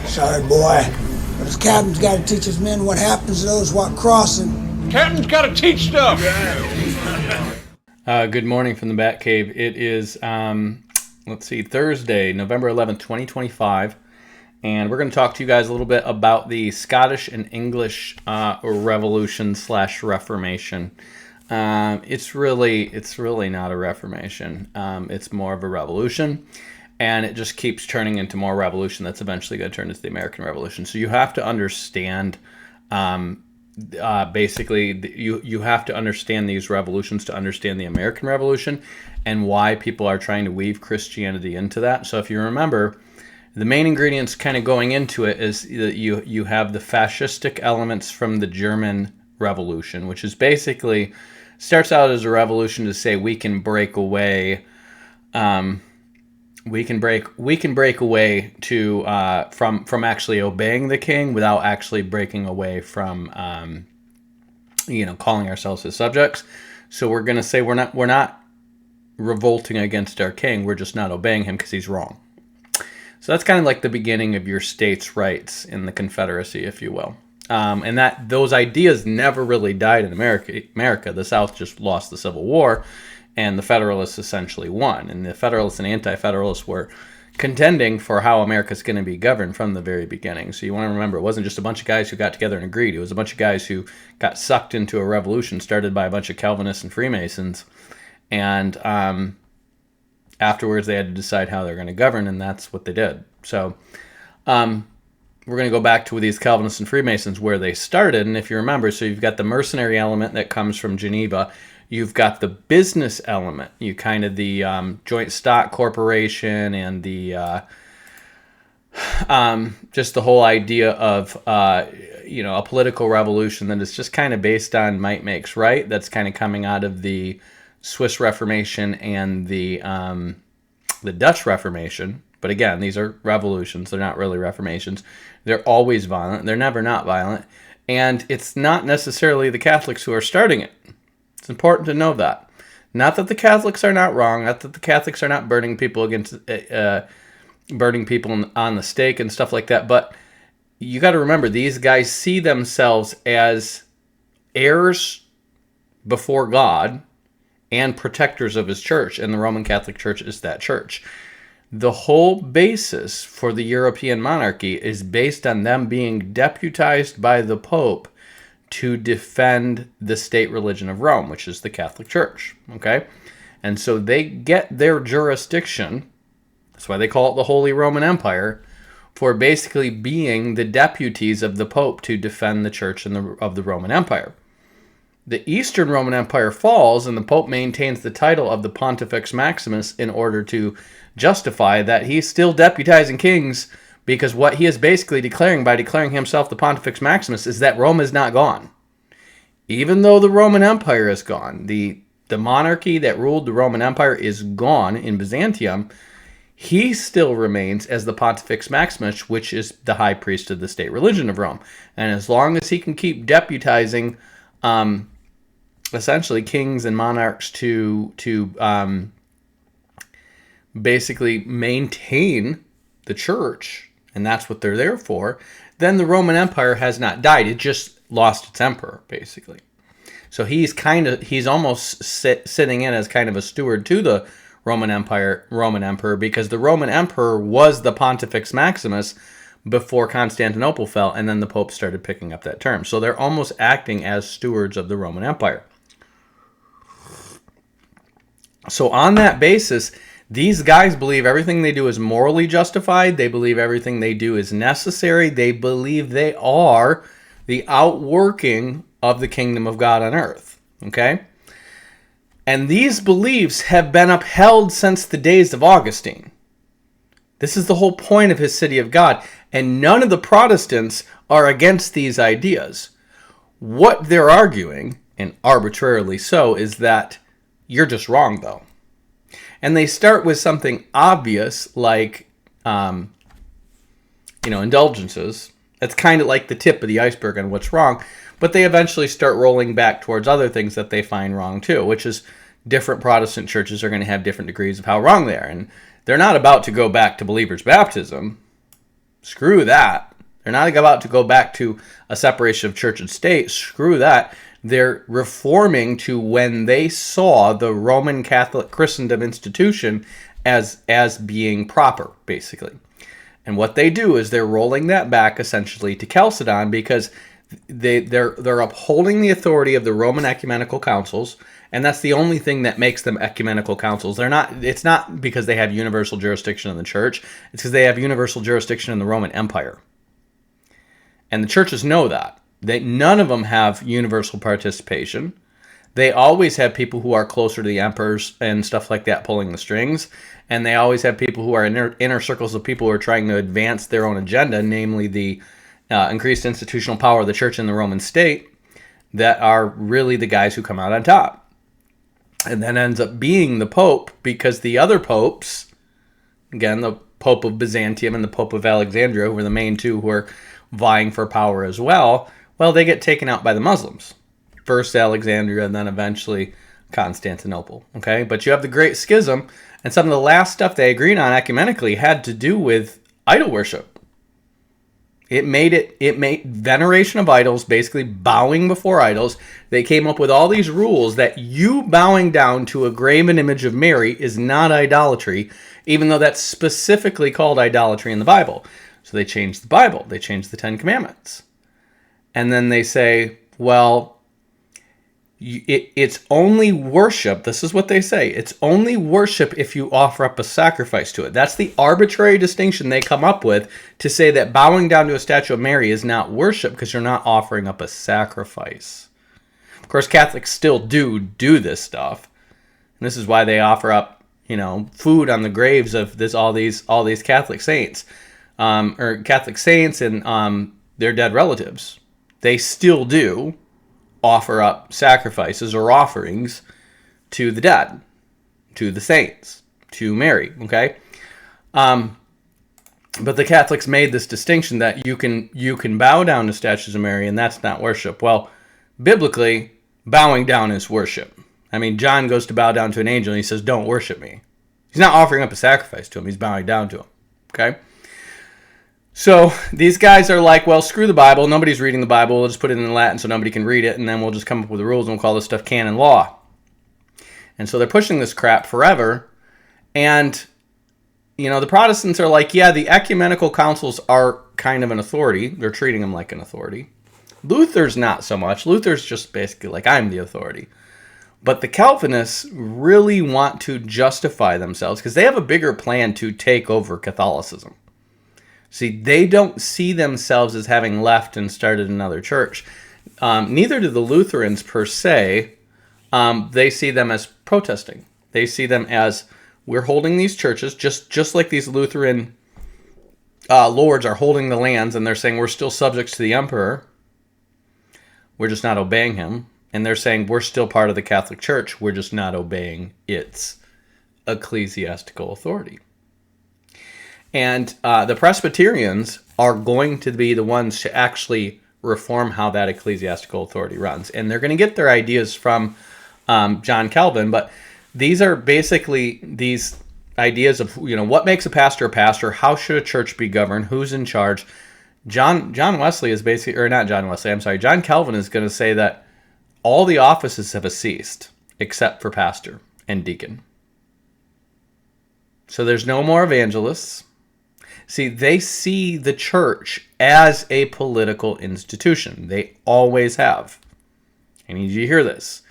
Sorry, boy, but his captain's got to teach his men what happens to those what crossing. Captain's got to teach stuff. Good morning from the Batcave. It is, Thursday, November 11th, 2025. And we're going to talk to you guys a little bit about the Scottish and English Revolution/Reformation. It's really not a reformation. It's more of a revolution, and it just keeps turning into more revolution. That's eventually going to turn into the American Revolution. So you have to understand, you have to understand these revolutions to understand the American Revolution and why people are trying to weave Christianity into that. So if you remember, the main ingredients kind of going into it is that you have the fascistic elements from the German Revolution, which is basically starts out as a revolution to say we can break away, we can break away to from actually obeying the king without actually breaking away from calling ourselves his subjects. So we're going to say we're not revolting against our king. We're just not obeying him because he's wrong. So that's kind of like the beginning of your states' rights in the Confederacy, if you will. And that those ideas never really died in America. The South just lost the Civil War, and the Federalists essentially won. And the Federalists and Anti-Federalists were contending for how America's going to be governed from the very beginning. So you want to remember, it wasn't just a bunch of guys who got together and agreed. It was a bunch of guys who got sucked into a revolution started by a bunch of Calvinists and Freemasons. And afterwards, they had to decide how they're going to govern, and that's what they did. So we're going to go back to these Calvinists and Freemasons where they started. And if you remember, so you've got the mercenary element that comes from Geneva. You've got the business element. You kind of the joint stock corporation and the just the whole idea of a political revolution that is just kind of based on might makes right. That's kind of coming out of the Swiss Reformation and the Dutch Reformation. But again, these are revolutions. They're not really reformations. They're always violent. They're never not violent. And it's not necessarily the Catholics who are starting it. It's important to know that. Not that the Catholics are not wrong. Not that the Catholics are not burning people on the stake and stuff like that. But you got to remember, these guys see themselves as heirs before God and protectors of his church. And the Roman Catholic Church is that church. The whole basis for the European monarchy is based on them being deputized by the Pope to defend the state religion of Rome, which is the Catholic Church. Okay? And so they get their jurisdiction, that's why they call it the Holy Roman Empire, for basically being the deputies of the Pope to defend the church of the Roman Empire. The Eastern Roman Empire falls, and the Pope maintains the title of the Pontifex Maximus in order to justify that he's still deputizing kings, because what he is basically declaring by declaring himself the Pontifex Maximus is that Rome is not gone. Even though the Roman Empire is gone, the monarchy that ruled the Roman Empire is gone in Byzantium, he still remains as the Pontifex Maximus, which is the high priest of the state religion of Rome. And as long as he can keep deputizing essentially kings and monarchs to basically maintain the church, and that's what they're there for, then the Roman Empire has not died. It just lost its emperor, basically. So he's almost sitting in as kind of a steward to the Roman emperor, because the Roman emperor was the Pontifex Maximus before Constantinople fell, and then the Pope started picking up that term. So they're almost acting as stewards of the Roman Empire. So on that basis, these guys believe everything they do is morally justified. They believe everything they do is necessary. They believe they are the outworking of the kingdom of God on earth. Okay? And these beliefs have been upheld since the days of Augustine. This is the whole point of his City of God. And none of the Protestants are against these ideas. What they're arguing, and arbitrarily so, is that you're just wrong, though. And they start with something obvious like, indulgences. That's kind of like the tip of the iceberg on what's wrong. But they eventually start rolling back towards other things that they find wrong too, which is different Protestant churches are going to have different degrees of how wrong they are. And they're not about to go back to believers' baptism. Screw that. They're not about to go back to a separation of church and state. Screw that. They're reforming to when they saw the Roman Catholic Christendom institution as being proper, basically. And what they do is they're rolling that back essentially to Chalcedon, because they're upholding the authority of the Roman ecumenical councils, and that's the only thing that makes them ecumenical councils. It's not because they have universal jurisdiction in the church, it's because they have universal jurisdiction in the Roman Empire. And the churches know that. None of them have universal participation. They always have people who are closer to the emperors and stuff like that pulling the strings. And they always have people who are in inner circles of people who are trying to advance their own agenda, namely the increased institutional power of the church and the Roman state, that are really the guys who come out on top. And then ends up being the Pope, because the other popes, again, the Pope of Byzantium and the Pope of Alexandria, who are the main two who are vying for power as well, they get taken out by the Muslims. First Alexandria, and then eventually Constantinople. Okay, but you have the Great Schism, and some of the last stuff they agreed on ecumenically had to do with idol worship. It made veneration of idols, basically bowing before idols. They came up with all these rules that you bowing down to a graven image of Mary is not idolatry, even though that's specifically called idolatry in the Bible. So they changed the Bible. They changed the Ten Commandments. And then they say, well, it's only worship. This is what they say. It's only worship if you offer up a sacrifice to it. That's the arbitrary distinction they come up with to say that bowing down to a statue of Mary is not worship, because you're not offering up a sacrifice. Of course, Catholics still do this stuff. And this is why they offer up, food on the graves of all these Catholic saints, or Catholic saints and their dead relatives. They still do offer up sacrifices or offerings to the dead, to the saints, to Mary, okay? But the Catholics made this distinction that you can bow down to statues of Mary, and that's not worship. Well, biblically, bowing down is worship. I mean, John goes to bow down to an angel, and he says, don't worship me. He's not offering up a sacrifice to him. He's bowing down to him, okay? So these guys are like, well, screw the Bible. Nobody's reading the Bible. We'll just put it in Latin so nobody can read it, and then we'll just come up with the rules, and we'll call this stuff canon law. And so they're pushing this crap forever. And, the Protestants are like, yeah, the ecumenical councils are kind of an authority. They're treating them like an authority. Luther's not so much. Luther's just basically like, I'm the authority. But the Calvinists really want to justify themselves because they have a bigger plan to take over Catholicism. See, they don't see themselves as having left and started another church. Neither do the Lutherans per se. They see them as protesting. They see them as, we're holding these churches, just like these Lutheran lords are holding the lands, and they're saying we're still subjects to the emperor. We're just not obeying him. And they're saying we're still part of the Catholic Church. We're just not obeying its ecclesiastical authority. And the Presbyterians are going to be the ones to actually reform how that ecclesiastical authority runs. And they're going to get their ideas from John Calvin, but these are basically these ideas of, what makes a pastor, how should a church be governed, who's in charge. John Wesley is basically, or not John Wesley, I'm sorry, John Calvin is going to say that all the offices have ceased except for pastor and deacon. So there's no more evangelists. See, they see the church as a political institution. They always have. I need you to hear this.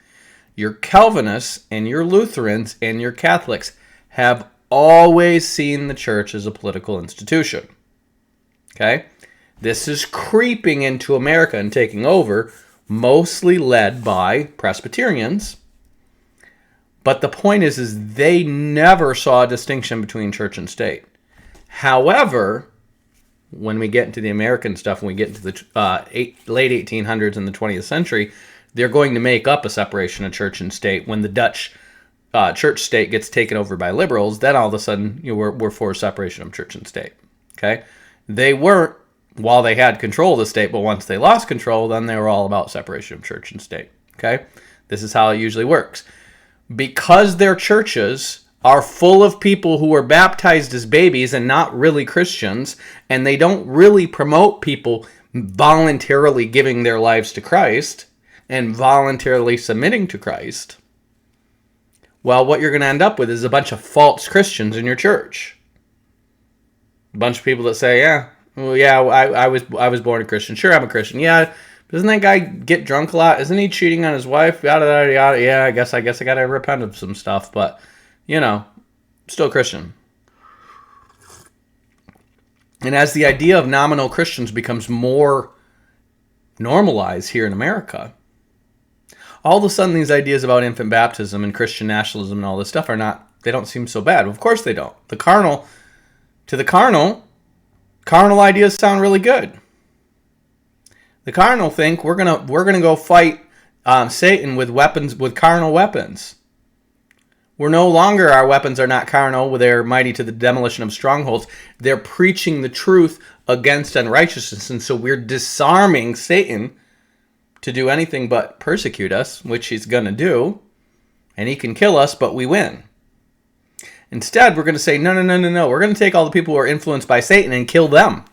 Your Calvinists and your Lutherans and your Catholics have always seen the church as a political institution. Okay? This is creeping into America and taking over, mostly led by Presbyterians. But the point is they never saw a distinction between church and state. However, when we get into the American stuff, when we get into the late 1800s and the 20th century, they're going to make up a separation of church and state. When the Dutch church state gets taken over by liberals, then all of a sudden we're for separation of church and state. Okay, they weren't while they had control of the state, but once they lost control, then they were all about separation of church and state. Okay, this is how it usually works. Because their churches are full of people who were baptized as babies and not really Christians, and they don't really promote people voluntarily giving their lives to Christ and voluntarily submitting to Christ, well, what you're going to end up with is a bunch of false Christians in your church. A bunch of people that say, I was born a Christian. Sure, I'm a Christian. Yeah, doesn't that guy get drunk a lot? Isn't he cheating on his wife? Yada, yada, yada. Yeah, I guess I got to repent of some stuff, but, still Christian. And as the idea of nominal Christians becomes more normalized here in America, all of a sudden these ideas about infant baptism and Christian nationalism and all this stuff they don't seem so bad. Of course they don't. To the carnal ideas sound really good. The carnal think we're gonna go fight Satan with weapons, with carnal weapons. Our weapons are not carnal, they're mighty to the demolition of strongholds. They're preaching the truth against unrighteousness, and so we're disarming Satan to do anything but persecute us, which he's going to do, and he can kill us, but we win. Instead, we're going to say, no. We're going to take all the people who are influenced by Satan and kill them.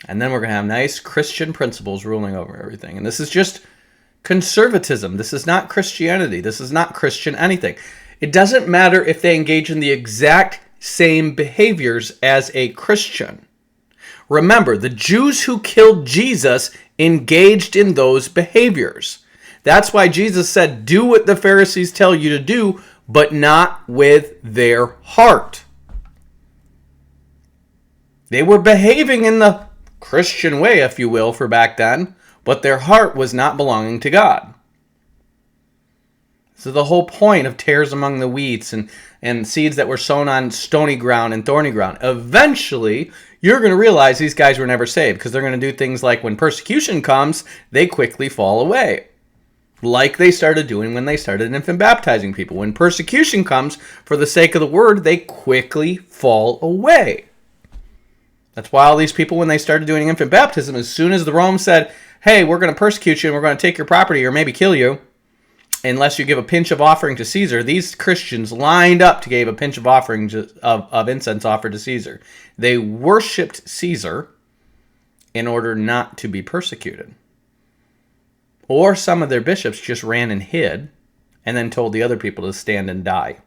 And then we're going to have nice Christian principles ruling over everything. And this is just conservatism. This is not Christianity. This is not Christian anything. It doesn't matter if they engage in the exact same behaviors as a Christian. Remember, the Jews who killed Jesus engaged in those behaviors. That's why Jesus said, do what the Pharisees tell you to do, but not with their heart. They were behaving in the Christian way, if you will, for back then, but their heart was not belonging to God. So the whole point of tares among the wheats and seeds that were sown on stony ground and thorny ground, eventually you're going to realize these guys were never saved, because they're going to do things like when persecution comes, they quickly fall away. Like they started doing when they started infant baptizing people. When persecution comes for the sake of the word, they quickly fall away. That's why all these people, when they started doing infant baptism, as soon as the Rome said, hey, we're going to persecute you and we're going to take your property or maybe kill you, unless you give a pinch of offering to Caesar, these Christians lined up to give a pinch of offering of incense offered to Caesar. They worshipped Caesar in order not to be persecuted. Or some of their bishops just ran and hid and then told the other people to stand and die.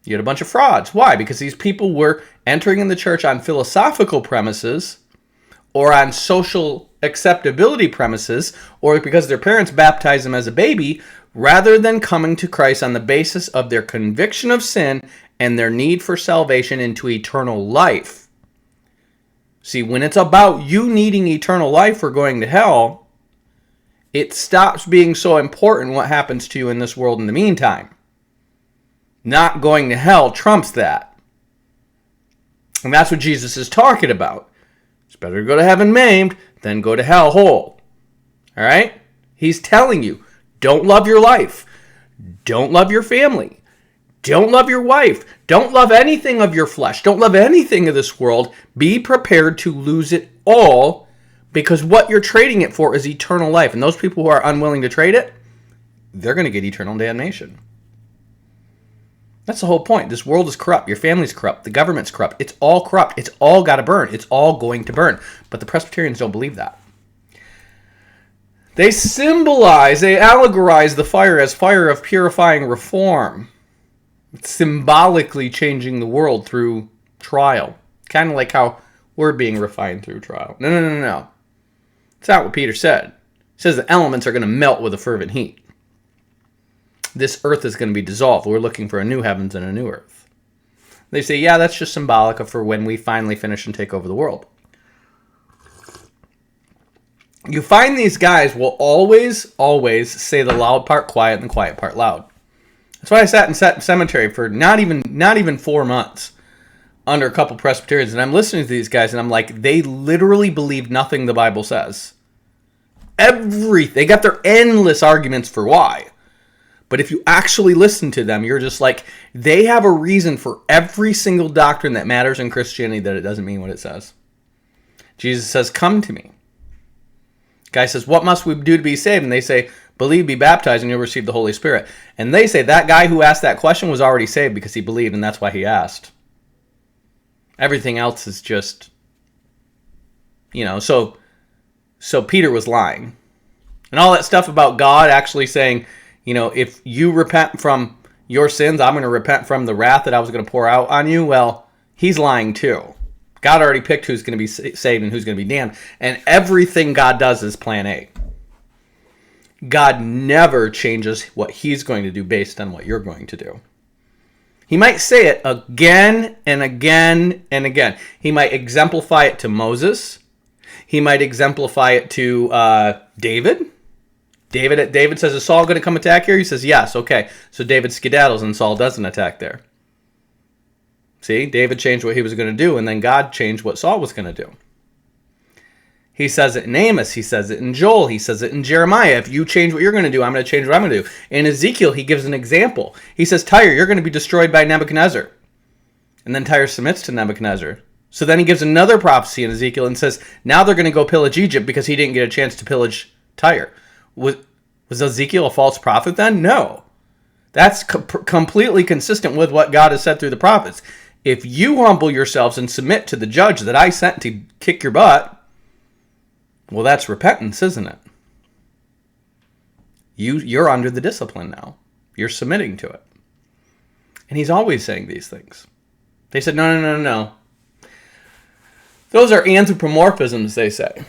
You had a bunch of frauds. Why? Because these people were entering in the church on philosophical premises or on social acceptability premises, or because their parents baptized them as a baby, rather than coming to Christ on the basis of their conviction of sin and their need for salvation into eternal life. See, when it's about you needing eternal life or going to hell, it stops being so important what happens to you in this world in the meantime. Not going to hell trumps that. And that's what Jesus is talking about. It's better to go to heaven maimed than go to hell whole. All right? He's telling you, don't love your life. Don't love your family. Don't love your wife. Don't love anything of your flesh. Don't love anything of this world. Be prepared to lose it all, because what you're trading it for is eternal life. And those people who are unwilling to trade it, they're going to get eternal damnation. That's the whole point. This world is corrupt. Your family's corrupt. The government's corrupt. It's all corrupt. It's all got to burn. It's all going to burn. But the Presbyterians don't believe that. They allegorize the fire as fire of purifying reform. It's symbolically changing the world through trial. Kind of like how we're being refined through trial. No. It's not what Peter said. He says the elements are going to melt with a fervent heat. This earth is going to be dissolved. We're looking for a new heavens and a new earth. They say, yeah, that's just symbolic of for when we finally finish and take over the world. You find these guys will always say the loud part quiet and the quiet part loud. That's why I sat in cemetery for not even 4 months under a couple Presbyterians, and I'm listening to these guys, and I'm like, they literally believe nothing the Bible says. They got their endless arguments for why. But if you actually listen to them, you're just like, they have a reason for every single doctrine that matters in Christianity that it doesn't mean what it says. Jesus says, come to me. Guy says, what must we do to be saved? And they say, Believe, be baptized, and you'll receive the Holy Spirit. And they say that guy who asked that question was already saved because he believed, and that's why he asked. Everything else is just, so Peter was lying. And all that stuff about God actually saying, if you repent from your sins, I'm going to repent from the wrath that I was going to pour out on you. Well, he's lying too. God already picked who's going to be saved and who's going to be damned. And everything God does is plan A. God never changes what he's going to do based on what you're going to do. He might say it again and again and again. He might exemplify it to Moses. He might exemplify it to David. David says, is Saul going to come attack here? He says, yes. Okay. So David skedaddles and Saul doesn't attack there. See, David changed what he was going to do, and then God changed what Saul was going to do. He says it in Amos. He says it in Joel. He says it in Jeremiah. If you change what you're going to do, I'm going to change what I'm going to do. In Ezekiel, he gives an example. He says, Tyre, you're going to be destroyed by Nebuchadnezzar. And then Tyre submits to Nebuchadnezzar. So then he gives another prophecy in Ezekiel and says, now they're going to go pillage Egypt because he didn't get a chance to pillage Tyre. Was Ezekiel a false prophet then? No. That's completely consistent with what God has said through the prophets. If you humble yourselves and submit to the judge that I sent to kick your butt, well, that's repentance, isn't it? You're under the discipline now. You're submitting to it. And he's always saying these things. They said, no. Those are anthropomorphisms, they say.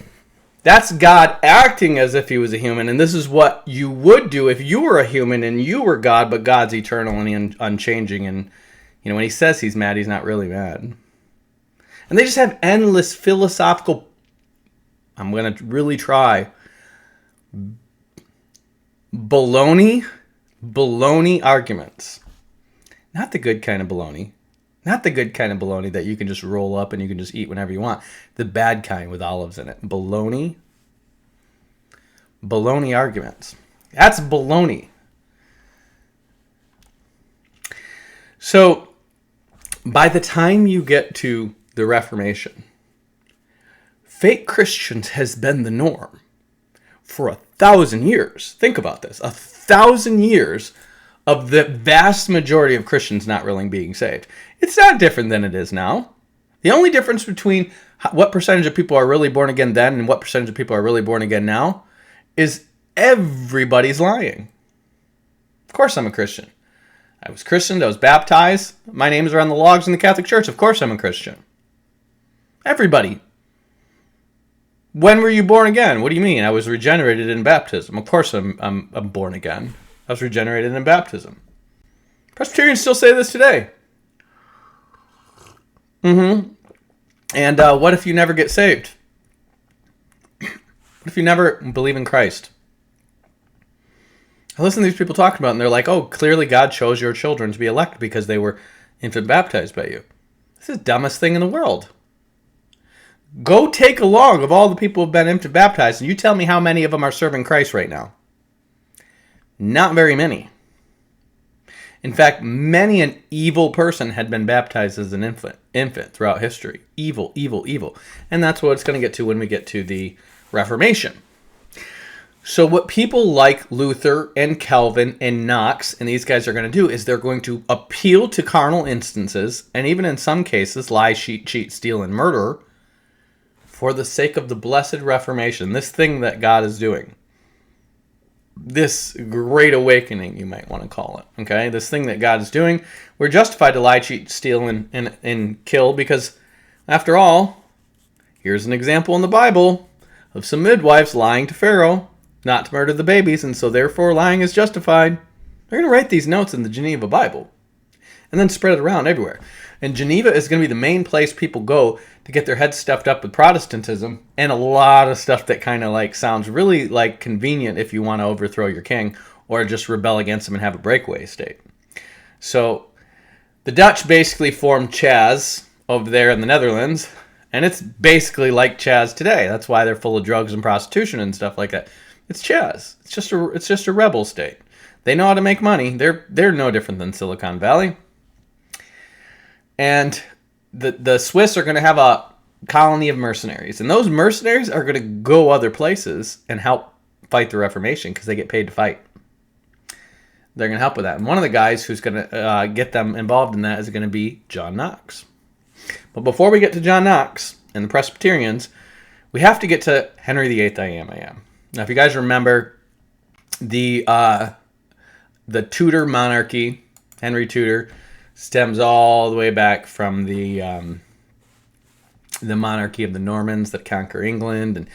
That's God acting as if he was a human, and this is what you would do if you were a human and you were God, but God's eternal and unchanging, and when he says he's mad, he's not really mad. And they just have endless philosophical, I'm going to really try, baloney arguments. Not the good kind of baloney. Not the good kind of baloney that you can just roll up and you can just eat whenever you want. The bad kind with olives in it. Baloney arguments. That's baloney. So, by the time you get to the Reformation, fake Christians has been the norm for 1,000 years. Think about this. 1,000 years of the vast majority of Christians not really being saved. It's not different than it is now. The only difference between what percentage of people are really born again then and what percentage of people are really born again now is everybody's lying. Of course I'm a Christian. I was christened, I was baptized, my names are on the logs in the Catholic Church. Of course I'm a Christian. Everybody. When were you born again? What do you mean? I was regenerated in baptism. Of course I'm born again. I was regenerated in baptism. Presbyterians still say this today. And what if you never get saved? What if you never believe in Christ? I listen to these people talking about it, and they're like, oh, clearly God chose your children to be elected because they were infant baptized by you. This is the dumbest thing in the world. Go take a log of all the people who have been infant baptized, and you tell me how many of them are serving Christ right now. Not very many. In fact, many an evil person had been baptized as an infant throughout history. Evil. And that's what it's going to get to when we get to the Reformation. So what people like Luther and Calvin and Knox and these guys are going to do is they're going to appeal to carnal instances, and even in some cases, lie, cheat, steal, and murder for the sake of the blessed Reformation, this thing that God is doing. This great awakening, you might want to call it. Okay, this thing that God is doing. We're justified to lie, cheat, steal, and kill because, after all, here's an example in the Bible of some midwives lying to Pharaoh not to murder the babies, and so therefore lying is justified. They're going to write these notes in the Geneva Bible and then spread it around everywhere. And Geneva is going to be the main place people go to get their heads stuffed up with Protestantism and a lot of stuff that kind of like sounds really like convenient if you want to overthrow your king or just rebel against him and have a breakaway state. So the Dutch basically formed Chaz over there in the Netherlands, and it's basically like Chaz today. That's why they're full of drugs and prostitution and stuff like that. It's Chaz. It's just a rebel state. They know how to make money. They're no different than Silicon Valley. And the Swiss are going to have a colony of mercenaries, and those mercenaries are going to go other places and help fight the Reformation because they get paid to fight. They're going to help with that. And one of the guys who's going to get them involved in that is going to be John Knox. But before we get to John Knox and the Presbyterians, we have to get to Henry VIII, I Am. Now, if you guys remember, the Tudor monarchy, Henry Tudor, stems all the way back from the monarchy of the Normans that conquer England. And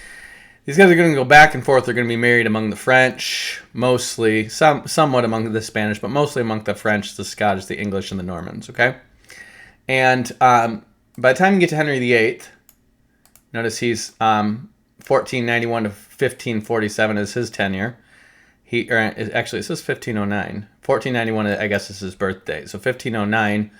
these guys are going to go back and forth. They're going to be married among the French, mostly, somewhat among the Spanish, but mostly among the French, the Scottish, the English, and the Normans, okay? And by the time you get to Henry VIII, notice he's 1491 to 1547 is his tenure. Actually, it says 1509. 1491, I guess, is his birthday. So 1509,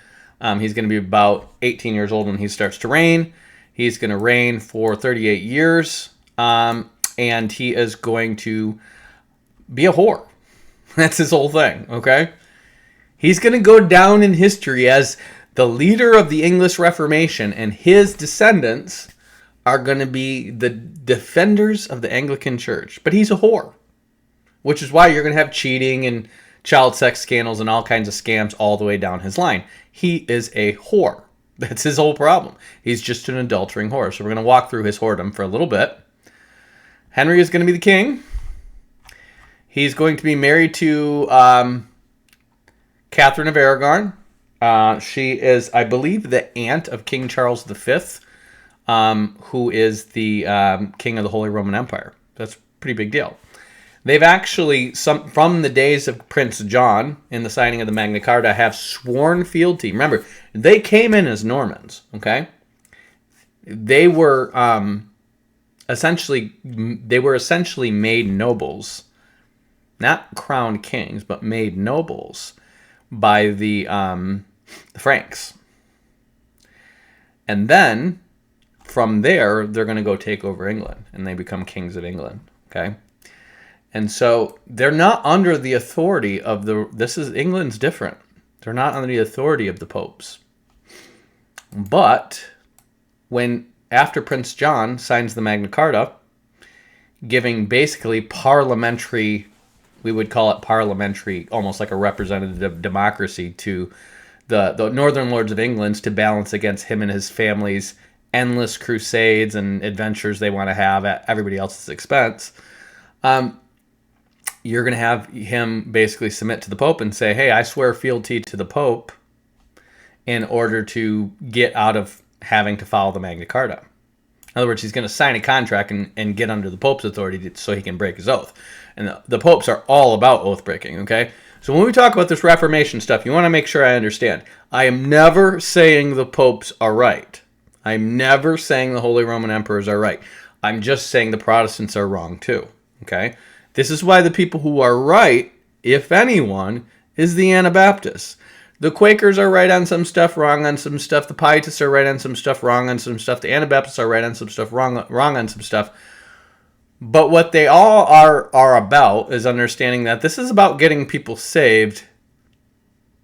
he's going to be about 18 years old when he starts to reign. He's going to reign for 38 years, and he is going to be a whore. That's his whole thing, okay? He's going to go down in history as the leader of the English Reformation, and his descendants are going to be the defenders of the Anglican Church. But he's a whore, which is why you're going to have cheating and child sex scandals and all kinds of scams all the way down his line. He is a whore. That's his whole problem. He's just an adultering whore. So we're going to walk through his whoredom for a little bit. Henry is going to be the king. He's going to be married to Catherine of Aragon. She is, I believe, the aunt of King Charles V, who is the king of the Holy Roman Empire. That's a pretty big deal. They've actually, from the days of Prince John in the signing of the Magna Carta, have sworn fealty. Remember, they came in as Normans, okay? They were essentially made nobles, not crowned kings, but made nobles by the Franks. And then from there, they're going to go take over England, and they become kings of England, okay? And so they're not under the authority of England's different. They're not under the authority of the popes. But after Prince John signs the Magna Carta, giving basically parliamentary, we would call it parliamentary, almost like a representative democracy to the Northern Lords of England to balance against him and his family's endless crusades and adventures they want to have at everybody else's expense. You're going to have him basically submit to the Pope and say, hey, I swear fealty to the Pope in order to get out of having to follow the Magna Carta. In other words, he's going to sign a contract and get under the Pope's authority so he can break his oath. And the popes are all about oath breaking, okay? So when we talk about this Reformation stuff, you want to make sure I understand. I am never saying the popes are right. I'm never saying the Holy Roman Emperors are right. I'm just saying the Protestants are wrong too, okay? This is why the people who are right, if anyone, is the Anabaptists. The Quakers are right on some stuff, wrong on some stuff. The Pietists are right on some stuff, wrong on some stuff. The Anabaptists are right on some stuff, wrong on some stuff. But what they all are about is understanding that this is about getting people saved,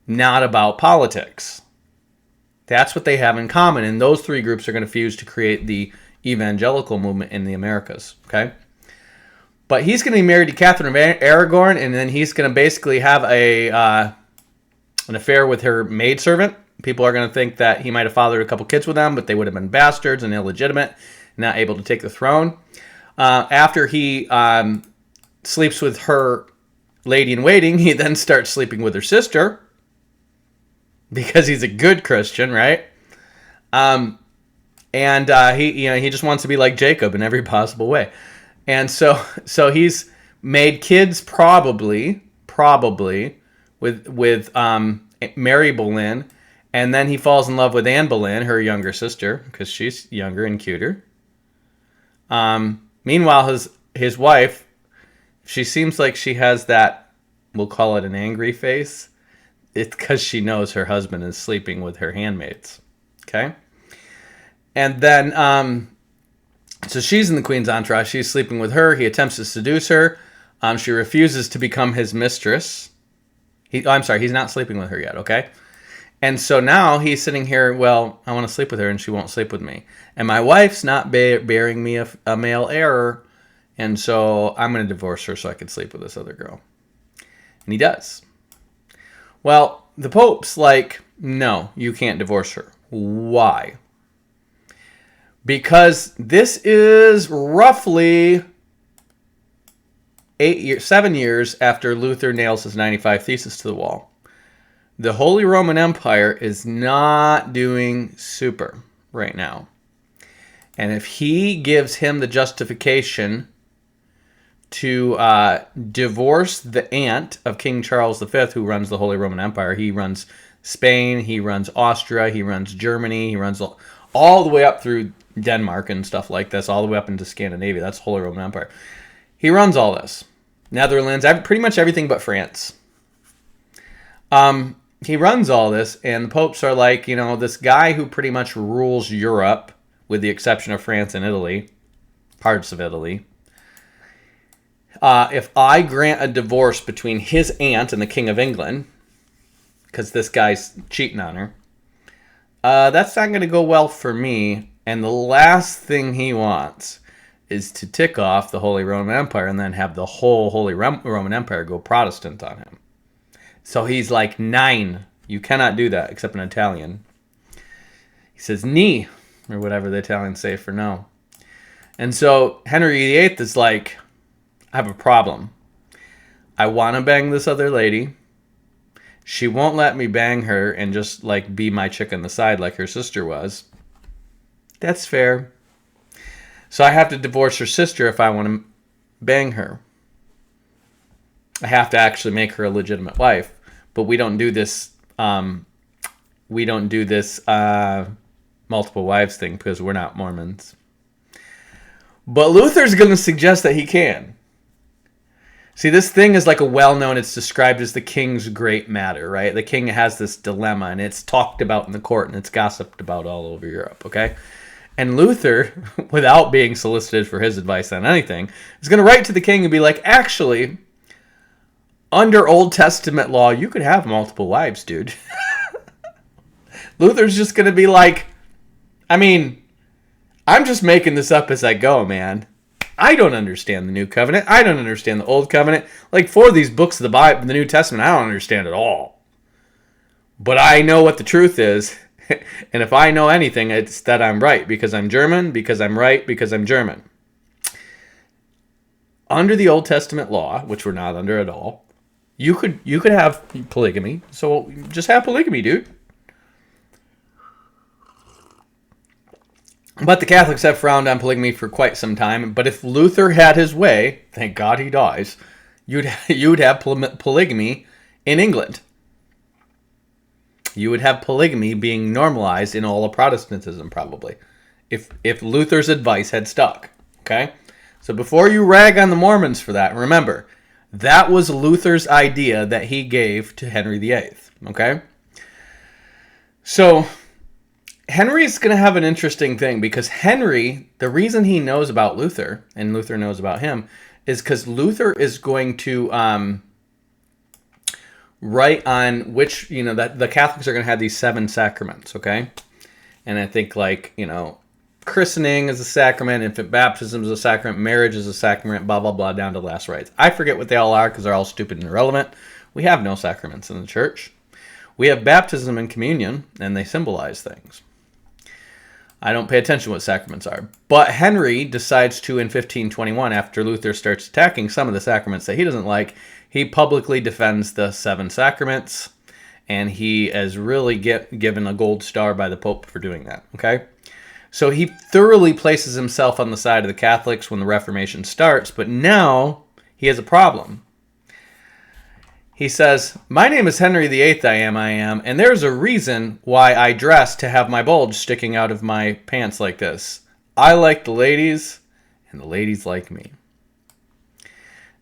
not about politics. That's what they have in common. And those three groups are going to fuse to create the evangelical movement in the Americas, okay? But he's going to be married to Catherine of Aragon, and then he's going to basically have an affair with her maidservant. People are going to think that he might have fathered a couple kids with them, but they would have been bastards and illegitimate, not able to take the throne. After he sleeps with her lady-in-waiting, he then starts sleeping with her sister because he's a good Christian, right? He just wants to be like Jacob in every possible way. And so he's made kids probably with Mary Boleyn, and then he falls in love with Anne Boleyn, her younger sister, because she's younger and cuter. Meanwhile, his wife, she seems like she has that, we'll call it an angry face. It's because she knows her husband is sleeping with her handmaids. Okay? And then, so she's in the queen's entourage. She's sleeping with her. He attempts to seduce her. She refuses to become his mistress. He's not sleeping with her yet, okay? And so now he's sitting here, well, I want to sleep with her and she won't sleep with me. And my wife's not bearing me a male heir And so I'm going to divorce her so I can sleep with this other girl. And he does. Well, the Pope's like, no, you can't divorce her. Why? Because this is roughly 7 years after Luther nails his 95 Theses to the wall. The Holy Roman Empire is not doing super right now. And if he gives him the justification to divorce the aunt of King Charles V, who runs the Holy Roman Empire, he runs Spain, he runs Austria, he runs Germany, he runs all the way up through Denmark and stuff like this, all the way up into Scandinavia. That's Holy Roman Empire. He runs all this. Netherlands, pretty much everything but France. He runs all this, and the popes are like, this guy who pretty much rules Europe, with the exception of France and Italy, parts of Italy. If I grant a divorce between his aunt and the King of England, because this guy's cheating on her, that's not going to go well for me. And the last thing he wants is to tick off the Holy Roman Empire and then have the whole Holy Roman Empire go Protestant on him. So he's like, 9. You cannot do that, except in Italian. He says, ni, or whatever the Italians say for no. And so Henry VIII is like, I have a problem. I want to bang this other lady. She won't let me bang her and just like be my chick on the side like her sister was. That's fair. So I have to divorce her sister if I want to bang her. I have to actually make her a legitimate wife. But we don't do this. Multiple wives thing because we're not Mormons. But Luther's going to suggest that he can. See, this thing is like a well-known. It's described as the king's great matter, right? The king has this dilemma, and it's talked about in the court, and it's gossiped about all over Europe. Okay. And Luther, without being solicited for his advice on anything, is going to write to the king and be like, actually, under Old Testament law, you could have multiple wives, dude. Luther's just going to be like, I'm just making this up as I go, man. I don't understand the New Covenant. I don't understand the Old Covenant. Like, 4 of these books of the Bible, the New Testament, I don't understand at all. But I know what the truth is. And if I know anything, it's that I'm right. Because I'm German, because I'm right, because I'm German. Under the Old Testament law, which we're not under at all, you could have polygamy. So just have polygamy, dude. But the Catholics have frowned on polygamy for quite some time. But if Luther had his way, thank God he dies, you'd have polygamy in England. You would have polygamy being normalized in all of Protestantism, probably, if Luther's advice had stuck. Okay? So before you rag on the Mormons for that, remember, that was Luther's idea that he gave to Henry VIII. Okay? So Henry's going to have an interesting thing because Henry, the reason he knows about Luther, and Luther knows about him, is because Luther is going to write on which, that the Catholics are going to have these 7 sacraments, okay? And I think, christening is a sacrament, infant baptism is a sacrament, marriage is a sacrament, blah, blah, blah, down to last rites. I forget what they all are because they're all stupid and irrelevant. We have no sacraments in the church. We have baptism and communion, and they symbolize things. I don't pay attention to what sacraments are. But Henry decides to, in 1521, after Luther starts attacking some of the sacraments that he doesn't like, he publicly defends the 7 sacraments, and he is really given a gold star by the Pope for doing that, okay? So he thoroughly places himself on the side of the Catholics when the Reformation starts, but now he has a problem. He says, my name is Henry VIII, I am, and there's a reason why I dress to have my bulge sticking out of my pants like this. I like the ladies, and the ladies like me.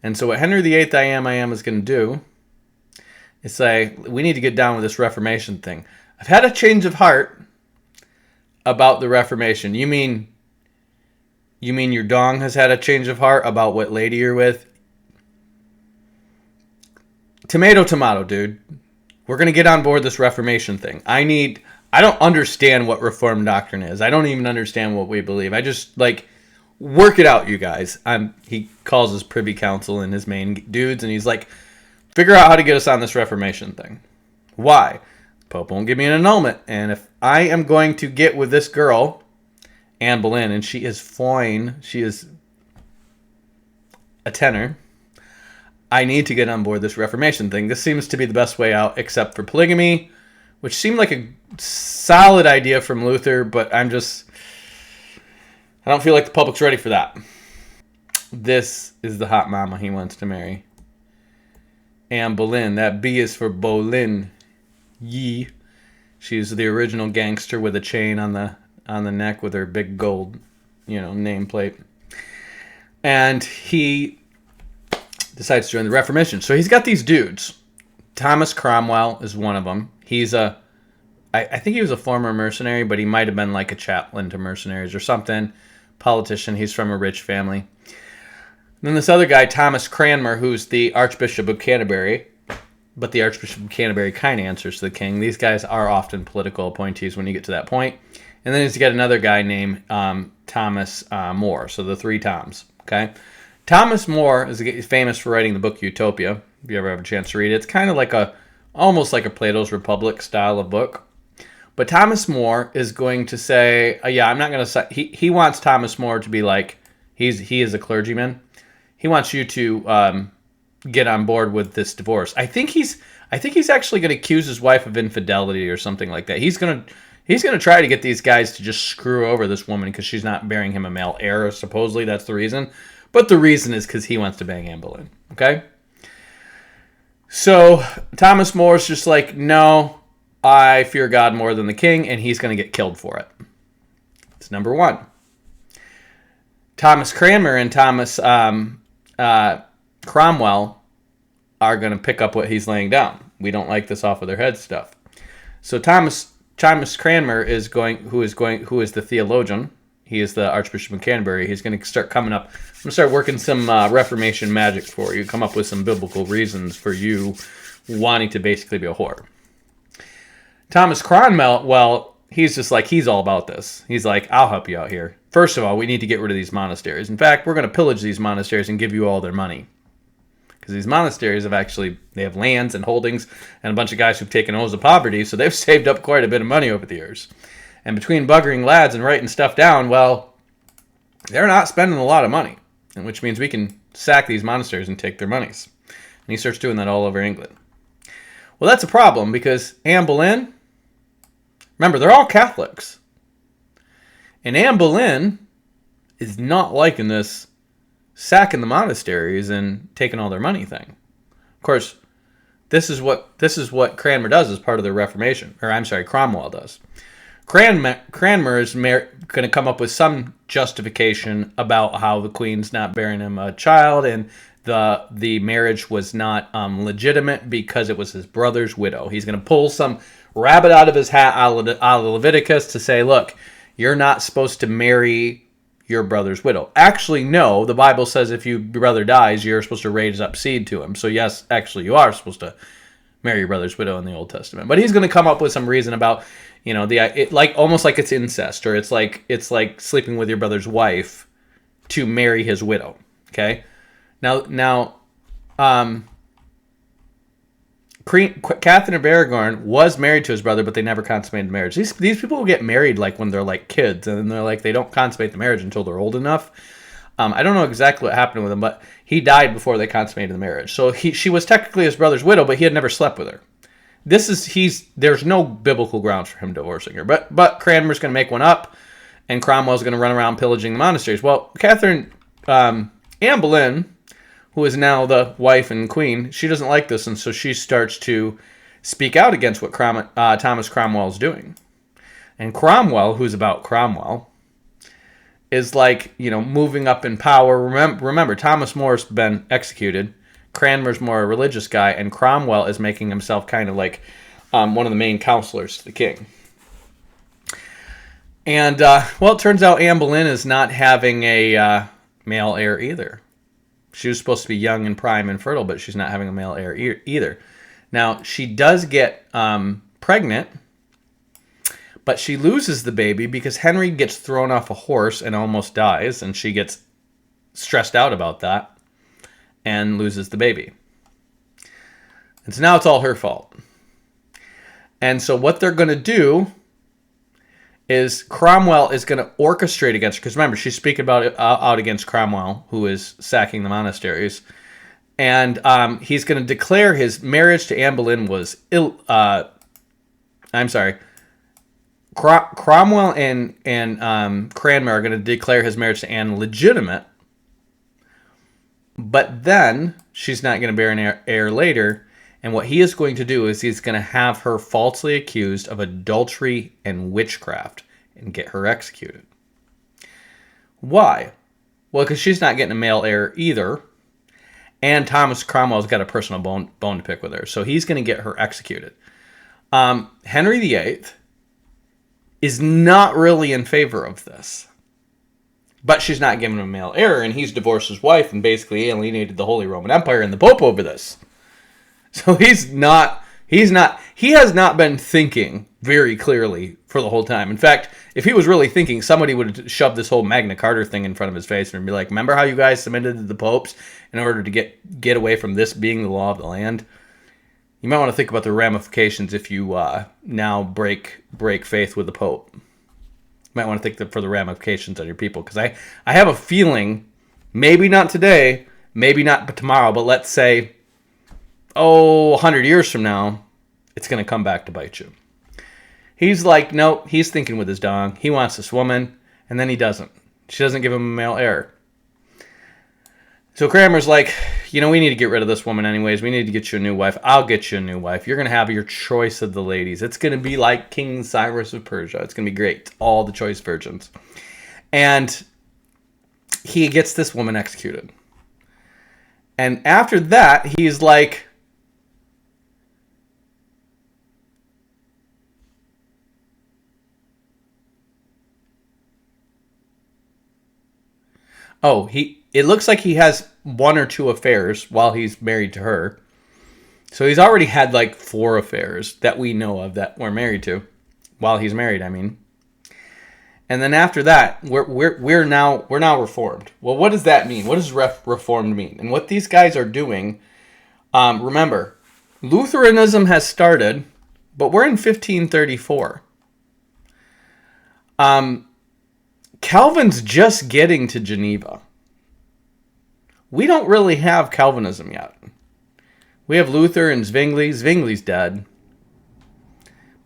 And so what Henry VIII, I am is going to do is say, we need to get down with this Reformation thing. I've had a change of heart about the Reformation. You mean your dong has had a change of heart about what lady you're with? Tomato, tomato, dude. We're going to get on board this Reformation thing. I don't understand what Reformed doctrine is. I don't even understand what we believe. I just, work it out, you guys. He calls his privy council and his main dudes, and he's like, figure out how to get us on this Reformation thing. Why? The Pope won't give me an annulment, and if I am going to get with this girl, Anne Boleyn, and she is fine, she is a tenor, I need to get on board this Reformation thing. This seems to be the best way out, except for polygamy, which seemed like a solid idea from Luther, but I don't feel like the public's ready for that. This is the hot mama he wants to marry. Anne Boleyn. That B is for Boleyn. Yee. She's the original gangster with a chain on the neck with her big gold, nameplate. And he decides to join the Reformation. So he's got these dudes. Thomas Cromwell is one of them. I think he was a former mercenary, but he might have been like a chaplain to mercenaries or something. Politician. He's from a rich family. And then this other guy, Thomas Cranmer, who's the Archbishop of Canterbury. But the Archbishop of Canterbury kind of answers to the king. These guys are often political appointees when you get to that point. And then he's got another guy named Thomas More. So the three Toms. Okay. Thomas More is famous for writing the book Utopia. If you ever have a chance to read it, it's kind of almost like a Plato's Republic style of book. But Thomas More is going to say, I'm not going to. He wants Thomas More to be like, he is a clergyman. He wants you to get on board with this divorce. I think he's actually going to accuse his wife of infidelity or something like that. He's going to try to get these guys to just screw over this woman because she's not bearing him a male heir. Supposedly that's the reason. But the reason is because he wants to bang Anne Boleyn. Okay? So Thomas More's just like, no, I fear God more than the king, and he's going to get killed for it. It's number one. Thomas Cranmer and Thomas Cromwell are going to pick up what he's laying down. We don't like this off of their head stuff. So Thomas Cranmer is who is the theologian. He is the Archbishop of Canterbury. He's going to start coming up. I'm going to start working some Reformation magic for you. Come up with some biblical reasons for you wanting to basically be a whore. Thomas Cromwell, well, he's just like, he's all about this. He's like, I'll help you out here. First of all, we need to get rid of these monasteries. In fact, we're going to pillage these monasteries and give you all their money. Because these monasteries they have lands and holdings and a bunch of guys who've taken oaths of poverty, so they've saved up quite a bit of money over the years. And between buggering lads and writing stuff down, well, they're not spending a lot of money, which means we can sack these monasteries and take their monies. And he starts doing that all over England. Well, that's a problem because Anne Boleyn, remember, they're all Catholics. And Anne Boleyn is not liking this sacking the monasteries and taking all their money thing. Of course, this is what Cranmer does as part of the Reformation. Cromwell does. Cranmer is going to come up with some justification about how the Queen's not bearing him a child and the marriage was not legitimate because it was his brother's widow. He's going to pull some rabbit out of his hat out of Leviticus to say, look, you're not supposed to marry your brother's widow. Actually, no, the Bible says if your brother dies, you're supposed to raise up seed to him. So yes, actually you are supposed to marry your brother's widow in the Old Testament. But he's going to come up with some reason about, almost like it's incest, or it's like sleeping with your brother's wife to marry his widow. Okay? Now, Catherine of Aragorn was married to his brother, but they never consummated the marriage. These people will get married when they're kids, and then they don't consummate the marriage until they're old enough. I don't know exactly what happened with him, but he died before they consummated the marriage. So she was technically his brother's widow, but he had never slept with her. There's no biblical grounds for him divorcing her. But Cranmer's going to make one up, and Cromwell's going to run around pillaging the monasteries. Well, Anne Boleyn, who is now the wife and queen, she doesn't like this, and so she starts to speak out against what Thomas Cromwell is doing. And Cromwell, who's about Cromwell, is moving up in power. Remember, Thomas More's been executed. Cranmer's more a religious guy, and Cromwell is making himself kind of like one of the main counselors to the king. And, it turns out Anne Boleyn is not having a male heir either. She was supposed to be young and prime and fertile, but she's not having a male heir either. Now, she does get pregnant, But she loses the baby because Henry gets thrown off a horse and almost dies, and she gets stressed out about that and loses the baby. And so now it's all her fault. And so what they're going to do is Cromwell is going to orchestrate against her. Because remember, she's speaking about it out against Cromwell, who is sacking the monasteries. And he's going to declare his marriage to Anne Boleyn was Cromwell and Cranmer are going to declare his marriage to Anne legitimate. But then she's not going to bear an heir later. And what he is going to do is he's going to have her falsely accused of adultery and witchcraft and get her executed. Why? Well, because she's not getting a male heir either. And Thomas Cromwell's got a personal bone to pick with her. So he's going to get her executed. Henry VIII is not really in favor of this. But she's not giving him a male heir, and he's divorced his wife and basically alienated the Holy Roman Empire and the Pope over this. So he has not been thinking very clearly for the whole time. In fact, if he was really thinking, somebody would have shoved this whole Magna Carta thing in front of his face and be like, remember how you guys submitted to the popes in order to get away from this being the law of the land? You might want to think about the ramifications if you now break faith with the Pope. You might want to think for the ramifications on your people. Because I have a feeling, maybe not today, maybe not tomorrow, but let's say, 100 years from now, it's going to come back to bite you. He's like, no, he's thinking with his dong. He wants this woman, and then he doesn't. She doesn't give him a male heir. So Cranmer's like, we need to get rid of this woman anyways. We need to get you a new wife. I'll get you a new wife. You're going to have your choice of the ladies. It's going to be like King Cyrus of Persia. It's going to be great. All the choice virgins. And he gets this woman executed. And after that, he's like, it looks like he has one or two affairs while he's married to her. So he's already had like 4 affairs that we know of that we're married to. While he's married, I mean. And then after that, we're now reformed. Well, what does that mean? What does reformed mean? And what these guys are doing, remember, Lutheranism has started, but we're in 1534. Calvin's just getting to Geneva. We don't really have Calvinism yet. We have Luther and Zwingli. Zwingli's dead.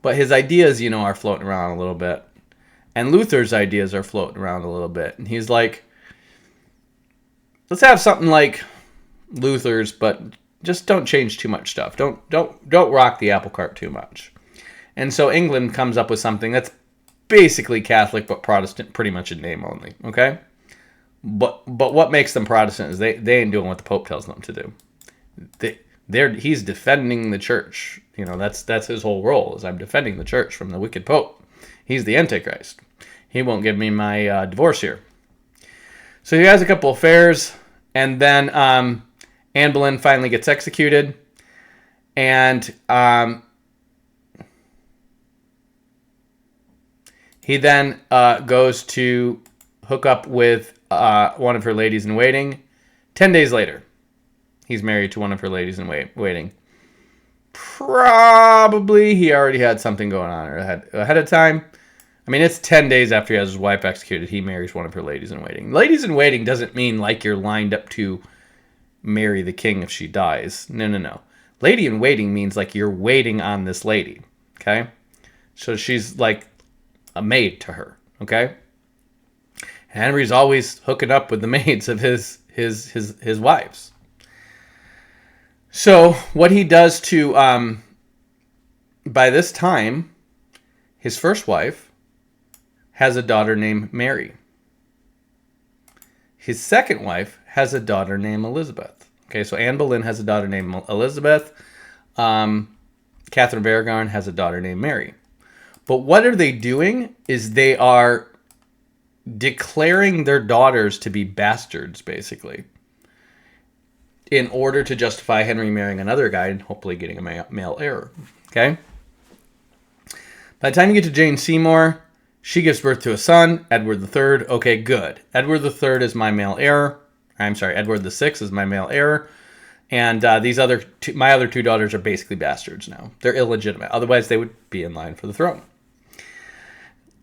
But his ideas, are floating around a little bit. And Luther's ideas are floating around a little bit. And he's like, let's have something like Luther's, but just don't change too much stuff. Don't rock the apple cart too much. And so England comes up with something that's basically Catholic but Protestant, pretty much in name only. Okay, but what makes them Protestant is they ain't doing what the Pope tells them to do. He's defending the church. That's his whole role, is I'm defending the church from the wicked Pope. He's the Antichrist. He won't give me my divorce here. So he has a couple affairs, and then Anne Boleyn finally gets executed, and he then goes to hook up with one of her ladies in waiting. 10 days later, he's married to one of her ladies in waiting. Probably he already had something going on ahead of time. I mean, it's 10 days after he has his wife executed, he marries one of her ladies in waiting. Ladies in waiting doesn't mean like you're lined up to marry the king if she dies. No. Lady in waiting means like you're waiting on this lady. Okay? So she's like a maid to her. Okay? Henry's always hooking up with the maids of his wives. So what he does to, by this time, his first wife has a daughter named Mary. His second wife has a daughter named Elizabeth. Okay, so Anne Boleyn has a daughter named Elizabeth. Catherine of Aragon has a daughter named Mary. But what are they doing is they are declaring their daughters to be bastards, basically, in order to justify Henry marrying another guy and hopefully getting a male heir. Okay? By the time you get to Jane Seymour, she gives birth to a son, Edward III. Okay, good. Edward III is my male heir. I'm sorry, Edward VI is my male heir. And my other two daughters are basically bastards now. They're illegitimate. Otherwise, they would be in line for the throne.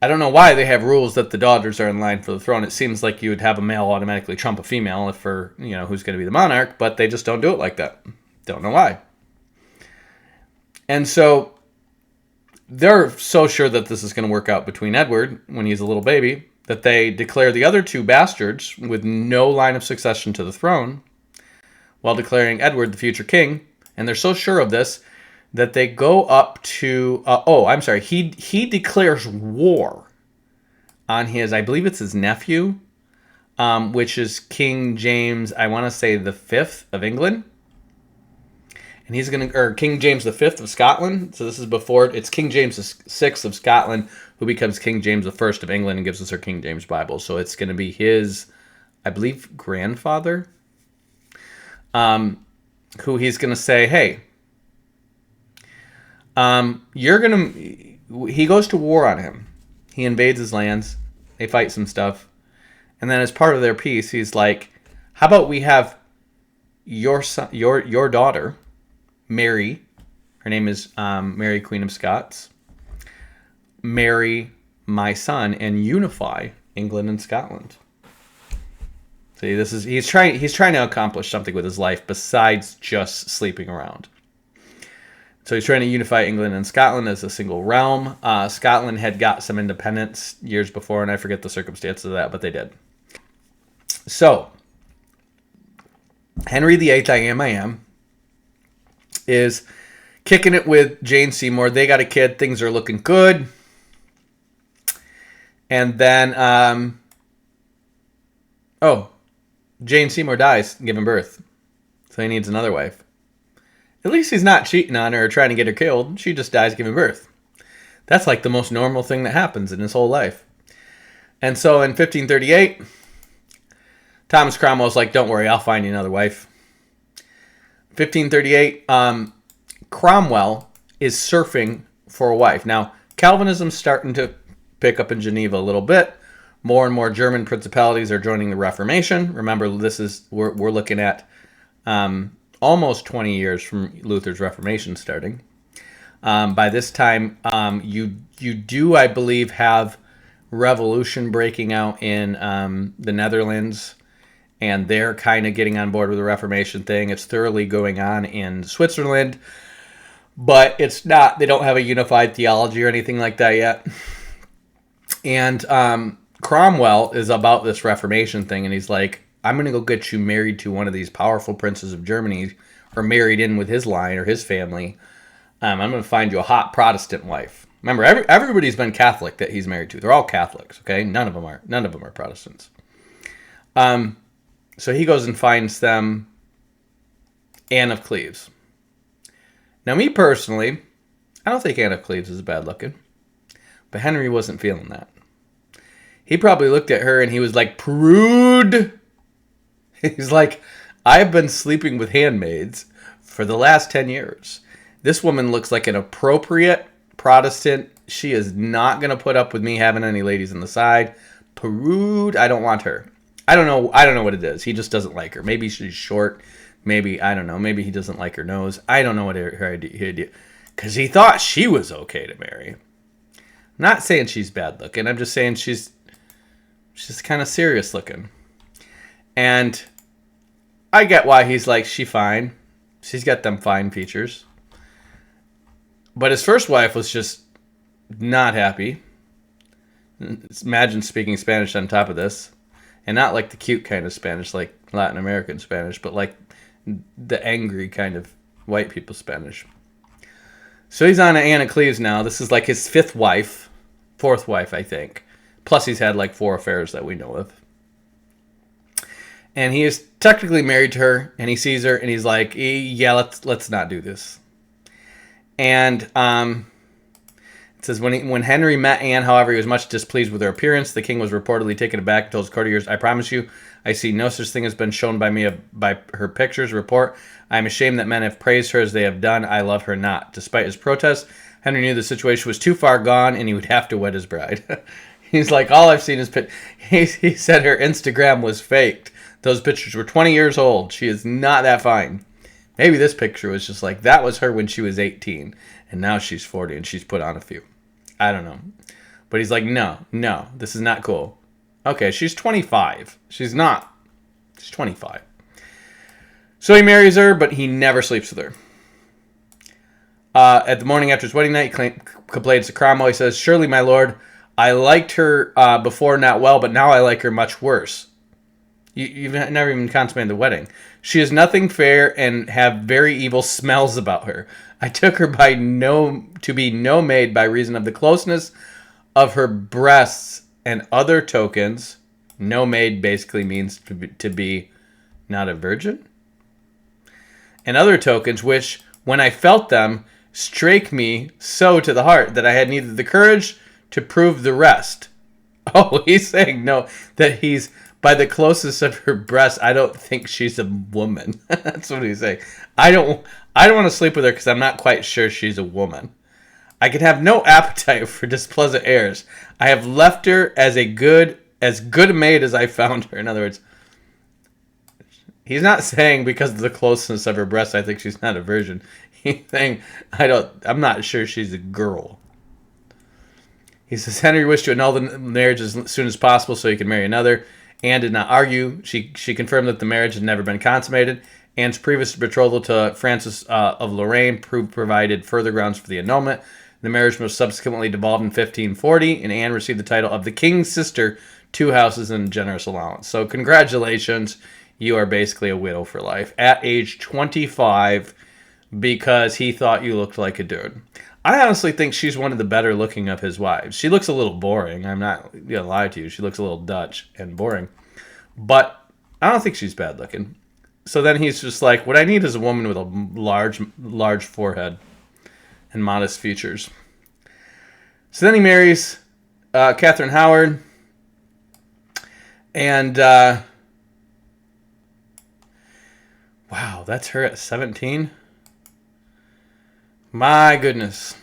I don't know why they have rules that the daughters are in line for the throne. It seems like you would have a male automatically trump a female for, who's going to be the monarch, but they just don't do it like that. Don't know why. And so they're so sure that this is going to work out between Edward when he's a little baby that they declare the other two bastards with no line of succession to the throne while declaring Edward the future king. And they're so sure of this that they go up to... He declares war on I believe it's his nephew, which is King James, I want to say the 5th of England. And he's going to... Or King James the 5th of Scotland. So this is before... It's King James the 6th of Scotland who becomes King James the 1st of England and gives us our King James Bible. So it's going to be his, I believe, grandfather, who he's going to say, hey... he goes to war on him. He invades his lands. They fight some stuff. And then as part of their peace, he's like, how about we have your son, your daughter, Mary, her name is Mary, Queen of Scots, marry my son and unify England and Scotland. See, he's trying to accomplish something with his life besides just sleeping around. So he's trying to unify England and Scotland as a single realm. Scotland had got some independence years before, and I forget the circumstances of that, but they did. So, Henry VIII, I Am, is kicking it with Jane Seymour. They got a kid. Things are looking good. And then, Jane Seymour dies giving birth. So he needs another wife. At least he's not cheating on her or trying to get her killed. She just dies giving birth. That's like the most normal thing that happens in his whole life. And so in 1538, Thomas Cromwell's like, don't worry, I'll find you another wife. 1538, Cromwell is surfing for a wife. Now, Calvinism's starting to pick up in Geneva a little bit. More and more German principalities are joining the Reformation. Remember, we're looking at... almost 20 years from Luther's Reformation starting. By this time, you do, I believe, have revolution breaking out in the Netherlands, and they're kind of getting on board with the Reformation thing. It's thoroughly going on in Switzerland, but it's not. They don't have a unified theology or anything like that yet. And Cromwell is about this Reformation thing, and he's like, I'm going to go get you married to one of these powerful princes of Germany, or married in with his line or his family. I'm going to find you a hot Protestant wife. Remember, everybody's been Catholic that he's married to. They're all Catholics, okay? None of them are Protestants. So he goes and finds them Anne of Cleves. Now, me personally, I don't think Anne of Cleves is bad looking, but Henry wasn't feeling that. He probably looked at her and he was like, prude. He's like, I've been sleeping with handmaids for the last 10 years. This woman looks like an appropriate Protestant. She is not going to put up with me having any ladies on the side. Prude, I don't want her. I don't know what it is. He just doesn't like her. Maybe she's short. Maybe, I don't know. Maybe he doesn't like her nose. I don't know what her idea. Because he thought she was okay to marry. I'm not saying she's bad looking. I'm just saying she's kind of serious looking. And I get why he's like, she's fine. She's got them fine features. But his first wife was just not happy. Imagine speaking Spanish on top of this. And not like the cute kind of Spanish, like Latin American Spanish, but like the angry kind of white people Spanish. So he's on Anne of Cleves now. This is like his fourth wife, I think. Plus he's had like 4 affairs that we know of. And he is technically married to her, and he sees her, and he's like, yeah, let's not do this. And it says, when Henry met Anne, however, he was much displeased with her appearance. The king was reportedly taken aback and told his courtiers, I promise you, I see no such thing has been shown by me by her pictures report. I am ashamed that men have praised her as they have done. I love her not. Despite his protests, Henry knew the situation was too far gone and he would have to wed his bride. He's like, all I've seen is he said her Instagram was faked. Those pictures were 20 years old. She is not that fine. Maybe this picture was just like, that was her when she was 18 and now she's 40 and she's put on a few. I don't know. But he's like, no, this is not cool. Okay, she's 25. She's not. She's 25. So he marries her, but he never sleeps with her. At the morning after his wedding night, he complains to Cromwell. He says, surely, my lord, I liked her before not well, but now I like her much worse. You've never even consummated the wedding. She is nothing fair and have very evil smells about her. I took her to be no maid by reason of the closeness of her breasts and other tokens. No maid basically means to be not a virgin. And other tokens which, when I felt them, strake me so to the heart that I had neither the courage to prove the rest. Oh, he's saying no, that he's by the closest of her breasts. I don't think she's a woman. That's what he's saying. I don't want to sleep with her because I'm not quite sure she's a woman. I can have no appetite for displeasant airs. I have left her as good a maid as I found her. In other words, he's not saying because of the closeness of her breasts, I think she's not a virgin. He's saying, I'm not sure she's a girl. He says, Henry wished to annul the marriage as soon as possible so he could marry another. Anne did not argue. She confirmed that the marriage had never been consummated. Anne's previous betrothal to Francis of Lorraine provided further grounds for the annulment. The marriage was subsequently dissolved in 1540, and Anne received the title of the king's sister, 2 houses, and generous allowance. So congratulations. You are basically a widow for life at age 25 because he thought you looked like a dude. I honestly think she's one of the better looking of his wives. She looks a little boring. I'm not going to lie to you. She looks a little Dutch and boring. But I don't think she's bad looking. So then he's just like, what I need is a woman with a large forehead and modest features. So then he marries Catherine Howard. And wow, that's her at 17? My goodness.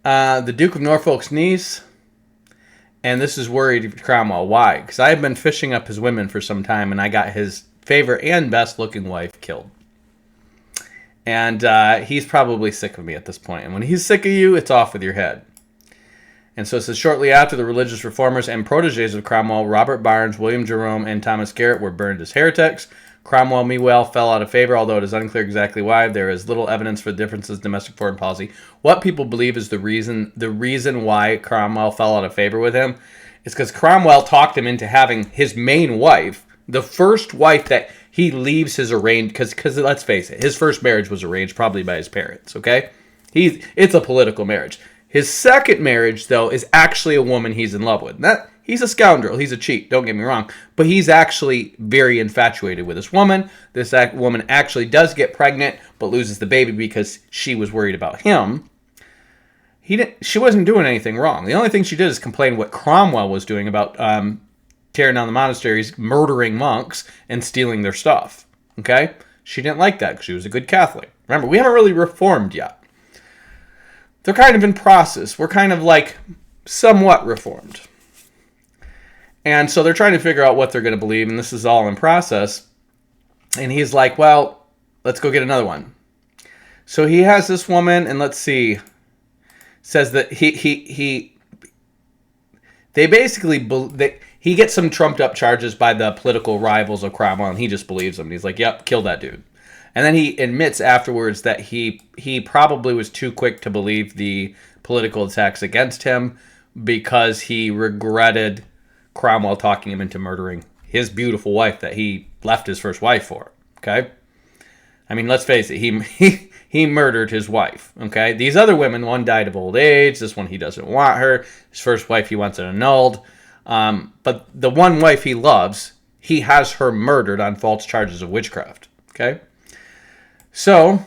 The Duke of Norfolk's niece. And this is worried Cromwell. Why? Because I have been fishing up his women for some time, and I got his favorite and best looking wife killed. And he's probably sick of me at this point. And when he's sick of you, it's off with your head. And so it says, shortly after, the religious reformers and proteges of Cromwell, Robert Barnes, William Jerome, and Thomas Garrett, were burned as heretics. Cromwell, meanwhile, fell out of favor, although it is unclear exactly why. There is little evidence for differences in domestic foreign policy. What people believe is the reason why Cromwell fell out of favor with him is because Cromwell talked him into having his main wife, the first wife that he leaves his arranged, because let's face it, his first marriage was arranged probably by his parents, okay? It's a political marriage. His second marriage, though, is actually a woman he's in love with. He's a scoundrel. He's a cheat. Don't get me wrong. But he's actually very infatuated with this woman. This woman actually does get pregnant, but loses the baby because she was worried about him. She wasn't doing anything wrong. The only thing she did is complain what Cromwell was doing about tearing down the monasteries, murdering monks, and stealing their stuff. Okay? She didn't like that because she was a good Catholic. Remember, we haven't really reformed yet. They're kind of in process. We're kind of like somewhat reformed. And so they're trying to figure out what they're going to believe, and this is all in process. And he's like, well, let's go get another one. So he has this woman, and let's see, says that he gets some trumped up charges by the political rivals of Cromwell, and he just believes them. He's like, yep, kill that dude. And then he admits afterwards that he probably was too quick to believe the political attacks against him because he regretted Cromwell talking him into murdering his beautiful wife that he left his first wife for. Okay? I mean, let's face it, he murdered his wife. Okay? These other women, one died of old age, this one he doesn't want her, his first wife he wants it annulled. But the one wife he loves, he has her murdered on false charges of witchcraft. Okay? So,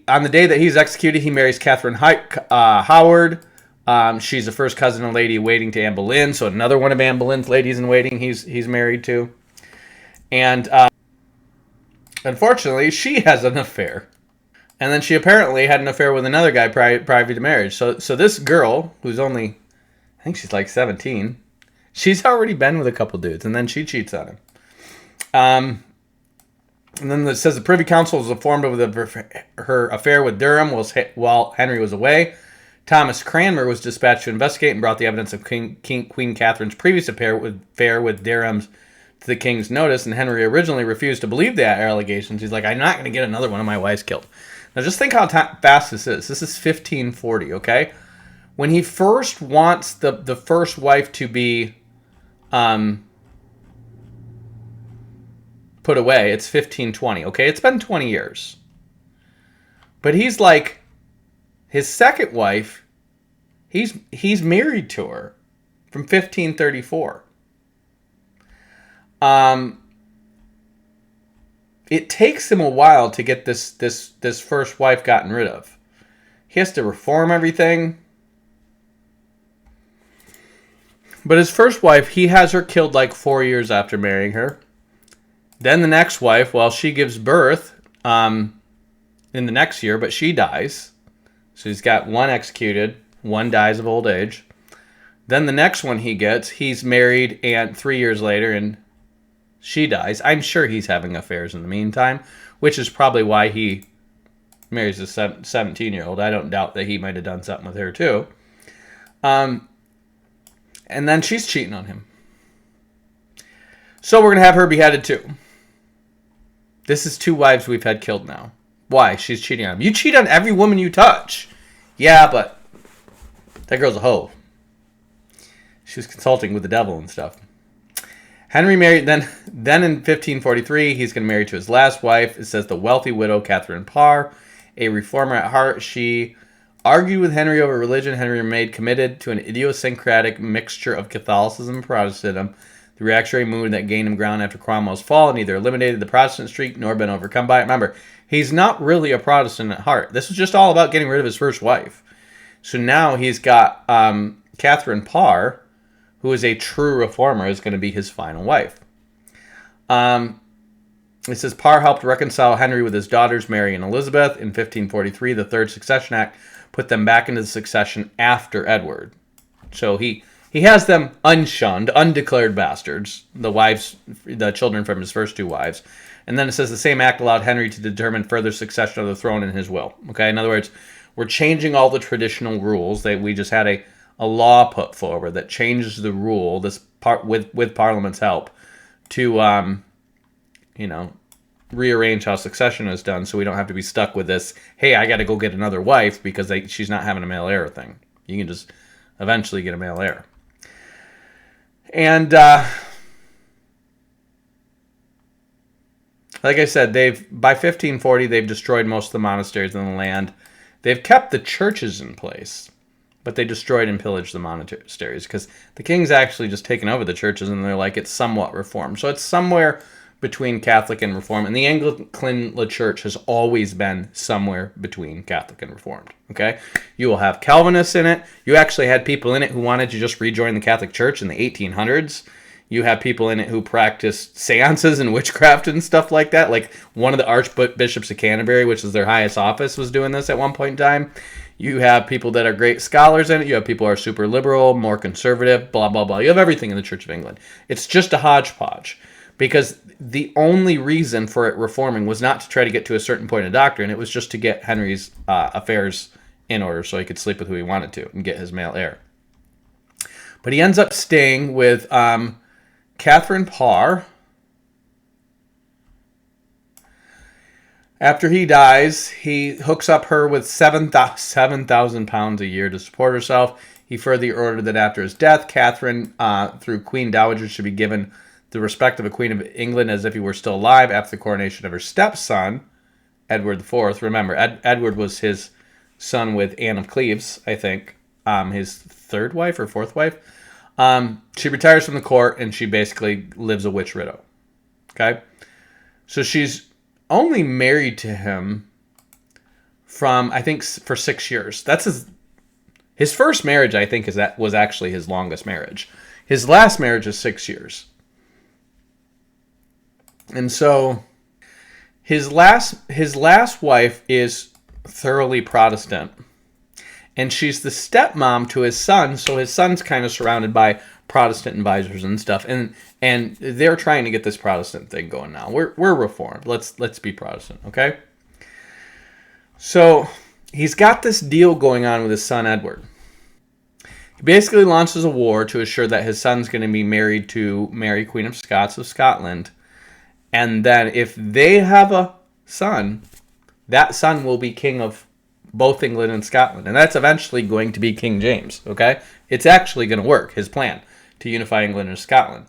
on the day that he's executed, he marries Catherine Howard. She's the first cousin of Lady Waiting to Anne Boleyn, so another one of Anne Boleyn's ladies in waiting he's married to. And unfortunately, she has an affair. And then she apparently had an affair with another guy prior to marriage. So this girl, who's only, I think she's like 17, she's already been with a couple dudes, and then she cheats on him. And then it says the Privy Council was informed of her affair with Durham while Henry was away. Thomas Cranmer was dispatched to investigate and brought the evidence of Queen Catherine's previous affair with Durham's to the king's notice, and Henry originally refused to believe the allegations. He's like, I'm not going to get another one of my wives killed. Now just think how fast this is. This is 1540, okay? When he first wants the first wife to be put away, it's 1520, okay? It's been 20 years. But he's like, his second wife, he's married to her from 1534. It takes him a while to get this first wife gotten rid of. He has to reform everything. But his first wife, he has her killed like 4 years after marrying her. Then the next wife, well, she gives birth in the next year, but she dies. So he's got one executed, one dies of old age. Then the next one he gets, he's married, and 3 years later, and she dies. I'm sure he's having affairs in the meantime, which is probably why he marries a 17-year-old. I don't doubt that he might have done something with her too. And then she's cheating on him. So we're going to have her beheaded too. This is 2 wives we've had killed now. Why? She's cheating on him. You cheat on every woman you touch. Yeah, but that girl's a hoe. She was consulting with the devil and stuff. Henry married, then in 1543, he's going to marry to his last wife. It says the wealthy widow, Catherine Parr, a reformer at heart. She argued with Henry over religion. Henry remained committed to an idiosyncratic mixture of Catholicism and Protestantism. The reactionary movement that gained him ground after Cromwell's fall neither eliminated the Protestant streak nor been overcome by it. Remember, he's not really a Protestant at heart. This was just all about getting rid of his first wife. So now he's got Catherine Parr, who is a true reformer, is going to be his final wife. It says Parr helped reconcile Henry with his daughters Mary and Elizabeth. In 1543, the Third Succession Act put them back into the succession after Edward. So he has them unshunned, undeclared bastards, the children from his first 2 wives. And then it says the same act allowed Henry to determine further succession of the throne in his will. Okay, in other words, we're changing all the traditional rules. That we just had a law put forward that changes the rule, this part with Parliament's help, to rearrange how succession is done, so we don't have to be stuck with this, hey, I got to go get another wife because she's not having a male heir thing. You can just eventually get a male heir. And like I said, by 1540 they've destroyed most of the monasteries in the land. They've kept the churches in place, but they destroyed and pillaged the monasteries because the king's actually just taken over the churches, and they're like, it's somewhat reformed. So it's somewhere between Catholic and Reformed. And the Anglican Church has always been somewhere between Catholic and Reformed. Okay? You will have Calvinists in it. You actually had people in it who wanted to just rejoin the Catholic Church in the 1800s. You have people in it who practiced seances and witchcraft and stuff like that. Like one of the archbishops of Canterbury, which is their highest office, was doing this at one point in time. You have people that are great scholars in it. You have people who are super liberal, more conservative, blah, blah, blah. You have everything in the Church of England. It's just a hodgepodge. Because the only reason for it reforming was not to try to get to a certain point of doctrine. It was just to get Henry's affairs in order so he could sleep with who he wanted to and get his male heir. But he ends up staying with Catherine Parr. After he dies, he hooks up her with 7,000 pounds a year to support herself. He further ordered that after his death, Catherine, through Queen Dowager, should be given the respect of a Queen of England as if he were still alive after the coronation of her stepson, Edward IV. Remember, Edward was his son with Anne of Cleves, I think, his 3rd wife or 4th wife. She retires from the court, and she basically lives a witch widow. Okay? So she's only married to him from, I think, for 6 years. That's his first marriage, I think, was actually his longest marriage. His last marriage is 6 years. And so his last wife is thoroughly Protestant. And she's the stepmom to his son, so his son's kind of surrounded by Protestant advisors and stuff. And they're trying to get this Protestant thing going now. We're Reformed. Let's be Protestant, okay? So he's got this deal going on with his son Edward. He basically launches a war to assure that his son's going to be married to Mary, Queen of Scots of Scotland. And then if they have a son, that son will be king of both England and Scotland. And that's eventually going to be King James, okay? It's actually going to work, his plan, to unify England and Scotland.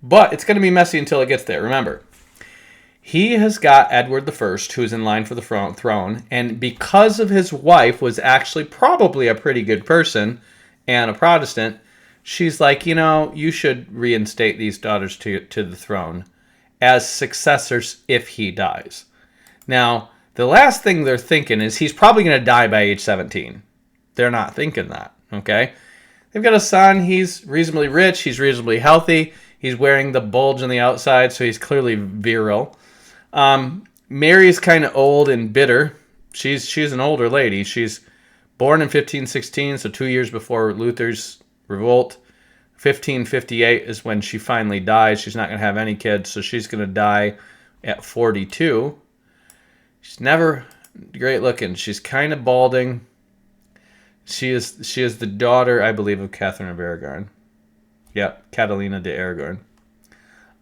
But it's going to be messy until it gets there. Remember, he has got Edward I, who's in line for the throne, and because of his wife was actually probably a pretty good person and a Protestant, she's like, you should reinstate these daughters to the throne as successors if he dies. Now, the last thing they're thinking is he's probably going to die by age 17. They're not thinking that, okay? They've got a son. He's reasonably rich. He's reasonably healthy. He's wearing the bulge on the outside, so he's clearly virile. Mary's kind of old and bitter. She's an older lady. She's born in 1516, so 2 years before Luther's revolt. 1558 is when she finally dies. She's not going to have any kids, so she's going to die at 42. She's never great looking. She's kind of balding. She is the daughter, I believe, of Catherine of Aragon. Yep, Catalina de Aragon.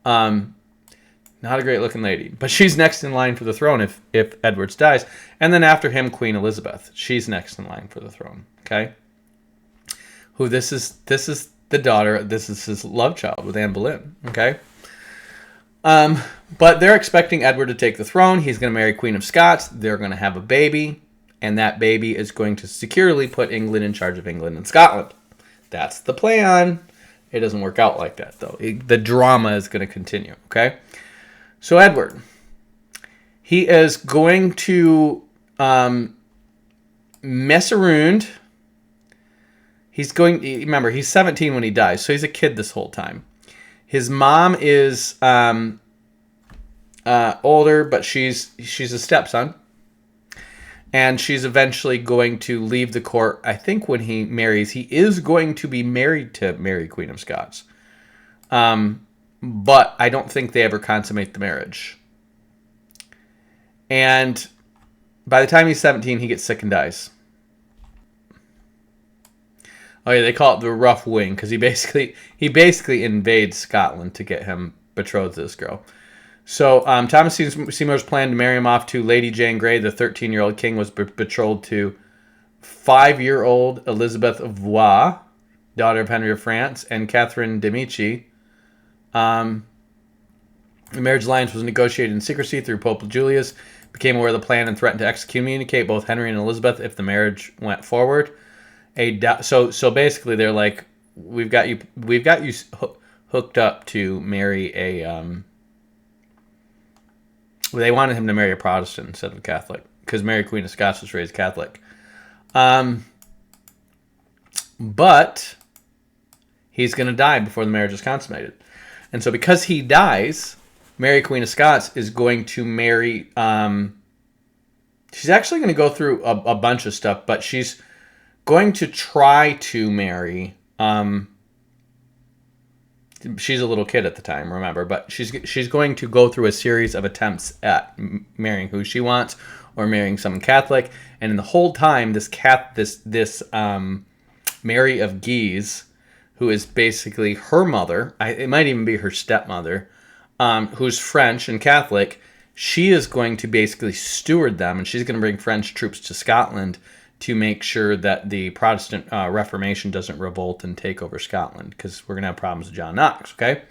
Not a great looking lady, but she's next in line for the throne if Edward dies. And then after him, Queen Elizabeth. She's next in line for the throne. Okay. Who this is the daughter. This is his love child with Anne Boleyn. Okay. But they're expecting Edward to take the throne. He's going to marry Queen of Scots. They're going to have a baby, and that baby is going to securely put England in charge of England and Scotland. That's the plan. It doesn't work out like that, though. The drama is going to continue, okay? So Edward, he is going to mess around. Remember, he's 17 when he dies, so he's a kid this whole time. His mom is older, but she's a stepson. And she's eventually going to leave the court. I think when he marries, he is going to be married to Mary, Queen of Scots. But I don't think they ever consummate the marriage. And by the time he's 17, he gets sick and dies. Oh yeah, they call it the rough wing because he basically invades Scotland to get him betrothed to this girl. So Thomas Seymour's plan to marry him off to Lady Jane Grey, the 13-year-old king, was betrothed to 5-year-old Elizabeth of Valois, daughter of Henry of France, and Catherine de Medici. The marriage alliance was negotiated in secrecy through Pope Julius, became aware of the plan and threatened to excommunicate both Henry and Elizabeth if the marriage went forward. So basically they're like, we've got you hooked up to marry a they wanted him to marry a Protestant instead of a Catholic because Mary Queen of Scots was raised Catholic. But he's going to die before the marriage is consummated. And so because he dies, Mary Queen of Scots is going to marry she's actually going to go through a bunch of stuff, but she's going to try to marry she's a little kid at the time, remember, but she's going to go through a series of attempts at marrying who she wants or marrying someone Catholic, and in the whole time this Mary of Guise, who is basically her mother, it might even be her stepmother, who's French and Catholic, she is going to basically steward them, and she's going to bring French troops to Scotland to make sure that the Protestant Reformation doesn't revolt and take over Scotland, because we're going to have problems with John Knox, okay?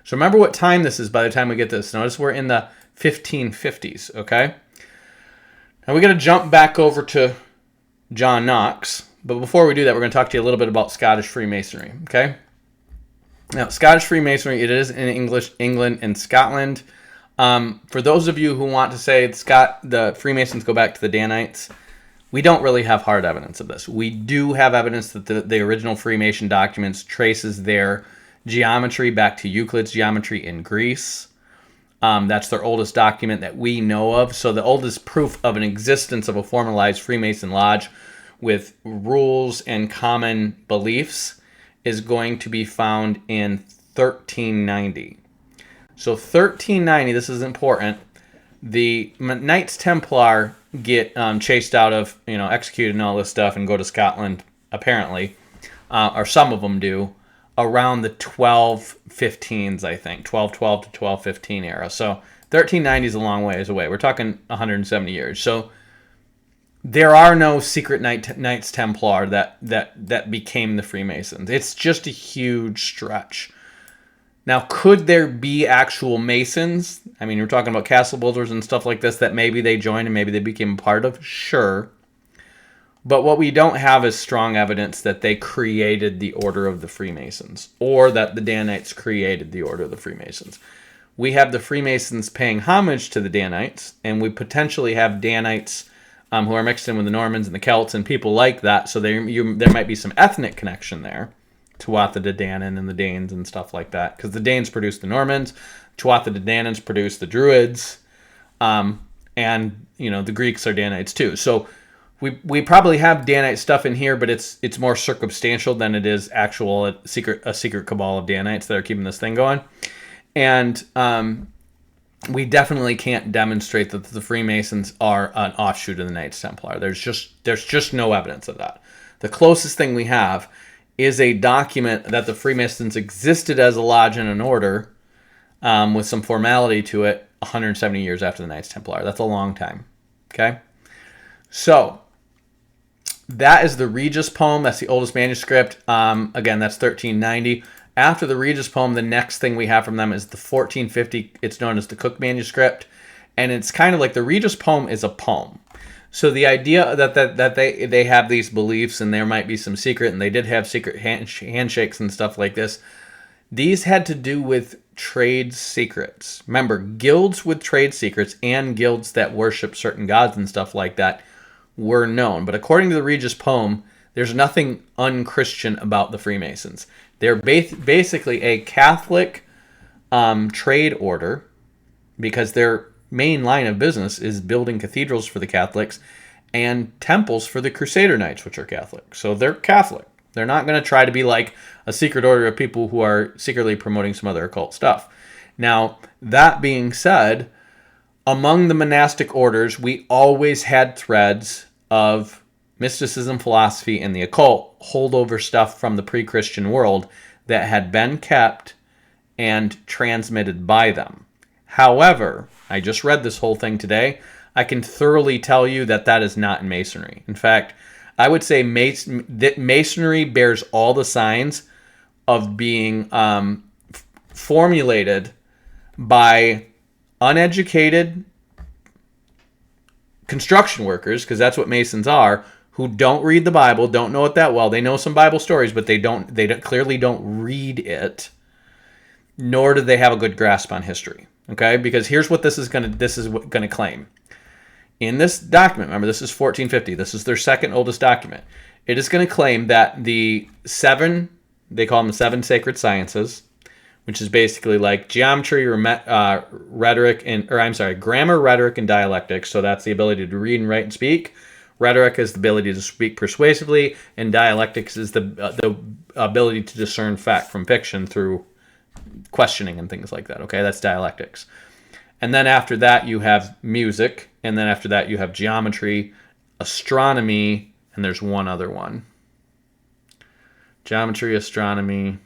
So remember what time this is by the time we get this. Notice we're in the 1550s, okay? Now we got to jump back over to John Knox, but before we do that, we're going to talk to you a little bit about Scottish Freemasonry, okay? Now, Scottish Freemasonry, it is in England and Scotland. For those of you who want to say the Freemasons go back to the Danites, we don't really have hard evidence of this. We do have evidence that the original Freemason documents traces their geometry back to Euclid's geometry in Greece. That's their oldest document that we know of. So the oldest proof of an existence of a formalized Freemason lodge with rules and common beliefs is going to be found in 1390. So 1390, this is important. The Knights Templar get chased out of, executed and all this stuff and go to Scotland, apparently, or some of them do, around the 1215s, I think, 1212 to 1215 era. So 1390 is a long ways away. We're talking 170 years. So there are no secret Knights Templar that became the Freemasons. It's just a huge stretch. Now, could there be actual Masons? I mean, we're talking about castle builders and stuff like this that maybe they joined and maybe they became a part of. Sure. But what we don't have is strong evidence that they created the Order of the Freemasons or that the Danites created the Order of the Freemasons. We have the Freemasons paying homage to the Danites, and we potentially have Danites who are mixed in with the Normans and the Celts and people like that. So there might be some ethnic connection there. Tuatha De Danann and the Danes and stuff like that, because the Danes produced the Normans, Tuatha De Dananns produced the Druids, and the Greeks are Danites too. So we probably have Danite stuff in here, but it's more circumstantial than it is actual a secret cabal of Danites that are keeping this thing going, and we definitely can't demonstrate that the Freemasons are an offshoot of the Knights Templar. There's just no evidence of that. The closest thing we have is a document that the Freemasons existed as a lodge and an order with some formality to it 170 years after the Knights Templar. That's a long time. Okay? So, that is the Regis poem. That's the oldest manuscript. Again, that's 1390. After the Regis poem, the next thing we have from them is the 1450. It's known as the Cook manuscript. And it's kind of like the Regis poem is a poem. So the idea that they have these beliefs and there might be some secret, and they did have secret handshakes and stuff like this, these had to do with trade secrets. Remember, guilds with trade secrets and guilds that worship certain gods and stuff like that were known. But according to the Regis poem, there's nothing unchristian about the Freemasons. They're basically a Catholic trade order because they're main line of business is building cathedrals for the Catholics and temples for the Crusader Knights, which are Catholic. So they're Catholic. They're not going to try to be like a secret order of people who are secretly promoting some other occult stuff. Now, that being said, among the monastic orders, we always had threads of mysticism, philosophy, and the occult holdover stuff from the pre-Christian world that had been kept and transmitted by them. However, I just read this whole thing today. I can thoroughly tell you that that is not in Masonry. In fact, I would say that Masonry bears all the signs of being formulated by uneducated construction workers, because that's what Masons are, who don't read the Bible, don't know it that well. They know some Bible stories, but they clearly don't read it, nor do they have a good grasp on history. Okay, because here's what this is going to claim. In this document, remember this is 1450. This is their second oldest document. It is going to claim that they call them the seven sacred sciences, which is basically like geometry, grammar, rhetoric, and dialectics. So that's the ability to read and write and speak. Rhetoric is the ability to speak persuasively, and dialectics is the ability to discern fact from fiction through questioning and things like that. Okay, that's dialectics. And then after that you have music, and then after that you have geometry, astronomy, and there's one other one. Geometry, astronomy.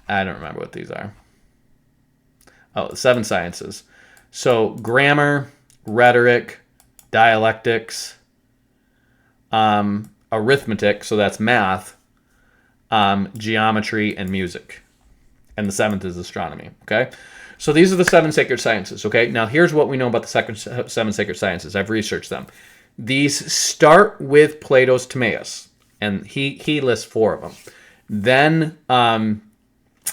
I don't remember what these are. Oh, the seven sciences. So grammar, rhetoric, dialectics, arithmetic, so that's math, geometry, and music. And the seventh is astronomy, okay? So these are the seven sacred sciences, okay? Now here's what we know about the seven sacred sciences. I've researched them. These start with Plato's Timaeus, and he lists four of them. Then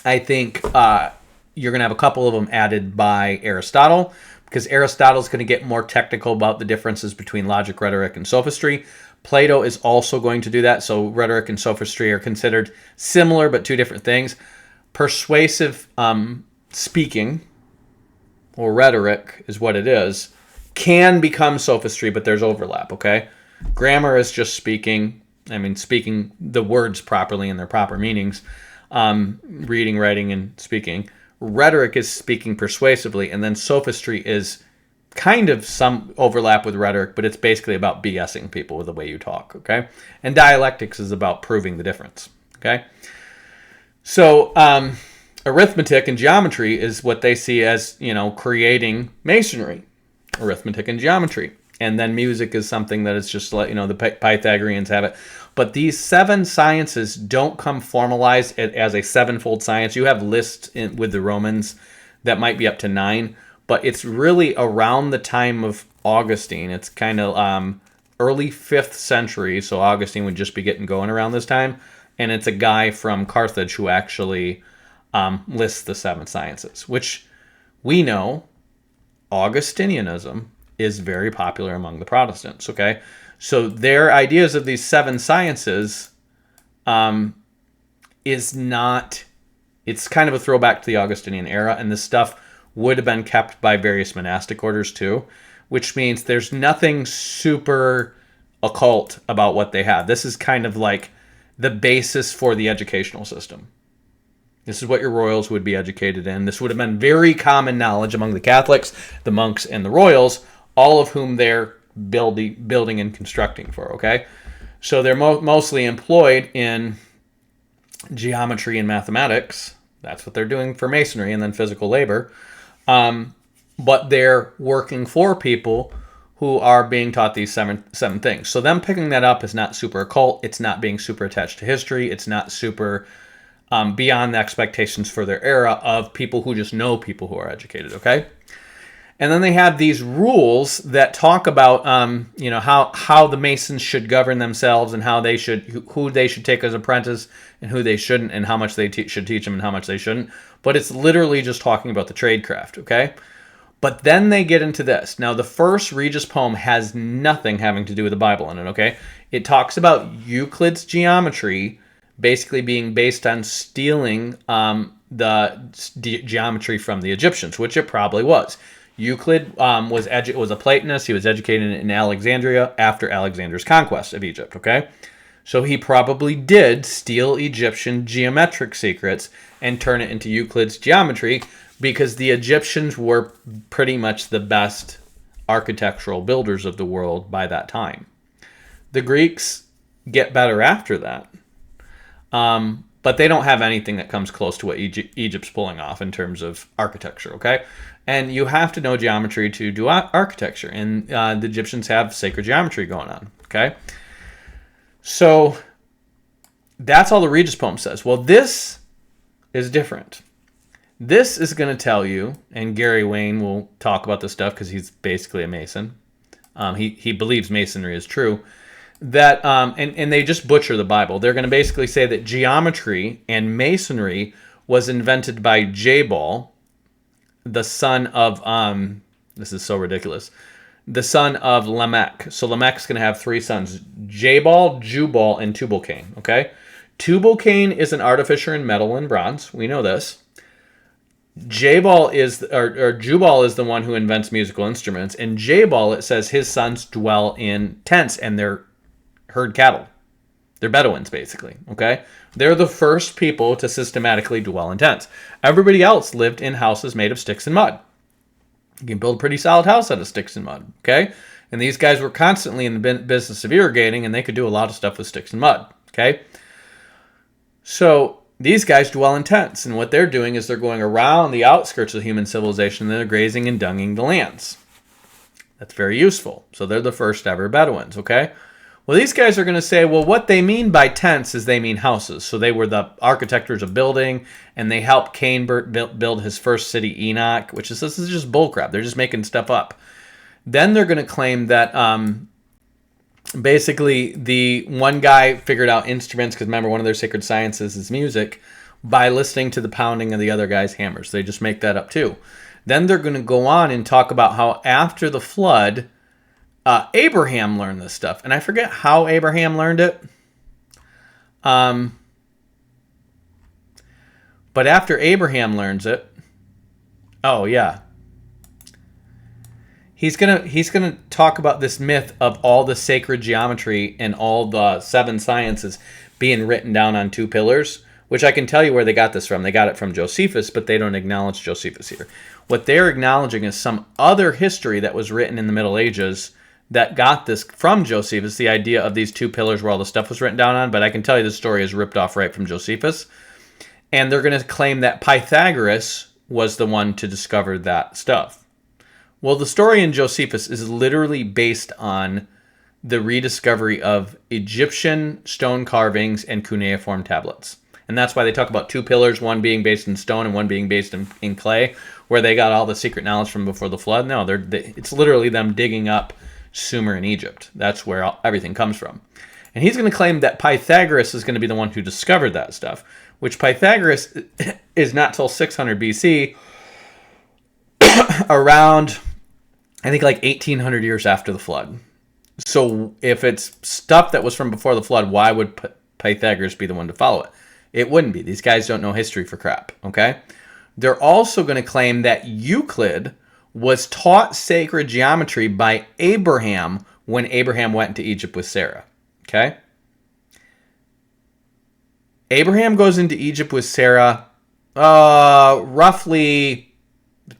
I think you're going to have a couple of them added by Aristotle, because Aristotle's going to get more technical about the differences between logic, rhetoric, and sophistry. Plato is also going to do that, so rhetoric and sophistry are considered similar but two different things. Persuasive speaking or rhetoric is what it is, can become sophistry, but there's overlap, okay? Grammar is just speaking the words properly in their proper meanings, reading, writing, and speaking. Rhetoric is speaking persuasively, and then sophistry is kind of some overlap with rhetoric, but it's basically about BSing people with the way you talk, okay? And dialectics is about proving the difference, okay? So arithmetic and geometry is what they see as, creating masonry, arithmetic and geometry. And then music is something that is just like, the Pythagoreans have it. But these 7 sciences don't come formalized as a sevenfold science. You have lists with the Romans that might be up to 9, but it's really around the time of Augustine. It's kind of early 5th century, so Augustine would just be getting going around this time. And it's a guy from Carthage who actually lists the 7 sciences, which we know Augustinianism is very popular among the Protestants, okay? So their ideas of these 7 sciences is not, it's kind of a throwback to the Augustinian era, and this stuff would have been kept by various monastic orders too, which means there's nothing super occult about what they have. This is kind of like the basis for the educational system. This is what your royals would be educated in. This would have been very common knowledge among the Catholics, the monks, and the royals, all of whom they're building and constructing for, okay? So they're mostly employed in geometry and mathematics. That's what they're doing for masonry, and then physical labor. But they're working for people who are being taught these seven things. So them picking that up is not super occult. It's not being super attached to history. It's not super beyond the expectations for their era of people who just know people who are educated, okay? And then they have these rules that talk about, how the Masons should govern themselves and who they should take as apprentice and who they shouldn't, and how much they should teach them and how much they shouldn't. But it's literally just talking about the tradecraft, okay? But then they get into this. Now, the first Regis poem has nothing having to do with the Bible in it, okay? It talks about Euclid's geometry basically being based on stealing the geometry from the Egyptians, which it probably was. Euclid was a Platonist. He was educated in Alexandria after Alexander's conquest of Egypt, okay? So he probably did steal Egyptian geometric secrets and turn it into Euclid's geometry, because the Egyptians were pretty much the best architectural builders of the world by that time. The Greeks get better after that, but they don't have anything that comes close to what Egypt's pulling off in terms of architecture, okay? And you have to know geometry to do architecture, and the Egyptians have sacred geometry going on, okay? So that's all the Regis poem says. Well, this is different. This is going to tell you, and Gary Wayne will talk about this stuff because he's basically a Mason. He believes Masonry is true. That and they just butcher the Bible. They're going to basically say that geometry and Masonry was invented by Jabal, the son of this is so ridiculous, the son of Lamech. So Lamech's going to have 3 sons: Jabal, Jubal, and Tubal-Cain. Okay, Tubal-Cain is an artificer in metal and bronze. We know this. Jubal is the one who invents musical instruments, and Jabal, it says his sons dwell in tents and they're herd cattle. They're Bedouins, basically, okay? They're the first people to systematically dwell in tents. Everybody else lived in houses made of sticks and mud. You can build a pretty solid house out of sticks and mud, okay? And these guys were constantly in the business of irrigating, and they could do a lot of stuff with sticks and mud, okay? So these guys dwell in tents, and what they're doing is they're going around the outskirts of human civilization, and they're grazing and dunging the lands. That's very useful. So they're the first ever Bedouins, okay? Well, these guys are going to say, well, what they mean by tents is they mean houses. So they were the architects of building, and they helped Cain build his first city, Enoch, this is just bullcrap. They're just making stuff up. Then they're going to claim that basically the one guy figured out instruments, because remember, one of their sacred sciences is music, by listening to the pounding of the other guy's hammers. They just make that up too. Then they're going to go on and talk about how after the flood, Abraham learned this stuff. And I forget how Abraham learned it. But after Abraham learns it, oh yeah, he's gonna talk about this myth of all the sacred geometry and all the 7 sciences being written down on 2 pillars, which I can tell you where they got this from. They got it from Josephus, but they don't acknowledge Josephus here. What they're acknowledging is some other history that was written in the Middle Ages that got this from Josephus, the idea of these 2 pillars where all the stuff was written down on, but I can tell you the story is ripped off right from Josephus. And they're going to claim that Pythagoras was the one to discover that stuff. Well, the story in Josephus is literally based on the rediscovery of Egyptian stone carvings and cuneiform tablets. And that's why they talk about 2 pillars, one being based in stone and one being based in clay, where they got all the secret knowledge from before the flood. No, it's literally them digging up Sumer in Egypt. That's where everything comes from. And he's going to claim that Pythagoras is going to be the one who discovered that stuff, which Pythagoras is not till 600 BC, around, I think, like 1800 years after the flood. So if it's stuff that was from before the flood, why would Pythagoras be the one to follow it? It wouldn't be. These guys don't know history for crap, okay? They're also going to claim that Euclid was taught sacred geometry by Abraham when Abraham went into Egypt with Sarah, okay? Abraham goes into Egypt with Sarah roughly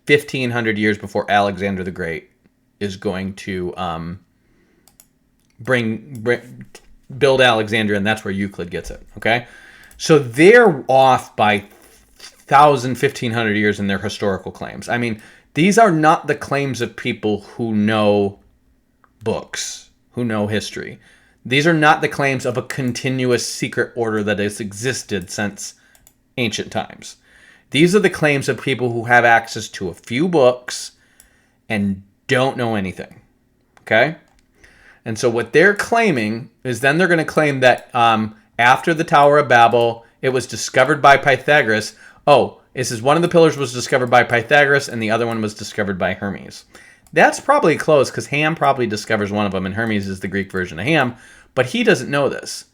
1,500 years before Alexander the Great is going to build Alexandria, and that's where Euclid gets it, okay? So they're off by 1,000, 1,500 years in their historical claims. I mean, these are not the claims of people who know books, who know history. These are not the claims of a continuous secret order that has existed since ancient times. These are the claims of people who have access to a few books and don't know anything, okay? And so what they're claiming is then they're going to claim that after the Tower of Babel, it was discovered by Pythagoras. Oh, it says one of the pillars was discovered by Pythagoras and the other one was discovered by Hermes. That's probably close because Ham probably discovers one of them, and Hermes is the Greek version of Ham, but he doesn't know this.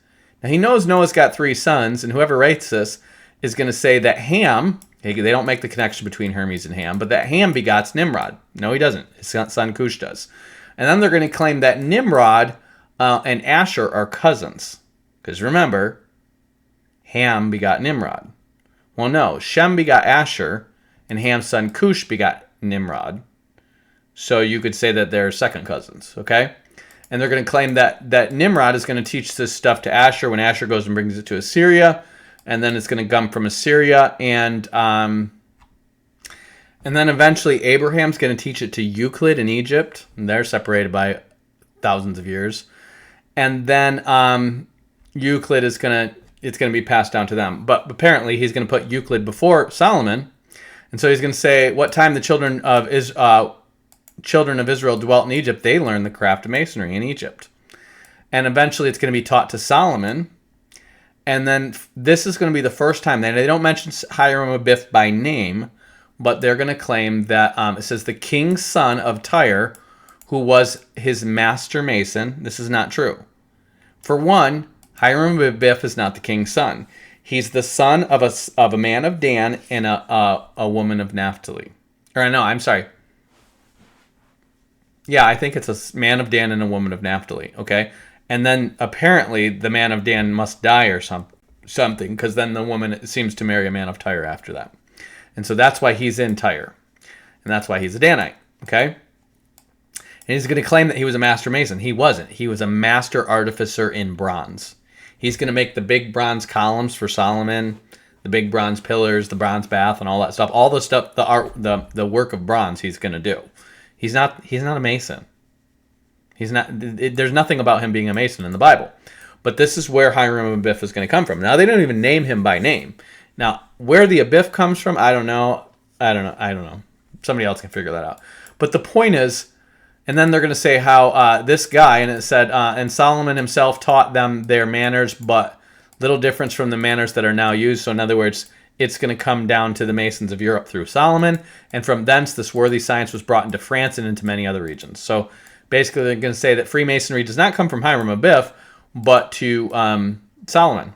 Now, he knows Noah's got 3 sons, and whoever writes this is going to say that Ham, they don't make the connection between Hermes and Ham, but that Ham begots Nimrod. No, he doesn't. His son Cush does. And then they're going to claim that Nimrod and Asher are cousins. Because remember, Ham begot Nimrod. Well, no, Shem begot Asher, and Ham's son Cush begot Nimrod. So you could say that they're second cousins, okay? And they're going to claim that Nimrod is going to teach this stuff to Asher when Asher goes and brings it to Assyria, and then it's going to come from Assyria, and then eventually Abraham's going to teach it to Euclid in Egypt, and they're separated by thousands of years, and then Euclid it's going to be passed down to them. But apparently he's going to put Euclid before Solomon, and so he's going to say, what time the children of Israel dwelt in Egypt, they learned the craft of masonry in Egypt. And eventually it's going to be taught to Solomon. And then this is going to be the first time. They don't mention Hiram Abiff by name, but they're going to claim that it says the king's son of Tyre, who was his master mason. This is not true. For one, Hiram Abiff is not the king's son. He's the son of a man of Dan and a woman of Naphtali. Or no, I'm sorry. Yeah, I think it's a man of Dan and a woman of Naphtali, okay? And then apparently the man of Dan must die or something, because then the woman seems to marry a man of Tyre after that. And so that's why he's in Tyre. And that's why he's a Danite, okay? And he's going to claim that he was a master mason. He wasn't. He was a master artificer in bronze. He's going to make the big bronze columns for Solomon, the big bronze pillars, the bronze bath, and all that stuff. All the stuff, the art, the work of bronze he's going to do. He's not a mason. He's not. There's nothing about him being a mason in the Bible. But this is where Hiram Abiff is going to come from. Now, they don't even name him by name. Now, where the Abiff comes from, I don't know. Somebody else can figure that out. But the point is, and then they're going to say how this guy, and it said, and Solomon himself taught them their manners, but little difference from the manners that are now used. So in other words, it's going to come down to the Masons of Europe through Solomon, and from thence this worthy science was brought into France and into many other regions. So basically they're going to say that Freemasonry does not come from Hiram Abiff, but to Solomon.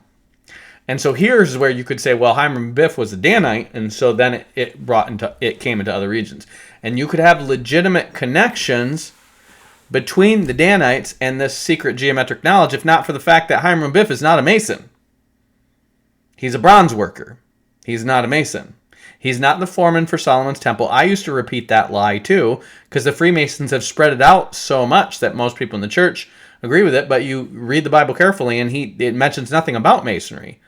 And so here's where you could say, well, Hiram Biff was a Danite, and so then it came into other regions. And you could have legitimate connections between the Danites and this secret geometric knowledge, if not for the fact that Hiram Biff is not a Mason. He's a bronze worker. He's not a Mason. He's not the foreman for Solomon's temple. I used to repeat that lie too, because the Freemasons have spread it out so much that most people in the church agree with it, but you read the Bible carefully and it mentions nothing about Masonry.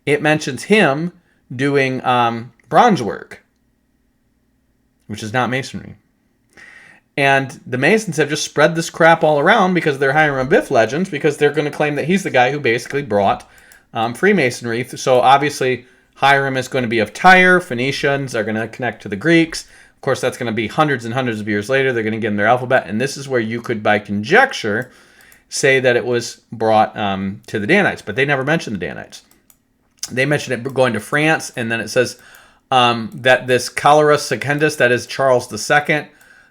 It mentions him doing bronze work, which is not Masonry. And the Masons have just spread this crap all around because they're Hiram Biff legends, because they're going to claim that he's the guy who basically brought Freemasonry. So obviously Hiram is going to be of Tyre. Phoenicians are going to connect to the Greeks. Of course, that's going to be hundreds and hundreds of years later. They're going to give them their alphabet. And this is where you could, by conjecture, say that it was brought to the Danites. But they never mention the Danites. They mention it going to France. And then it says that this Cholera Secundus, that is Charles II,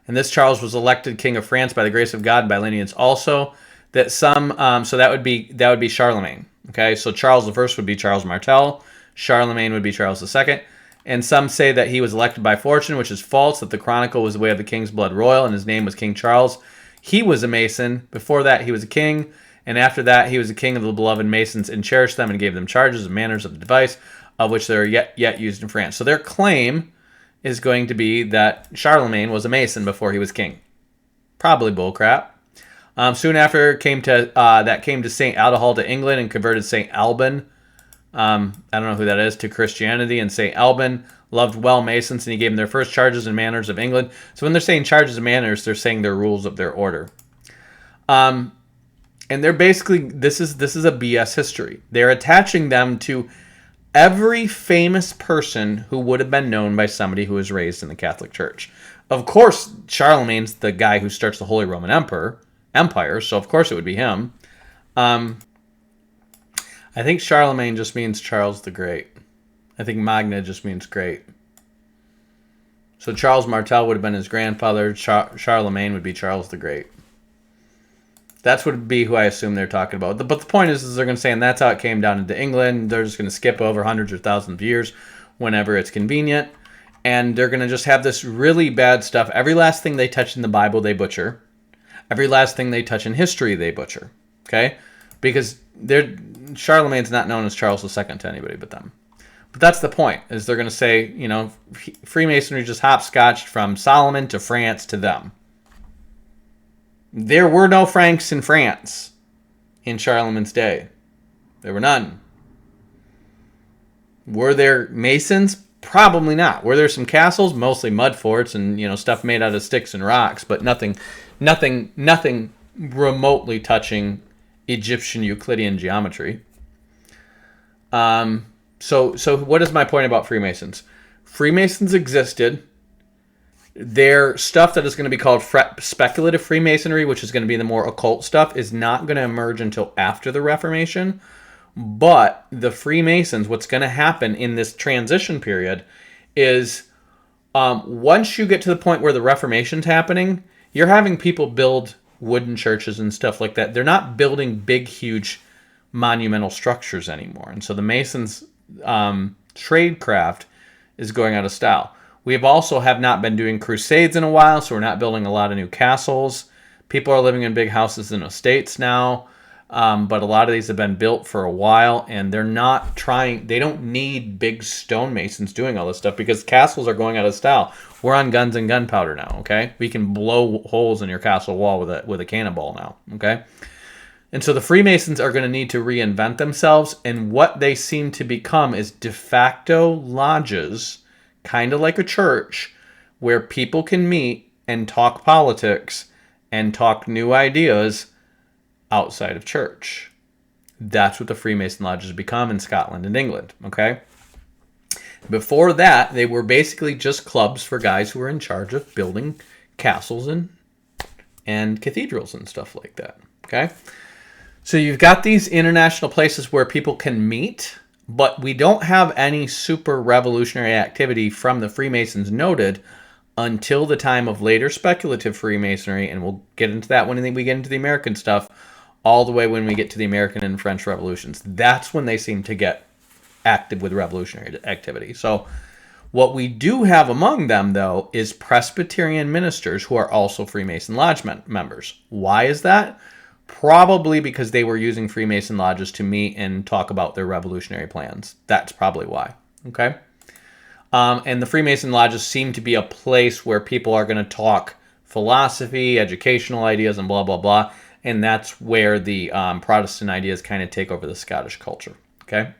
and this Charles was elected king of France by the grace of God and by lineage also. That some, so that would be Charlemagne. Okay, so Charles I would be Charles Martel. Charlemagne would be Charles II. And some say that he was elected by fortune, which is false, that the chronicle was the way of the king's blood royal, and his name was King Charles. He was a Mason. Before that, he was a king. And after that, he was a king of the beloved Masons and cherished them and gave them charges and manners of the device, of which they are yet used in France. So their claim is going to be that Charlemagne was a Mason before he was king. Probably bullcrap. Soon after came to St. Aldahal to England and converted St. Alban. I don't know who that is, to Christianity. And St. Alban loved well Masons, and he gave them their first charges and manners of England. So when they're saying charges and manners, they're saying their rules of their order. And they're basically, this is a BS history. They're attaching them to every famous person who would have been known by somebody who was raised in the Catholic Church. Of course, Charlemagne's the guy who starts the Holy Roman Empire, so of course it would be him. I think Charlemagne just means Charles the Great. I think Magna just means great. So Charles Martel would have been his grandfather. Charlemagne would be Charles the Great. That's would be who I assume they're talking about. But the point is they're going to say, and that's how it came down into England. They're just going to skip over hundreds or thousands of years whenever it's convenient. And they're going to just have this really bad stuff. Every last thing they touch in the Bible, they butcher. Every last thing they touch in history, they butcher. Okay? Because Charlemagne's not known as Charles II to anybody but them. But that's the point, is they're going to say, Freemasonry just hopscotched from Solomon to France to them. There were no Franks in France in Charlemagne's day. There were none. Were there Masons? Probably not. Were there some castles? Mostly mud forts and stuff made out of sticks and rocks, but nothing remotely touching Egyptian Euclidean geometry. So what is my point about Freemasons? Freemasons existed. Their stuff that is going to be called speculative Freemasonry, which is going to be the more occult stuff, is not going to emerge until after the Reformation. But the Freemasons, what's going to happen in this transition period is once you get to the point where the Reformation's happening, you're having people build wooden churches and stuff like that. They're not building big, huge, monumental structures anymore. And so the Masons' tradecraft is going out of style. We have not been doing crusades in a while, so we're not building a lot of new castles. People are living in big houses and estates now, but a lot of these have been built for a while, and they don't need big stonemasons doing all this stuff because castles are going out of style. We're on guns and gunpowder now, okay? We can blow holes in your castle wall with a cannonball now, okay? And so the Freemasons are going to need to reinvent themselves, and what they seem to become is de facto lodges, kind of like a church, where people can meet and talk politics and talk new ideas outside of church. That's what the Freemason lodges become in Scotland and England, okay? Before that, they were basically just clubs for guys who were in charge of building castles and cathedrals and stuff like that, okay? So you've got these international places where people can meet, but we don't have any super revolutionary activity from the Freemasons noted until the time of later speculative Freemasonry, and we'll get into that when we get into the American stuff, all the way when we get to the American and French revolutions. That's when they seem to get active with revolutionary activity. So what we do have among them, though, is Presbyterian ministers who are also Freemason Lodge members. Why is that? Probably because they were using Freemason lodges to meet and talk about their revolutionary plans. That's probably why. Okay? And the Freemason lodges seem to be a place where people are going to talk philosophy, educational ideas, and blah, blah, blah. And that's where the Protestant ideas kind of take over the Scottish culture. Okay?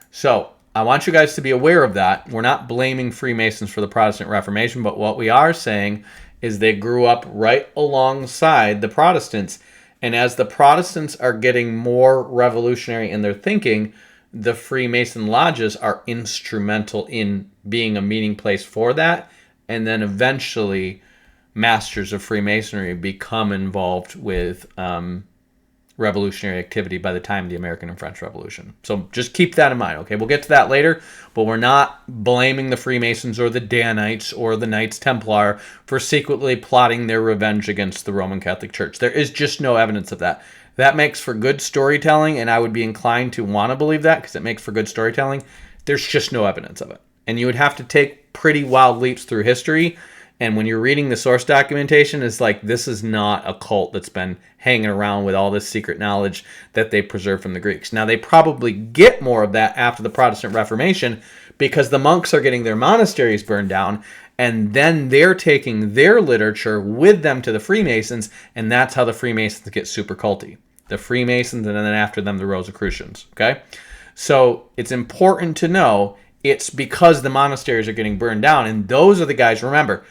So I want you guys to be aware of that. We're not blaming Freemasons for the Protestant Reformation, but what we are saying is they grew up right alongside the Protestants. And as the Protestants are getting more revolutionary in their thinking, the Freemason lodges are instrumental in being a meeting place for that. And then eventually, masters of Freemasonry become involved with revolutionary activity by the time of the American and French Revolution. So just keep that in mind, okay? We'll get to that later, but we're not blaming the Freemasons or the Danites or the Knights Templar for secretly plotting their revenge against the Roman Catholic Church. There is just no evidence of that. That makes for good storytelling, and I would be inclined to want to believe that because it makes for good storytelling. There's just no evidence of it. And you would have to take pretty wild leaps through history. And when you're reading the source documentation, it's like, this is not a cult that's been hanging around with all this secret knowledge that they preserved from the Greeks. Now, they probably get more of that after the Protestant Reformation because the monks are getting their monasteries burned down, and then they're taking their literature with them to the Freemasons, and that's how the Freemasons get super culty. The Freemasons, and then after them, the Rosicrucians, okay? So it's important to know it's because the monasteries are getting burned down, and those are the guys, remember,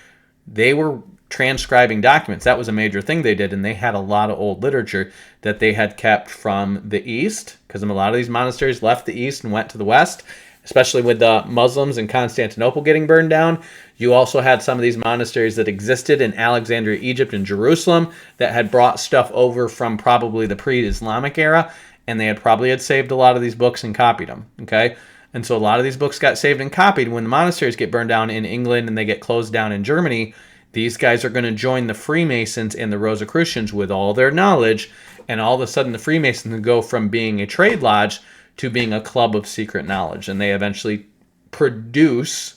they were transcribing documents. That was a major thing they did, and they had a lot of old literature that they had kept from the East, because a lot of these monasteries left the East and went to the West, especially with the Muslims in Constantinople getting burned down. You also had some of these monasteries that existed in Alexandria, Egypt, and Jerusalem that had brought stuff over from probably the pre-Islamic era, and they had probably saved a lot of these books and copied them, okay? And so a lot of these books got saved and copied. When the monasteries get burned down in England and they get closed down in Germany, these guys are going to join the Freemasons and the Rosicrucians with all their knowledge, and all of a sudden the Freemasons go from being a trade lodge to being a club of secret knowledge, and they eventually produce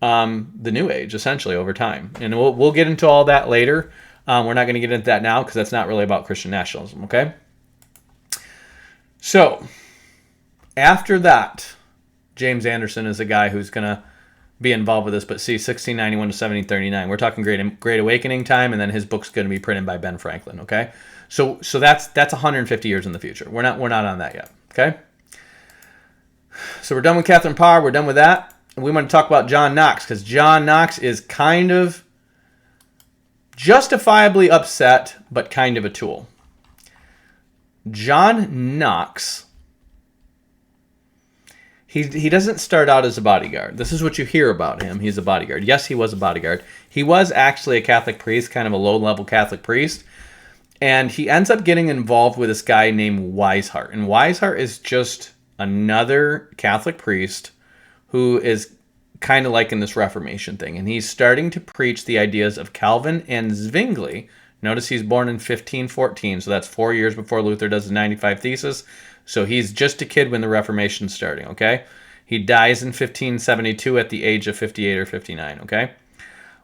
the New Age, essentially, over time. And we'll get into all that later. We're not going to get into that now because that's not really about Christian nationalism, okay? So, after that, James Anderson is a guy who's going to be involved with this, but see, 1691 to 1739. We're talking Great Awakening time, and then his book's going to be printed by Ben Franklin, okay? So that's 150 years in the future. We're not on that yet, okay? So we're done with Catherine Parr. We're done with that. And we want to talk about John Knox, because John Knox is kind of justifiably upset, but kind of a tool. John Knox, he doesn't start out as a bodyguard. This is what you hear about him. He's a bodyguard. Yes, he was a bodyguard. He was actually a Catholic priest, kind of a low-level Catholic priest. And he ends up getting involved with this guy named Weishart. And Weishart is just another Catholic priest who is kind of like in this Reformation thing. And he's starting to preach the ideas of Calvin and Zwingli. Notice he's born in 1514, so that's 4 years before Luther does his 95 Thesis. So he's just a kid when the Reformation's starting, okay? He dies in 1572 at the age of 58 or 59, okay?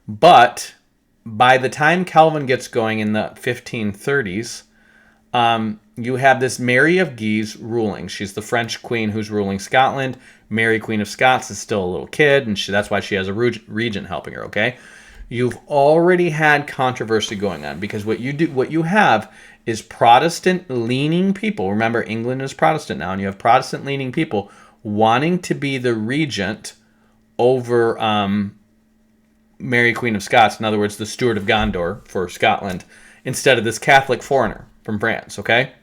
But by the time Calvin gets going in the 1530s, you have this Mary of Guise ruling. She's the French queen who's ruling Scotland. Mary, Queen of Scots, is still a little kid, and that's why she has a regent helping her, okay? You've already had controversy going on, because what you have is Protestant-leaning people. Remember, England is Protestant now, and you have Protestant-leaning people wanting to be the regent over Mary, Queen of Scots, in other words, the Steward of Gondor for Scotland, instead of this Catholic foreigner from France, okay?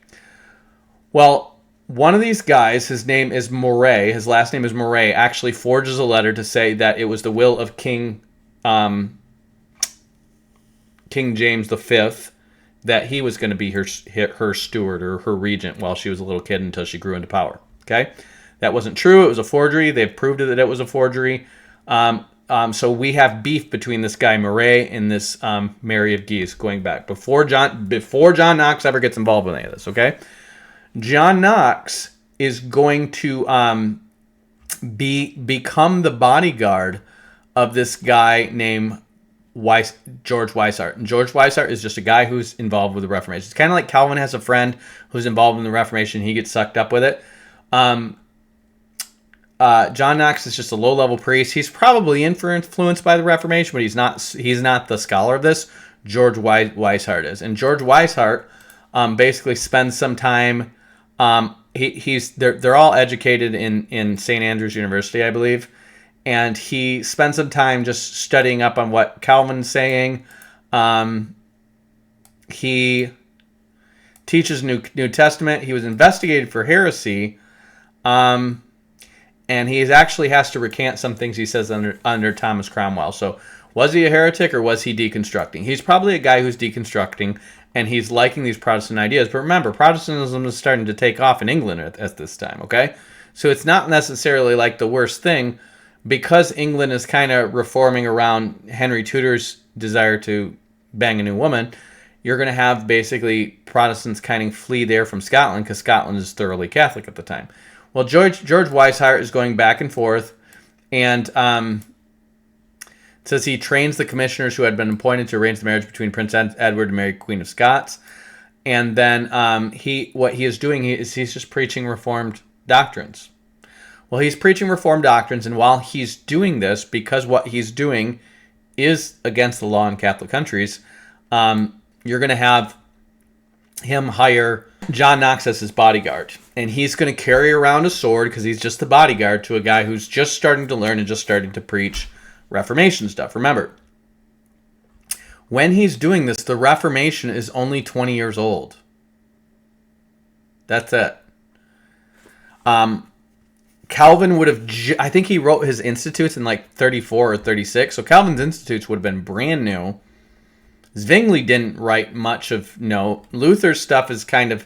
Well, one of these guys, his name is Moray, his last name is Moray, actually forges a letter to say that it was the will of King James V that he was going to be her steward or her regent while she was a little kid until she grew into power, okay? That wasn't true. It was a forgery. They've proved that it was a forgery. So we have beef between this guy Moray and this Mary of Guise going back before John Knox ever gets involved with any of this, okay? John Knox is going to become the bodyguard of this guy named George Weishart. And George Weishart is just a guy who's involved with the Reformation. It's kind of like Calvin has a friend who's involved in the Reformation. He gets sucked up with it. John Knox is just a low-level priest. He's probably influenced by the Reformation, but he's not the scholar of this. George Weishart is. And George Weishart basically spends some time... they're all educated in St. Andrews University, I believe. And he spends some time just studying up on what Calvin's saying. He teaches New Testament. He was investigated for heresy. And he actually has to recant some things he says under Thomas Cromwell. So was he a heretic or was he deconstructing? He's probably a guy who's deconstructing, and he's liking these Protestant ideas. But remember, Protestantism is starting to take off in England at this time, okay? So it's not necessarily like the worst thing, because England is kind of reforming around Henry Tudor's desire to bang a new woman. You're going to have basically Protestants kind of flee there from Scotland, because Scotland is thoroughly Catholic at the time. Well, George Weishart is going back and forth, and it says he trains the commissioners who had been appointed to arrange the marriage between Prince Edward and Mary, Queen of Scots. And then what he is doing is he's just preaching Reformed doctrines. Well, he's preaching Reformed doctrines, and while he's doing this, because what he's doing is against the law in Catholic countries, you're going to have him hire John Knox as his bodyguard. And he's going to carry around a sword because he's just the bodyguard to a guy who's just starting to learn and just starting to preach Reformation stuff. Remember, when he's doing this, the Reformation is only 20 years old. That's it. Calvin would have, I think he wrote his Institutes in like 34 or 36. So Calvin's Institutes would have been brand new. Zwingli didn't write much of note. Luther's stuff is kind of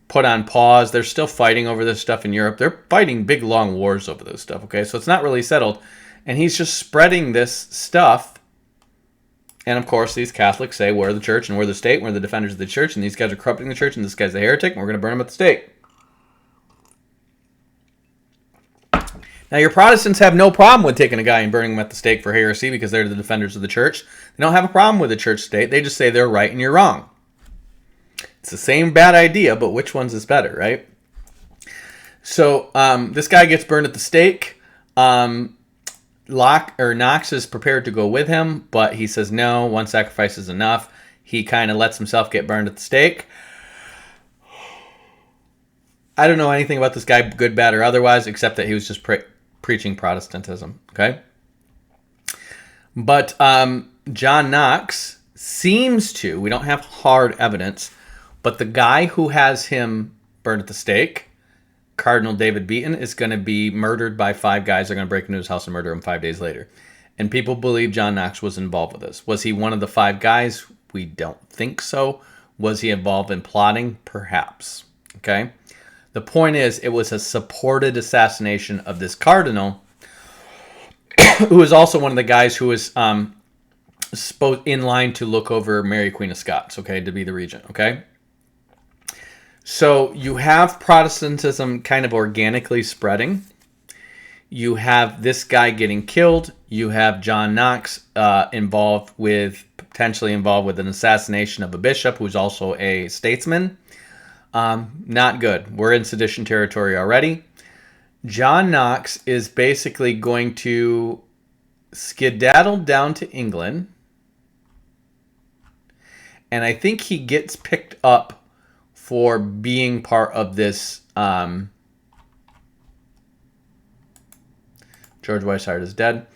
put on pause. They're still fighting over this stuff in Europe. They're fighting big, long wars over this stuff, okay? So it's not really settled. And he's just spreading this stuff. And, of course, these Catholics say, we're the church and we're the state, and we're the defenders of the church, and these guys are corrupting the church, and this guy's a heretic, and we're going to burn him at the stake. Now, your Protestants have no problem with taking a guy and burning him at the stake for heresy because they're the defenders of the church. They don't have a problem with the church state. They just say they're right and you're wrong. It's the same bad idea, but which one's is better, right? So this guy gets burned at the stake. Knox is prepared to go with him, but he says no, one sacrifice is enough. He kind of lets himself get burned at the stake. I don't know anything about this guy, good, bad, or otherwise, except that he was just preaching Protestantism, okay? But John Knox seems to, we don't have hard evidence, but the guy who has him burned at the stake, Cardinal David Beaton, is going to be murdered by 5 guys. They're going to break into his house and murder him 5 days later. And people believe John Knox was involved with this. Was he one of the 5 guys? We don't think so. Was he involved in plotting? Perhaps, okay? The point is, it was a supported assassination of this cardinal, who was also one of the guys who was in line to look over Mary, Queen of Scots, okay, to be the regent, okay? So you have Protestantism kind of organically spreading. You have this guy getting killed. You have John Knox potentially involved with an assassination of a bishop who's also a statesman. Not good. We're in sedition territory already. John Knox is basically going to skedaddle down to England. And I think he gets picked up for being part of this. George Weishart is dead.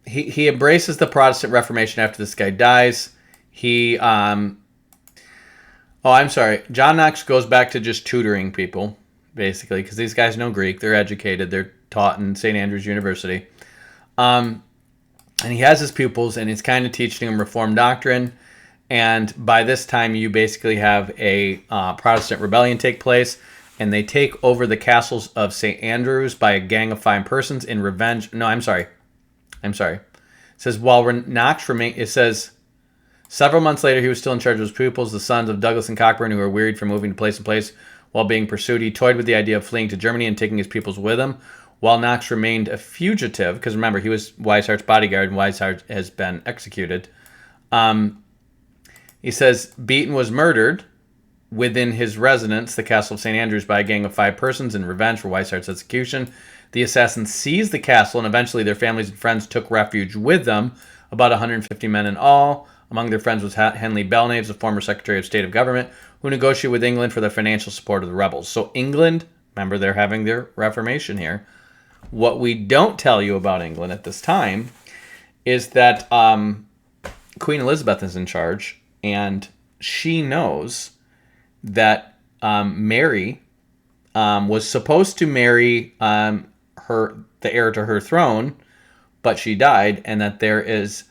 He embraces the Protestant Reformation after this guy dies. I'm sorry. John Knox goes back to just tutoring people, basically, because these guys know Greek. They're educated. They're taught in St. Andrews University. And he has his pupils, and he's kind of teaching them Reformed doctrine. And by this time, you basically have a Protestant rebellion take place, and they take over the castles of St. Andrews by a gang of 5 persons in revenge. No, I'm sorry. It says, while Knox remained, it says, several months later, he was still in charge of his pupils, the sons of Douglas and Cockburn, who were wearied from moving to place, while being pursued. He toyed with the idea of fleeing to Germany and taking his peoples with him, while Knox remained a fugitive, because remember, he was Weishart's bodyguard, and Weishart has been executed. He says Beaton was murdered within his residence, the castle of St. Andrews, by a gang of 5 persons in revenge for Weishart's execution. The assassins seized the castle, and eventually their families and friends took refuge with them, about 150 men in all. Among their friends was Henley Belknaves, the former Secretary of State of Government, who negotiated with England for the financial support of the rebels. So England, remember, they're having their Reformation here. What we don't tell you about England at this time is that Queen Elizabeth is in charge, and she knows that Mary was supposed to marry the heir to her throne, but she died, and that there is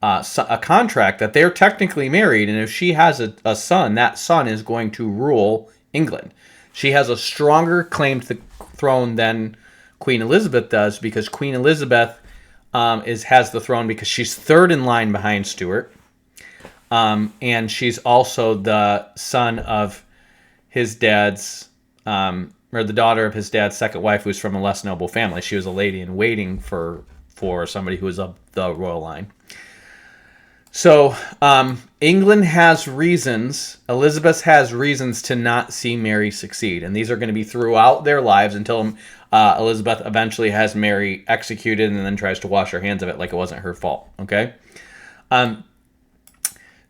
a contract that they're technically married, and if she has a son, that son is going to rule England. She has a stronger claim to the throne than Queen Elizabeth does, because Queen Elizabeth has the throne because she's third in line behind Stuart, and she's also the son of his dad's, or the daughter of his dad's second wife, who's from a less noble family. She was a lady in waiting for somebody who was of the royal line. So England has reasons, Elizabeth has reasons to not see Mary succeed. And these are going to be throughout their lives until Elizabeth eventually has Mary executed and then tries to wash her hands of it like it wasn't her fault. Okay?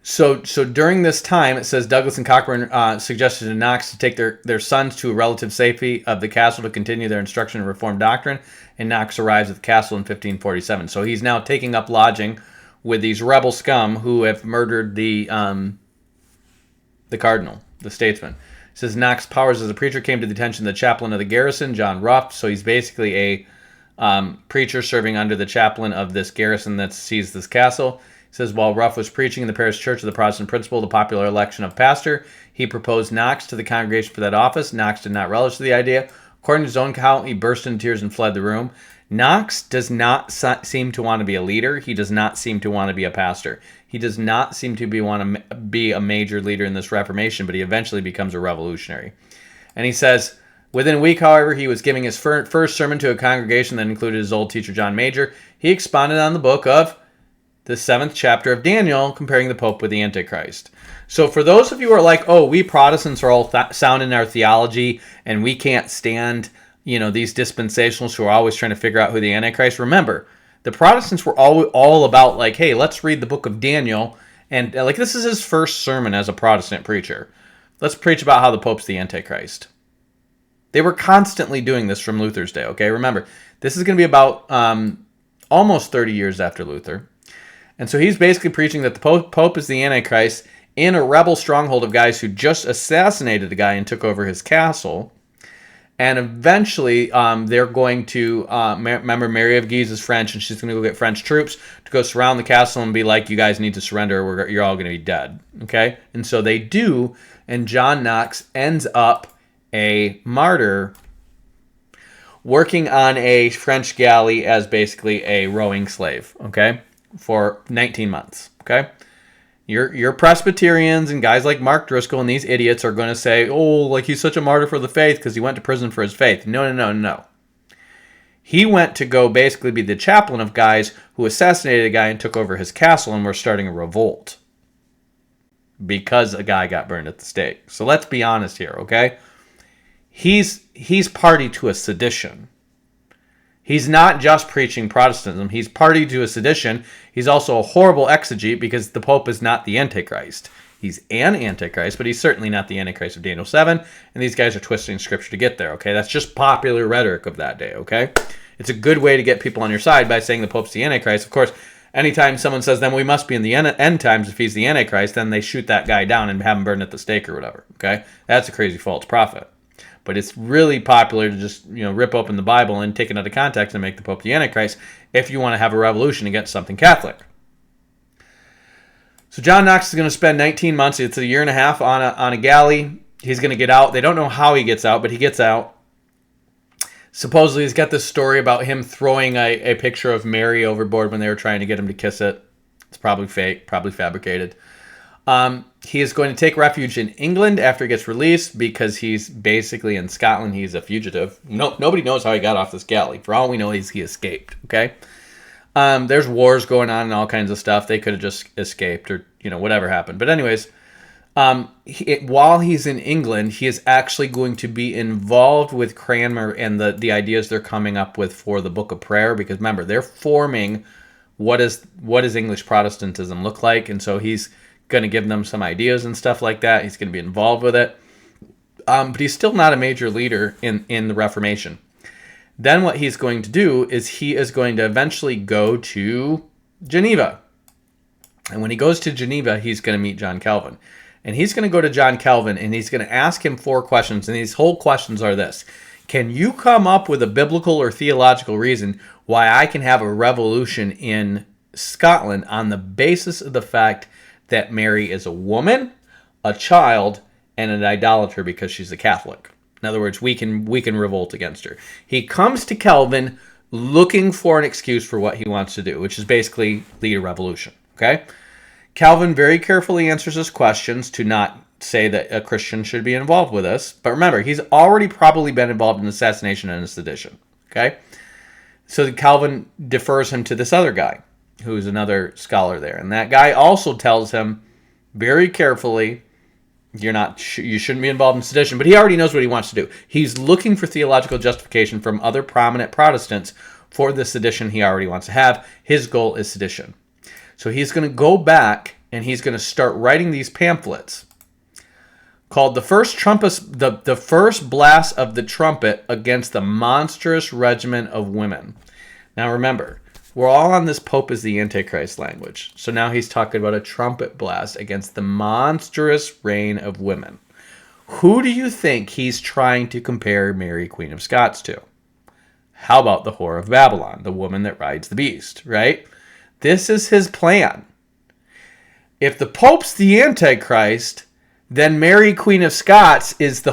So during this time, it says Douglas and Cockburn suggested to Knox to take their sons to a relative safety of the castle to continue their instruction in Reformed doctrine. And Knox arrives at the castle in 1547. So he's now taking up lodging with these rebel scum who have murdered the cardinal, the statesman. It says Knox's powers as a preacher came to the attention of the chaplain of the garrison, John Ruff. So he's basically a preacher serving under the chaplain of this garrison that seized this castle. It says while Ruff was preaching in the parish church of the Protestant principle, the popular election of pastor, he proposed Knox to the congregation for that office. Knox did not relish the idea. According to his own account, he burst into tears and fled the room. Knox does not seem to want to be a leader. He does not seem to want to be a pastor. He does not seem to want to be a major leader in this Reformation, but he eventually becomes a revolutionary. And he says, within a week, however, he was giving his first sermon to a congregation that included his old teacher, John Major. He expounded on the book of the 7th chapter of Daniel, comparing the Pope with the Antichrist. So for those of you who are like, oh, we Protestants are all sound in our theology, and we can't stand these dispensationalists who are always trying to figure out who the Antichrist. Remember, the Protestants were all about like, hey, let's read the book of Daniel. And like, this is his first sermon as a Protestant preacher. Let's preach about how the Pope's the Antichrist. They were constantly doing this from Luther's day, okay? Remember, this is going to be about almost 30 years after Luther. And so he's basically preaching that the Pope is the Antichrist in a rebel stronghold of guys who just assassinated a guy and took over his castle. And eventually, they're going to, remember, Mary of Guise is French, and she's going to go get French troops to go surround the castle and be like, you guys need to surrender, or you're all going to be dead, okay? And so they do, and John Knox ends up a martyr working on a French galley as basically a rowing slave, okay, for 19 months, okay? Your Presbyterians and guys like Mark Driscoll and these idiots are going to say, oh, like he's such a martyr for the faith because he went to prison for his faith. No. He went to go basically be the chaplain of guys who assassinated a guy and took over his castle and were starting a revolt because a guy got burned at the stake. So let's be honest here, okay? He's party to a sedition. He's not just preaching Protestantism. He's party to a sedition. He's also a horrible exegete because the Pope is not the Antichrist. He's an Antichrist, but he's certainly not the Antichrist of Daniel 7. And these guys are twisting Scripture to get there, okay? That's just popular rhetoric of that day, okay? It's a good way to get people on your side by saying the Pope's the Antichrist. Of course, anytime someone says, then we must be in the end times if he's the Antichrist, then they shoot that guy down and have him burned at the stake or whatever, okay? That's a crazy false prophet. But it's really popular to just, rip open the Bible and take it out of context and make the Pope the Antichrist if you want to have a revolution against something Catholic. So John Knox is going to spend 19 months, it's a year and a half on a galley. He's going to get out. They don't know how he gets out, but he gets out. Supposedly he's got this story about him throwing a picture of Mary overboard when they were trying to get him to kiss it. It's probably fake, probably fabricated. He is going to take refuge in England after he gets released because he's basically in Scotland. He's a fugitive. Nobody knows how he got off this galley. For all we know, he escaped. Okay. There's wars going on and all kinds of stuff. They could have just escaped or, whatever happened. But anyways, while he's in England, he is actually going to be involved with Cranmer and the ideas they're coming up with for the Book of Prayer. Because remember, they're forming what does English Protestantism look like. And so he's going to give them some ideas and stuff like that. He's going to be involved with it. But he's still not a major leader in the Reformation. Then what he's going to do is he is going to eventually go to Geneva. And when he goes to Geneva, he's going to meet John Calvin. And he's going to go to John Calvin and he's going to ask him 4 questions. And these whole questions are this. Can you come up with a biblical or theological reason why I can have a revolution in Scotland on the basis of the fact that Mary is a woman, a child, and an idolater because she's a Catholic? In other words, we can revolt against her. He comes to Calvin looking for an excuse for what he wants to do, which is basically lead a revolution. Okay? Calvin very carefully answers his questions to not say that a Christian should be involved with this. But remember, he's already probably been involved in assassination and a sedition. Okay? So Calvin defers him to this other guy, who's another scholar there. And that guy also tells him very carefully, you shouldn't be involved in sedition. But he already knows what he wants to do. He's looking for theological justification from other prominent Protestants for the sedition he already wants to have. His goal is sedition. So he's going to go back and he's going to start writing these pamphlets called the first blast of the trumpet against the monstrous regiment of women. Now remember, we're all on this Pope is the Antichrist language. So now he's talking about a trumpet blast against the monstrous reign of women. Who do you think he's trying to compare Mary, Queen of Scots to? How about the whore of Babylon, the woman that rides the beast, right? This is his plan. If the Pope's the Antichrist, then Mary, Queen of Scots is the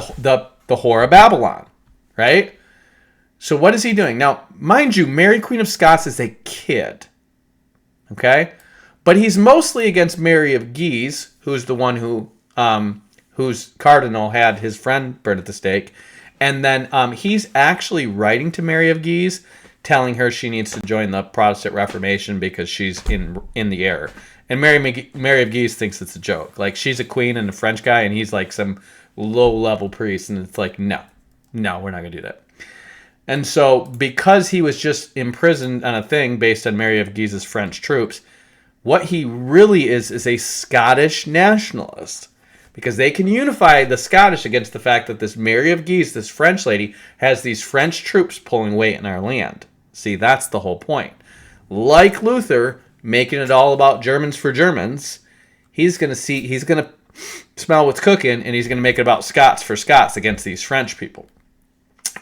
whore of Babylon, right? So what is he doing? Now, mind you, Mary, Queen of Scots is a kid, okay? But he's mostly against Mary of Guise, who's the one whose cardinal had his friend burned at the stake. And then he's actually writing to Mary of Guise, telling her she needs to join the Protestant Reformation because she's in the error. And Mary of Guise thinks it's a joke. Like, she's a queen and a French guy, and he's like some low-level priest. And it's like, no, we're not going to do that. And so, because he was just imprisoned on a thing based on Mary of Guise's French troops, what he really is a Scottish nationalist. Because they can unify the Scottish against the fact that this Mary of Guise, this French lady, has these French troops pulling weight in our land. See, that's the whole point. Like Luther, making it all about Germans for Germans, he's going to smell what's cooking, and he's going to make it about Scots for Scots against these French people.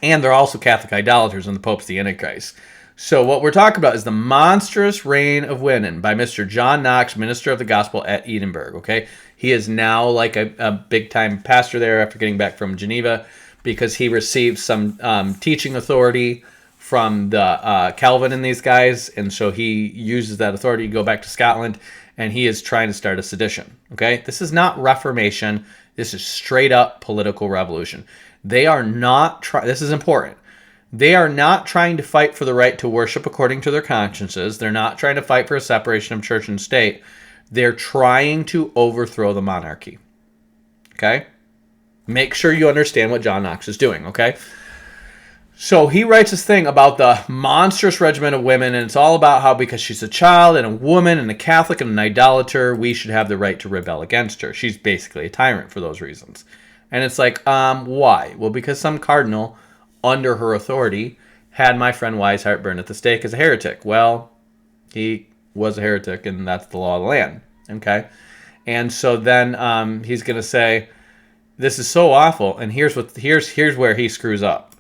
And they're also Catholic idolaters, and the Pope's the Antichrist. So what we're talking about is the monstrous reign of women by Mr. John Knox, minister of the gospel at Edinburgh. Okay, he is now like a big-time pastor there after getting back from Geneva because he received some teaching authority from the Calvin and these guys, and so he uses that authority to go back to Scotland, and he is trying to start a sedition. Okay, this is not Reformation. This is straight-up political revolution. They are not this is important. They are not trying to fight for the right to worship according to their consciences. They're not trying to fight for a separation of church and state. They're trying to overthrow the monarchy. Okay? Make sure you understand what John Knox is doing, okay? So he writes this thing about the monstrous regiment of women, and it's all about how because she's a child and a woman and a Catholic and an idolater, we should have the right to rebel against her. She's basically a tyrant for those reasons. And it's like, why? Well, because some cardinal under her authority had my friend Weishaupt burned at the stake as a heretic. Well, he was a heretic, and that's the law of the land. Okay? And so then he's going to say, this is so awful, and here's where he screws up.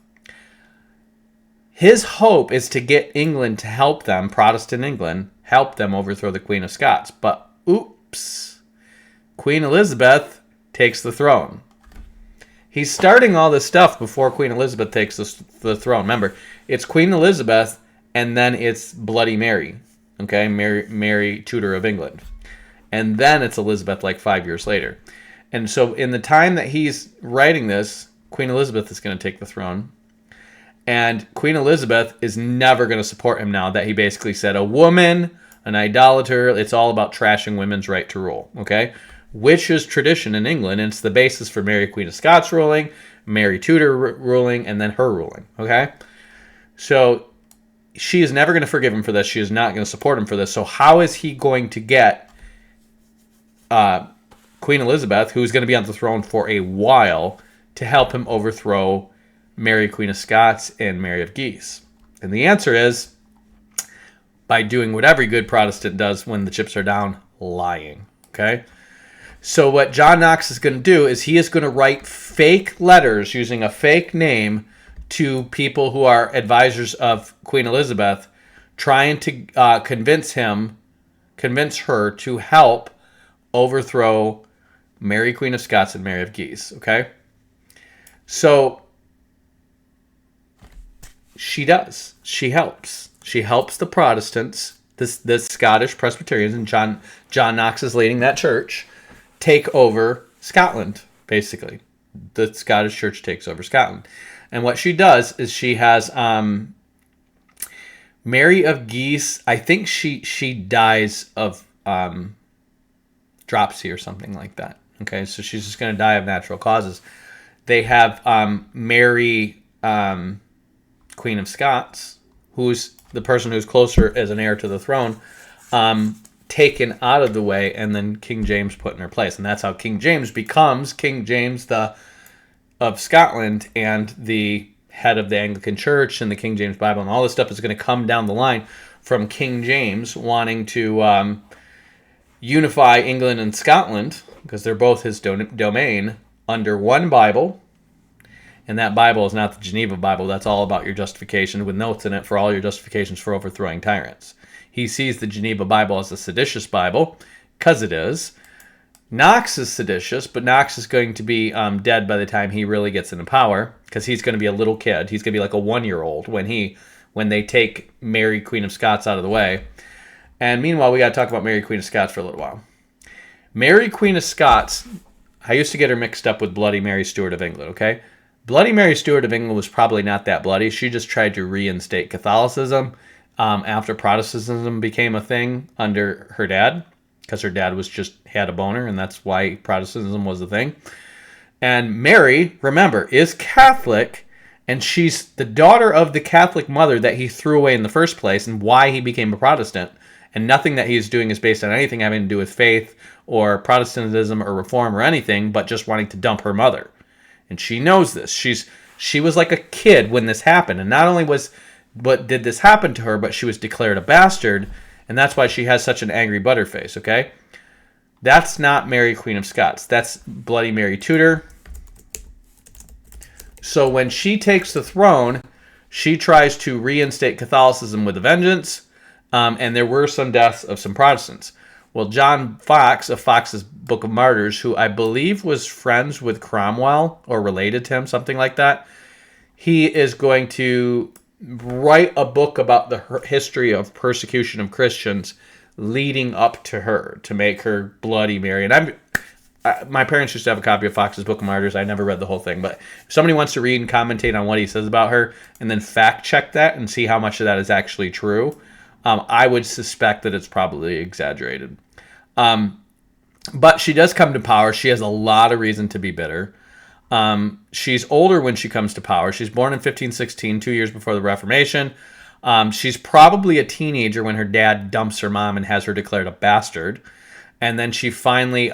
His hope is to get England to help them, Protestant England, help them overthrow the Queen of Scots. But oops, Queen Elizabeth takes the throne. He's starting all this stuff before Queen Elizabeth takes the throne. Remember, it's Queen Elizabeth, and then it's Bloody Mary, okay? Mary, Tudor of England. and then it's Elizabeth like 5 years later. And so in the time that he's writing this, Queen Elizabeth is going to take the throne. And Queen Elizabeth is never going to support him now that he basically said a woman, an idolater, it's all about trashing women's right to rule, okay? Which is tradition in England, and it's the basis for Mary Queen of Scots ruling, Mary Tudor ruling, and then her ruling, okay? So she is never going to forgive him for this. She is not going to support him for this. So how is he going to get Queen Elizabeth, who's going to be on the throne for a while, to help him overthrow Mary Queen of Scots and Mary of Guise? And the answer is by doing what every good Protestant does when the chips are down, lying, okay? So what John Knox is going to do is he is going to write fake letters using a fake name to people who are advisors of Queen Elizabeth, trying to convince her to help overthrow Mary Queen of Scots and Mary of Guise, okay? So she does. She helps. She helps the Protestants, the Scottish Presbyterians, and John Knox is leading that church, take over Scotland, basically. The Scottish Church takes over Scotland. And what she does is she has Mary of Guise, I think she dies of dropsy or something like that. Okay, so she's just going to die of natural causes. They have Mary, Queen of Scots, who's the person who's closer as an heir to the throne, taken out of the way, and then King James put in her place. And that's how King James becomes King James of Scotland and the head of the Anglican Church and the King James Bible, and all this stuff is going to come down the line from King James wanting to unify England and Scotland, because they're both his domain, under one Bible. And that Bible is not the Geneva Bible. That's all about your justification, with notes in it for all your justifications for overthrowing tyrants. He sees the Geneva Bible as a seditious Bible, because it is. Knox is seditious, but Knox is going to be dead by the time he really gets into power, because he's going to be a little kid. He's going to be like a 1-year-old when they take Mary Queen of Scots out of the way. And meanwhile, we got to talk about Mary Queen of Scots for a little while. Mary Queen of Scots, I used to get her mixed up with Bloody Mary Stuart of England, okay? Bloody Mary Stuart of England was probably not that bloody. She just tried to reinstate Catholicism after Protestantism became a thing under her dad, because her dad had a boner, and that's why Protestantism was a thing. And Mary, remember, is Catholic, and she's the daughter of the Catholic mother that he threw away in the first place, and why he became a Protestant. And nothing that he's doing is based on anything having to do with faith or Protestantism or reform or anything, but just wanting to dump her mother. And she knows this. She was like a kid when this happened. And not only did this happen to her, but she was declared a bastard. And that's why she has such an angry butterface, okay? That's not Mary Queen of Scots. That's Bloody Mary Tudor. So when she takes the throne, she tries to reinstate Catholicism with a vengeance. And there were some deaths of some Protestants. Well, John Foxe of Foxe's Book of Martyrs, who I believe was friends with Cromwell or related to him, something like that, he is going to write a book about the history of persecution of Christians leading up to her, to make her Bloody Mary. And my parents used to have a copy of Foxe's Book of Martyrs. I never read the whole thing, but if somebody wants to read and commentate on what he says about her and then fact check that and see how much of that is actually true, I would suspect that it's probably exaggerated. But she does come to power. She has a lot of reason to be bitter. She's older when she comes to power. She's born in 1516, 2 years before the Reformation. She's probably a teenager when her dad dumps her mom and has her declared a bastard. And then she finally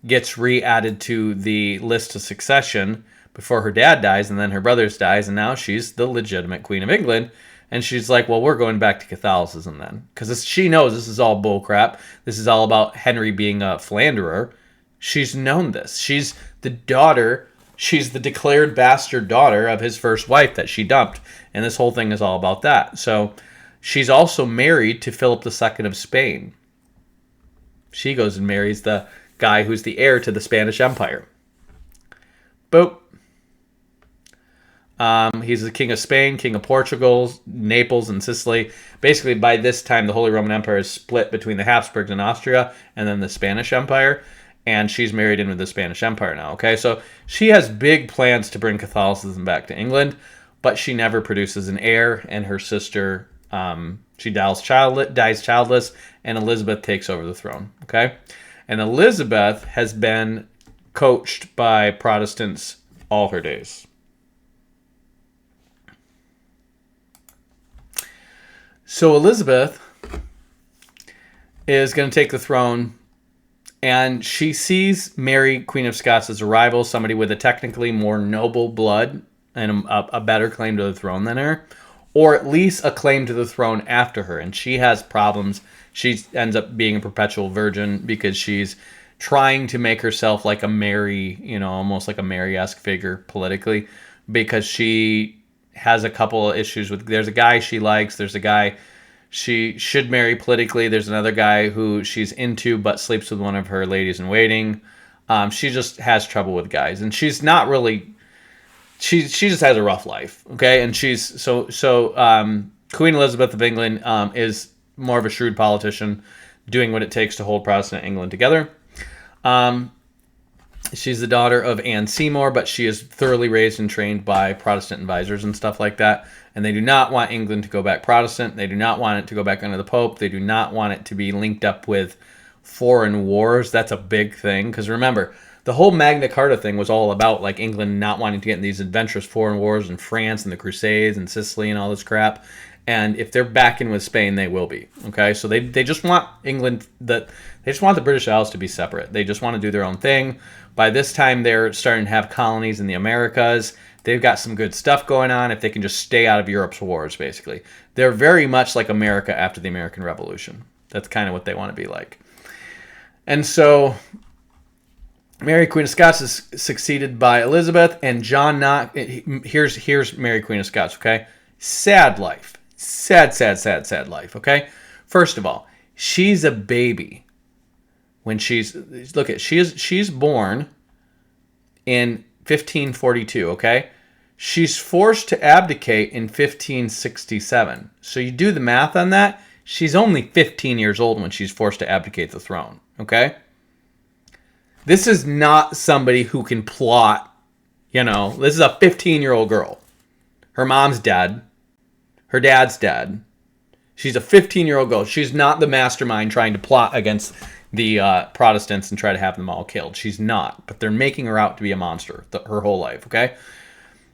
gets re-added to the list of succession before her dad dies, and then her brother's dies, and now she's the legitimate Queen of England. And she's like, well, we're going back to Catholicism then. Because she knows this is all bullcrap. This is all about Henry being a philanderer. She's known this. She's the daughter. She's the declared bastard daughter of his first wife that she dumped. And this whole thing is all about that. So she's also married to Philip II of Spain. She goes and marries the guy who's the heir to the Spanish Empire. Boop. He's the king of Spain, king of Portugal, Naples, and Sicily. Basically, by this time, the Holy Roman Empire is split between the Habsburgs in Austria and then the Spanish Empire. And she's married into the Spanish Empire now, okay? So she has big plans to bring Catholicism back to England, but she never produces an heir, and her sister, she dies childless, and Elizabeth takes over the throne, okay? And Elizabeth has been coached by Protestants all her days. So Elizabeth is going to take the throne, and she sees Mary, Queen of Scots, as a rival, somebody with a technically more noble blood and a better claim to the throne than her, or at least a claim to the throne after her. And she has problems. She ends up being a perpetual virgin because she's trying to make herself like a Mary, almost like a Mary-esque figure politically, because she has a couple of issues with, there's a guy she likes, there's a guy she should marry politically, there's another guy who she's into but sleeps with one of her ladies in waiting. She just has trouble with guys, and she's not really, she just has a rough life, okay? And she's Queen Elizabeth of England is more of a shrewd politician, doing what it takes to hold Protestant England together. She's the daughter of Anne Seymour, but she is thoroughly raised and trained by Protestant advisors and stuff like that. And they do not want England to go back Protestant. They do not want it to go back under the Pope. They do not want it to be linked up with foreign wars. That's a big thing. Because remember, the whole Magna Carta thing was all about like England not wanting to get in these adventurous foreign wars in France and the Crusades and Sicily and all this crap. And if they're back in with Spain, they will be. Okay, so they just want England, they just want the British Isles to be separate. They just want to do their own thing. By this time, they're starting to have colonies in the Americas. They've got some good stuff going on if they can just stay out of Europe's wars, basically. They're very much like America after the American Revolution. That's kind of what they want to be like. And so Mary, Queen of Scots, is succeeded by Elizabeth, and John Knox. Here's Mary, Queen of Scots, okay? Sad life. Sad life, okay? First of all, she's a baby when she's born in 1542, okay? She's forced to abdicate in 1567. So you do the math on that, she's only 15 years old when she's forced to abdicate the throne, okay? This is not somebody who can plot, this is a 15-year-old girl. Her mom's dead. Her dad's dead. She's a 15-year-old girl. She's not the mastermind trying to plot against the Protestants and try to have them all killed. She's not. But they're making her out to be a monster her whole life, okay?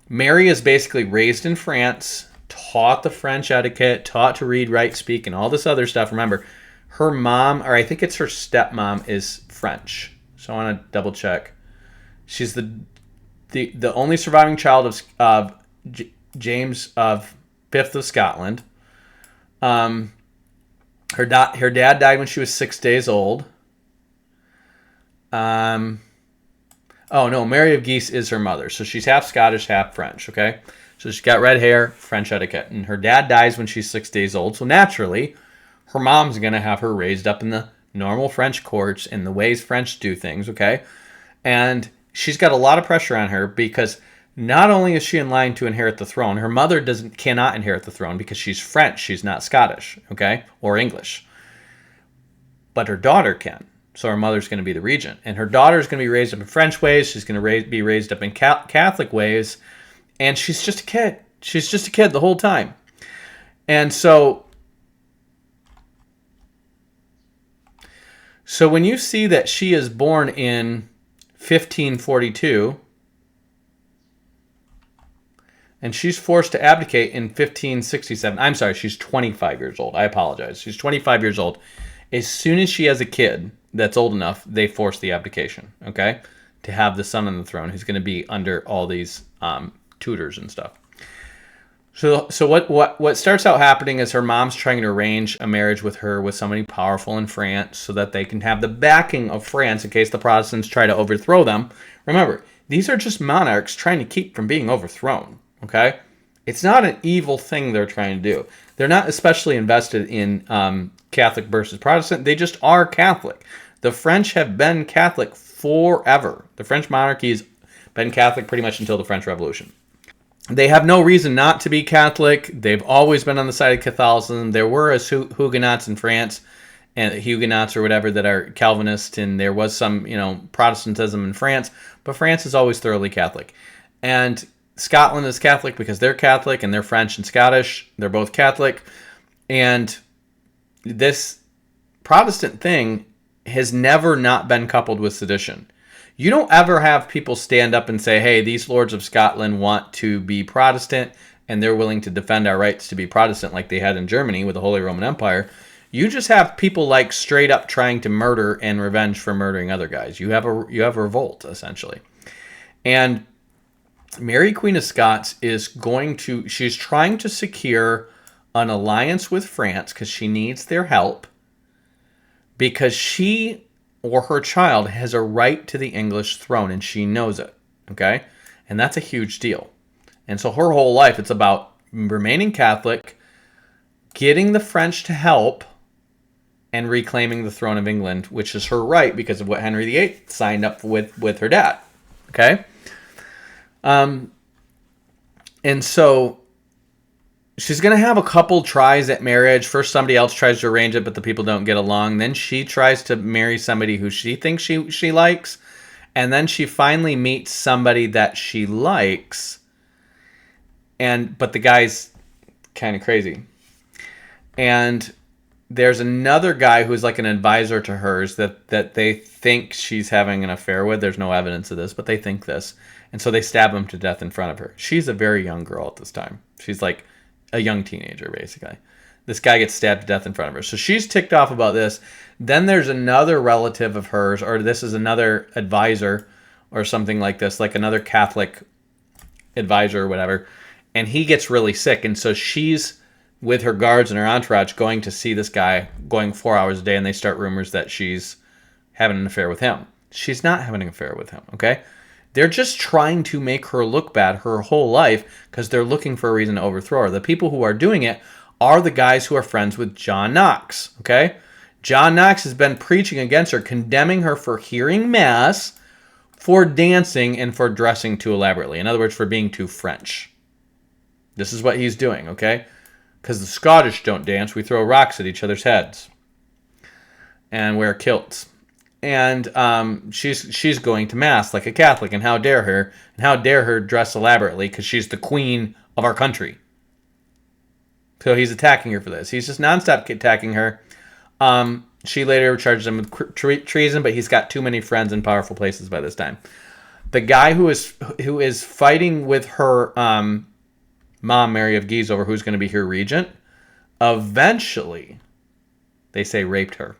Mary is basically raised in France, taught the French etiquette, taught to read, write, speak, and all this other stuff. Remember, her mom, or I think it's her stepmom, is French. So I want to double check. She's the only surviving child of James of Fifth of Scotland. Her dad died when she was 6 days old. Mary of Guise is her mother. So she's half Scottish, half French, okay? So she's got red hair, French etiquette. And her dad dies when she's 6 days old. So naturally, her mom's going to have her raised up in the normal French courts and the ways French do things, okay? And she's got a lot of pressure on her because not only is she in line to inherit the throne, her mother cannot inherit the throne because she's French, she's not Scottish, okay, or English. But her daughter can. So her mother's going to be the regent. And her daughter's going to be raised up in French ways, she's going to be raised up in Catholic ways, and she's just a kid. She's just a kid the whole time. And so when you see that she is born in 1542, and she's forced to abdicate in 1567. I'm sorry, she's 25 years old. I apologize. She's 25 years old. As soon as she has a kid that's old enough, they force the abdication, okay? To have the son on the throne who's going to be under all these tutors and stuff. So what starts out happening is her mom's trying to arrange a marriage with her with somebody powerful in France so that they can have the backing of France in case the Protestants try to overthrow them. Remember, these are just monarchs trying to keep from being overthrown. Okay? It's not an evil thing they're trying to do. They're not especially invested in Catholic versus Protestant. They just are Catholic. The French have been Catholic forever. The French monarchy has been Catholic pretty much until the French Revolution. They have no reason not to be Catholic. They've always been on the side of Catholicism. There were Huguenots in France, and Huguenots or whatever that are Calvinist, and there was some, Protestantism in France, but France is always thoroughly Catholic. And Scotland is Catholic because they're Catholic, and they're French and Scottish. They're both Catholic. And this Protestant thing has never not been coupled with sedition. You don't ever have people stand up and say, hey, these lords of Scotland want to be Protestant and they're willing to defend our rights to be Protestant like they had in Germany with the Holy Roman Empire. You just have people like straight up trying to murder and revenge for murdering other guys. You have a revolt, essentially. And Mary, Queen of Scots, she's trying to secure an alliance with France because she needs their help, because she or her child has a right to the English throne, and she knows it, okay? And that's a huge deal. And so her whole life, it's about remaining Catholic, getting the French to help, and reclaiming the throne of England, which is her right because of what Henry VIII signed up with her dad, okay? And so she's going to have a couple tries at marriage. First, somebody else tries to arrange it, but the people don't get along. Then she tries to marry somebody who she thinks she likes. And then she finally meets somebody that she likes. But the guy's kind of crazy. And there's another guy who's like an advisor to hers that they think she's having an affair with. There's no evidence of this, but they think this. And so they stab him to death in front of her. She's a very young girl at this time. She's like a young teenager, basically. This guy gets stabbed to death in front of her. So she's ticked off about this. Then there's another relative of hers, or this is another advisor or something like this, like another Catholic advisor or whatever. And he gets really sick. And so she's with her guards and her entourage going to see this guy, going 4 hours a day. And they start rumors that she's having an affair with him. She's not having an affair with him, okay? They're just trying to make her look bad her whole life because they're looking for a reason to overthrow her. The people who are doing it are the guys who are friends with John Knox, okay? John Knox has been preaching against her, condemning her for hearing Mass, for dancing, and for dressing too elaborately. In other words, for being too French. This is what he's doing, okay? Because the Scottish don't dance. We throw rocks at each other's heads and wear kilts. And she's going to Mass like a Catholic, and how dare her? And how dare her dress elaborately because she's the queen of our country. So he's attacking her for this. He's just nonstop attacking her. She later charges him with treason, but he's got too many friends in powerful places by this time. The guy who is fighting with her mom, Mary of Guise, over who's going to be her regent, eventually, they say, raped her.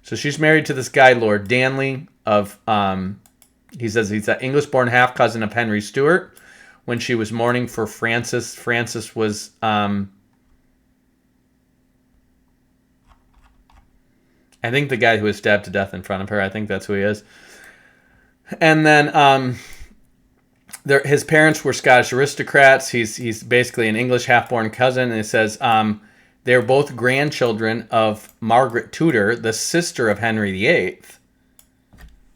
So she's married to this guy, Lord Danley, he says he's an English-born half-cousin of Henry Stuart. When she was mourning for Francis, Francis was, I think the guy who was stabbed to death in front of her. I think that's who he is. And then his parents were Scottish aristocrats. He's basically an English half-born cousin. And it says they're both grandchildren of Margaret Tudor, the sister of Henry VIII.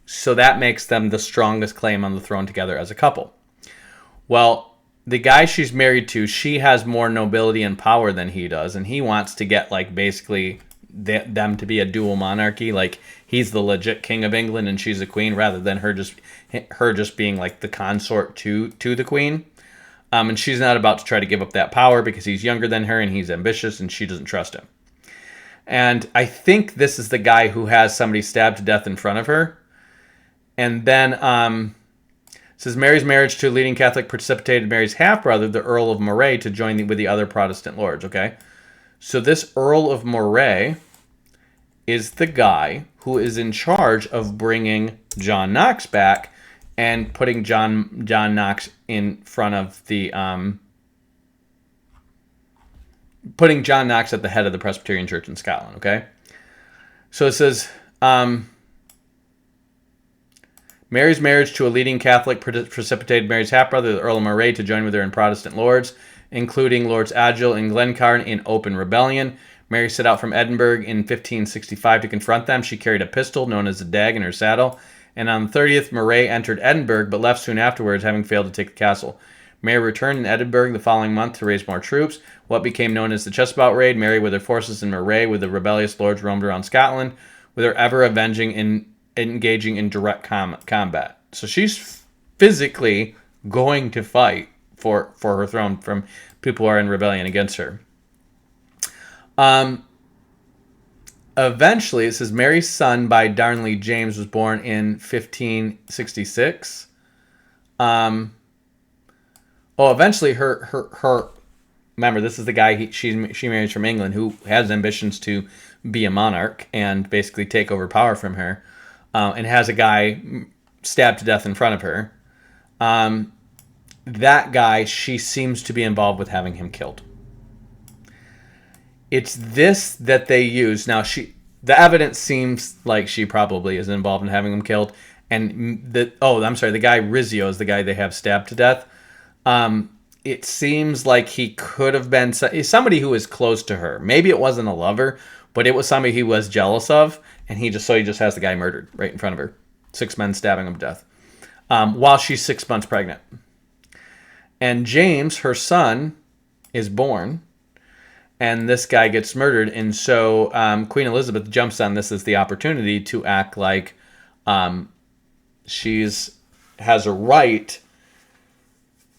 So that makes them the strongest claim on the throne together as a couple. Well, the guy she's married to, she has more nobility and power than he does. And he wants to get, like, basically them to be a dual monarchy. Like, he's the legit king of England and she's a queen, rather than her just being, like, the consort to the queen. And she's not about to try to give up that power because he's younger than her and he's ambitious and she doesn't trust him. And I think this is the guy who has somebody stabbed to death in front of her. And then says Mary's marriage to a leading Catholic precipitated Mary's half-brother, the Earl of Moray, to join with the other Protestant lords, okay? So this Earl of Moray is the guy who is in charge of bringing John Knox back and putting John Knox in front of the putting John Knox at the head of the Presbyterian Church in Scotland, okay? So it says Mary's marriage to a leading Catholic precipitated Mary's half-brother, the Earl of Moray, to join with her in Protestant lords, including Lords Agile and Glencairn, in open rebellion. Mary set out from Edinburgh in 1565 to confront them. She carried a pistol known as a dag in her saddle, And on the 30th, Moray entered Edinburgh, but left soon afterwards, having failed to take the castle. Mary returned in Edinburgh the following month to raise more troops. What became known as the Chesbout Raid. Mary with her forces and Moray with the rebellious lords roamed around Scotland, with her ever engaging in direct combat. So she's physically going to fight for her throne from people who are in rebellion against her. Eventually, it says Mary's son by Darnley James was born in 1566. Eventually her remember, this is the guy she marries from England, who has ambitions to be a monarch and basically take over power from her, and has a guy stabbed to death in front of her. That guy, she seems to be involved with having him killed. It's this that they use. Now, the evidence seems like she probably is involved in having him killed. And the guy Rizzio is the guy they have stabbed to death. It seems like he could have been somebody who was close to her. Maybe it wasn't a lover, but it was somebody he was jealous of. And he just has the guy murdered right in front of her. 6 men stabbing him to death. While she's 6 months pregnant. And James, her son, is born. And this guy gets murdered. And so Queen Elizabeth jumps on this as the opportunity to act like has a right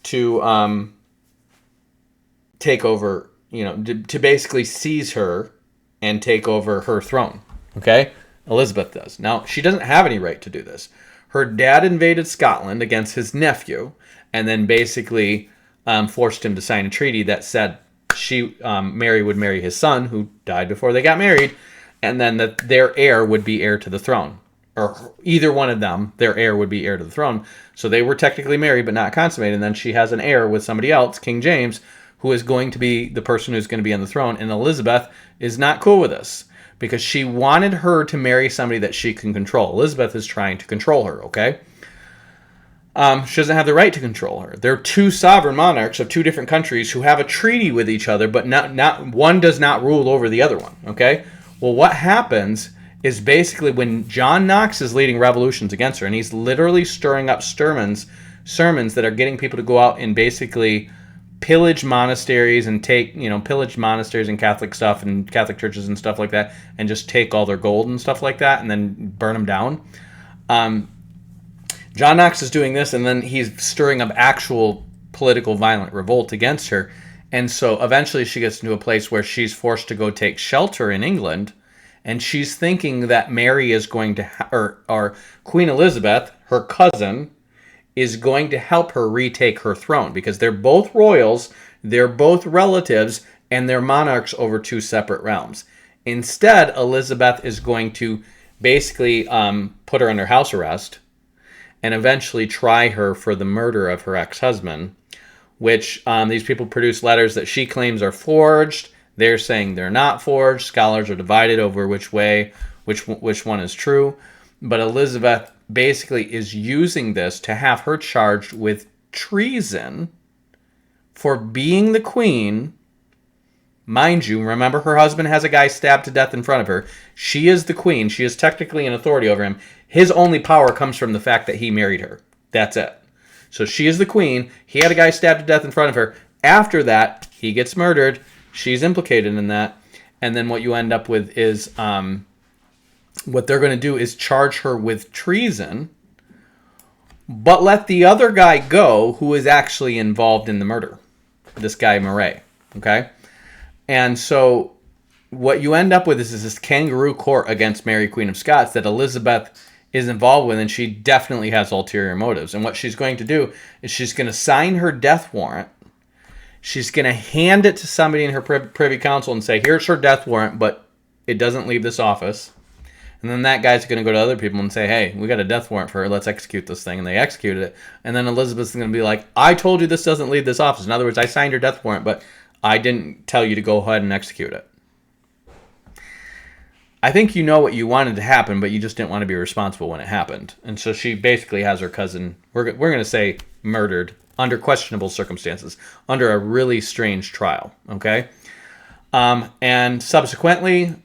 to take over, to basically seize her and take over her throne. Okay? Elizabeth does. Now, she doesn't have any right to do this. Her dad invaded Scotland against his nephew and then basically forced him to sign a treaty that said Mary would marry his son, who died before they got married, and then that their heir would be heir to the throne. Or either one of them, their heir would be heir to the throne. So they were technically married but not consummated. And then she has an heir with somebody else, King James, who is going to be the person who's going to be on the throne. And Elizabeth is not cool with this because she wanted her to marry somebody that she can control. Elizabeth is trying to control her, okay? She doesn't have the right to control her. They're two sovereign monarchs of two different countries who have a treaty with each other, but not one does not rule over the other one, okay? Well, what happens is basically when John Knox is leading revolutions against her, and he's literally stirring up sermons that are getting people to go out and basically pillage monasteries and pillage monasteries and Catholic stuff and Catholic churches and stuff like that, and just take all their gold and stuff like that and then burn them down. John Knox is doing this, and then he's stirring up actual political violent revolt against her. And so eventually she gets into a place where she's forced to go take shelter in England, and she's thinking that Mary is going to, or Queen Elizabeth, her cousin, is going to help her retake her throne, because they're both royals, they're both relatives, and they're monarchs over two separate realms. Instead, Elizabeth is going to basically put her under house arrest, and eventually try her for the murder of her ex-husband, which these people produce letters that she claims are forged. They're saying they're not forged. Scholars are divided over which one is true. But Elizabeth basically is using this to have her charged with treason for being the queen. Mind you, remember, her husband has a guy stabbed to death in front of her. She is the queen. She is technically an authority over him. His only power comes from the fact that he married her. That's it. So she is the queen. He had a guy stabbed to death in front of her. After that, he gets murdered. She's implicated in that. And then what you end up with is what they're going to do is charge her with treason, but let the other guy go who is actually involved in the murder. This guy, Moray. Okay? And so what you end up with is this kangaroo court against Mary, Queen of Scots, that Elizabeth is involved with, and she definitely has ulterior motives. And what she's going to do is she's going to sign her death warrant. She's going to hand it to somebody in her privy council and say, here's her death warrant, but it doesn't leave this office. And then that guy's going to go to other people and say, hey, we got a death warrant for her. Let's execute this thing. And they executed it. And then Elizabeth's going to be like, I told you this doesn't leave this office. In other words, I signed your death warrant, but I didn't tell you to go ahead and execute it. I think you know what you wanted to happen, but you just didn't want to be responsible when it happened. And so she basically has her cousin, we're going to say murdered, under questionable circumstances, under a really strange trial, okay? And subsequently,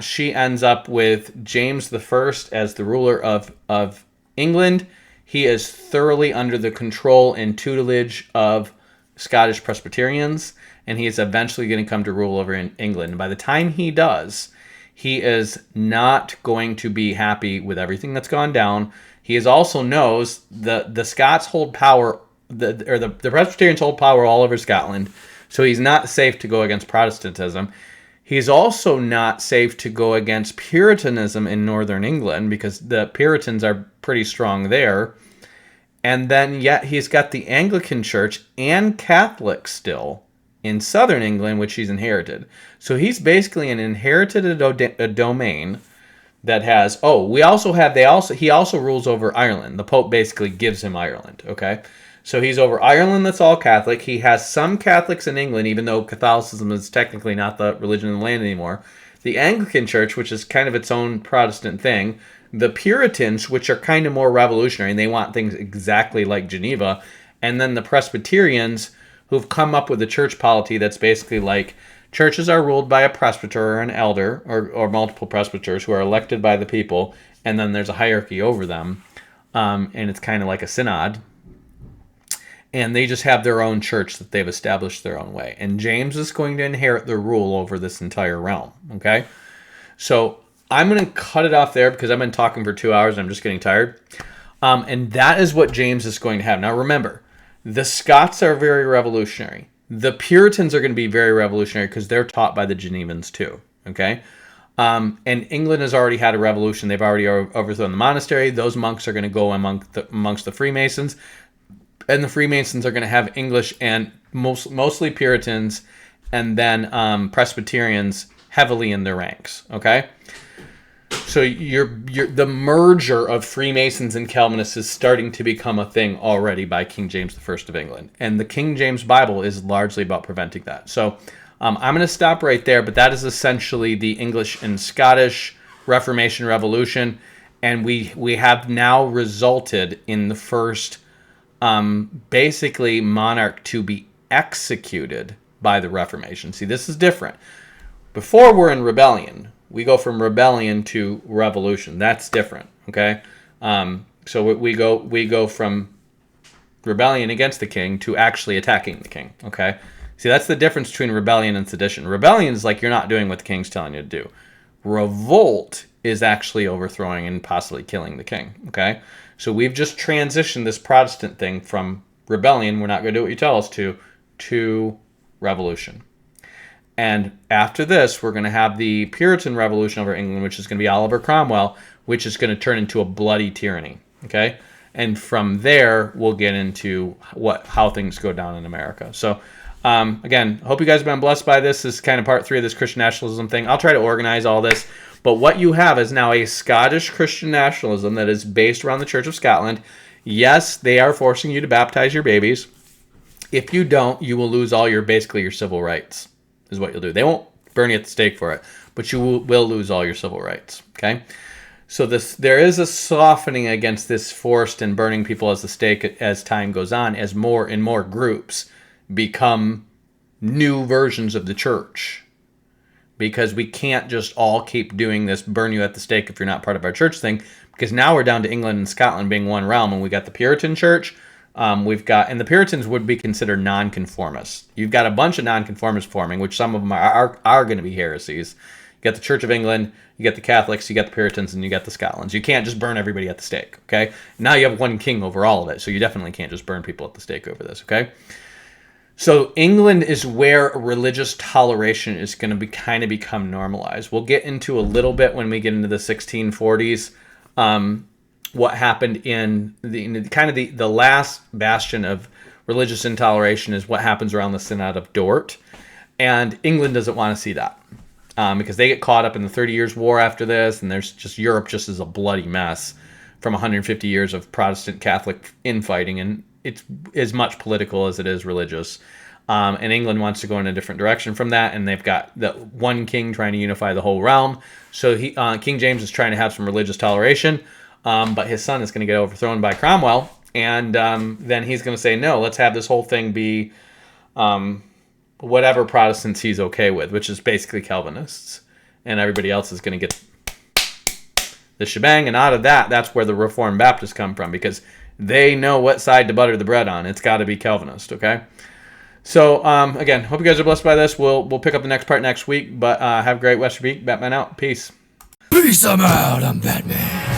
she ends up with James I as the ruler of England, he is thoroughly under the control and tutelage of Scottish Presbyterians, and he is eventually going to come to rule over in England. And by the time he does, he is not going to be happy with everything that's gone down. He is also knows the Scots hold power, the Presbyterians hold power all over Scotland, so he's not safe to go against Protestantism. He's also not safe to go against Puritanism in northern England because the Puritans are pretty strong there. And then yet he's got the Anglican Church and Catholics still in southern England, which he's inherited. So he's basically an inherited a domain that has, he also rules over Ireland. The Pope basically gives him Ireland, okay? So he's over Ireland that's all Catholic. He has some Catholics in England, even though Catholicism is technically not the religion of the land anymore. The Anglican Church, which is kind of its own Protestant thing. The Puritans, which are kind of more revolutionary, and they want things exactly like Geneva. And then the Presbyterians, who've come up with a church polity that's basically like churches are ruled by a presbyter or an elder or multiple presbyters who are elected by the people, and then there's a hierarchy over them. And it's kind of like a synod. And they just have their own church that they've established their own way. And James is going to inherit the rule over this entire realm, okay? So I'm going to cut it off there because I've been talking for 2 hours and I'm just getting tired. And that is what James is going to have. Now remember, the Scots are very revolutionary. The Puritans are going to be very revolutionary because they're taught by the Genevans too, okay? And England has already had a revolution. They've already overthrown the monastery. Those monks are going to go amongst the Freemasons. And the Freemasons are going to have English and mostly Puritans and then Presbyterians heavily in their ranks, okay? So the merger of Freemasons and Calvinists is starting to become a thing already by King James I of England. And the King James Bible is largely about preventing that. So I'm going to stop right there, but that is essentially the English and Scottish Reformation Revolution. And we have now resulted in the first basically monarch to be executed by the Reformation. See, this is different. Before we're in rebellion, we go from rebellion to revolution. That's different, okay? So we go from rebellion against the king to actually attacking the king, okay? See, that's the difference between rebellion and sedition. Rebellion is like you're not doing what the king's telling you to do. Revolt is actually overthrowing and possibly killing the king, okay? So we've just transitioned this Protestant thing from rebellion, we're not going to do what you tell us to revolution. And after this, we're going to have the Puritan Revolution over England, which is going to be Oliver Cromwell, which is going to turn into a bloody tyranny, okay? And from there, we'll get into how things go down in America. So, again, hope you guys have been blessed by this. This is kind of part 3 of this Christian nationalism thing. I'll try to organize all this. But what you have is now a Scottish Christian nationalism that is based around the Church of Scotland. Yes, they are forcing you to baptize your babies. If you don't, you will lose all your civil rights, is what you'll do. They won't burn you at the stake for it, but you will lose all your civil rights, okay? So there is a softening against this forced and burning people as the stake as time goes on, as more and more groups become new versions of the church. Because we can't just all keep doing this burn you at the stake if you're not part of our church thing. Because now we're down to England and Scotland being one realm, and we got the Puritan church. And the Puritans would be considered nonconformists. You've got a bunch of nonconformists forming, which some of them are going to be heresies. You got the Church of England, you got the Catholics, you got the Puritans, and you got the Scotlands. You can't just burn everybody at the stake, okay? Now you have one king over all of it, so you definitely can't just burn people at the stake over this, okay? So England is where religious toleration is going to become normalized. We'll get into a little bit when we get into the 1640s. What happened in the last bastion of religious intoleration is what happens around the Synod of Dort, and England doesn't want to see that because they get caught up in the 30 Years' War after this, and there's just Europe just is a bloody mess from 150 years of Protestant Catholic infighting, and it's as much political as it is religious. And England wants to go in a different direction from that, and they've got the one king trying to unify the whole realm. So King James is trying to have some religious toleration, but his son is going to get overthrown by Cromwell, and then he's going to say, no, let's have this whole thing be whatever Protestants he's okay with, which is basically Calvinists, and everybody else is going to get the shebang. And out of that, that's where the Reformed Baptists come from, because they know what side to butter the bread on. It's got to be Calvinist, okay? So, again, hope you guys are blessed by this. We'll pick up the next part next week, but have a great Western week. Batman out. Peace. Peace, I'm out. I'm Batman.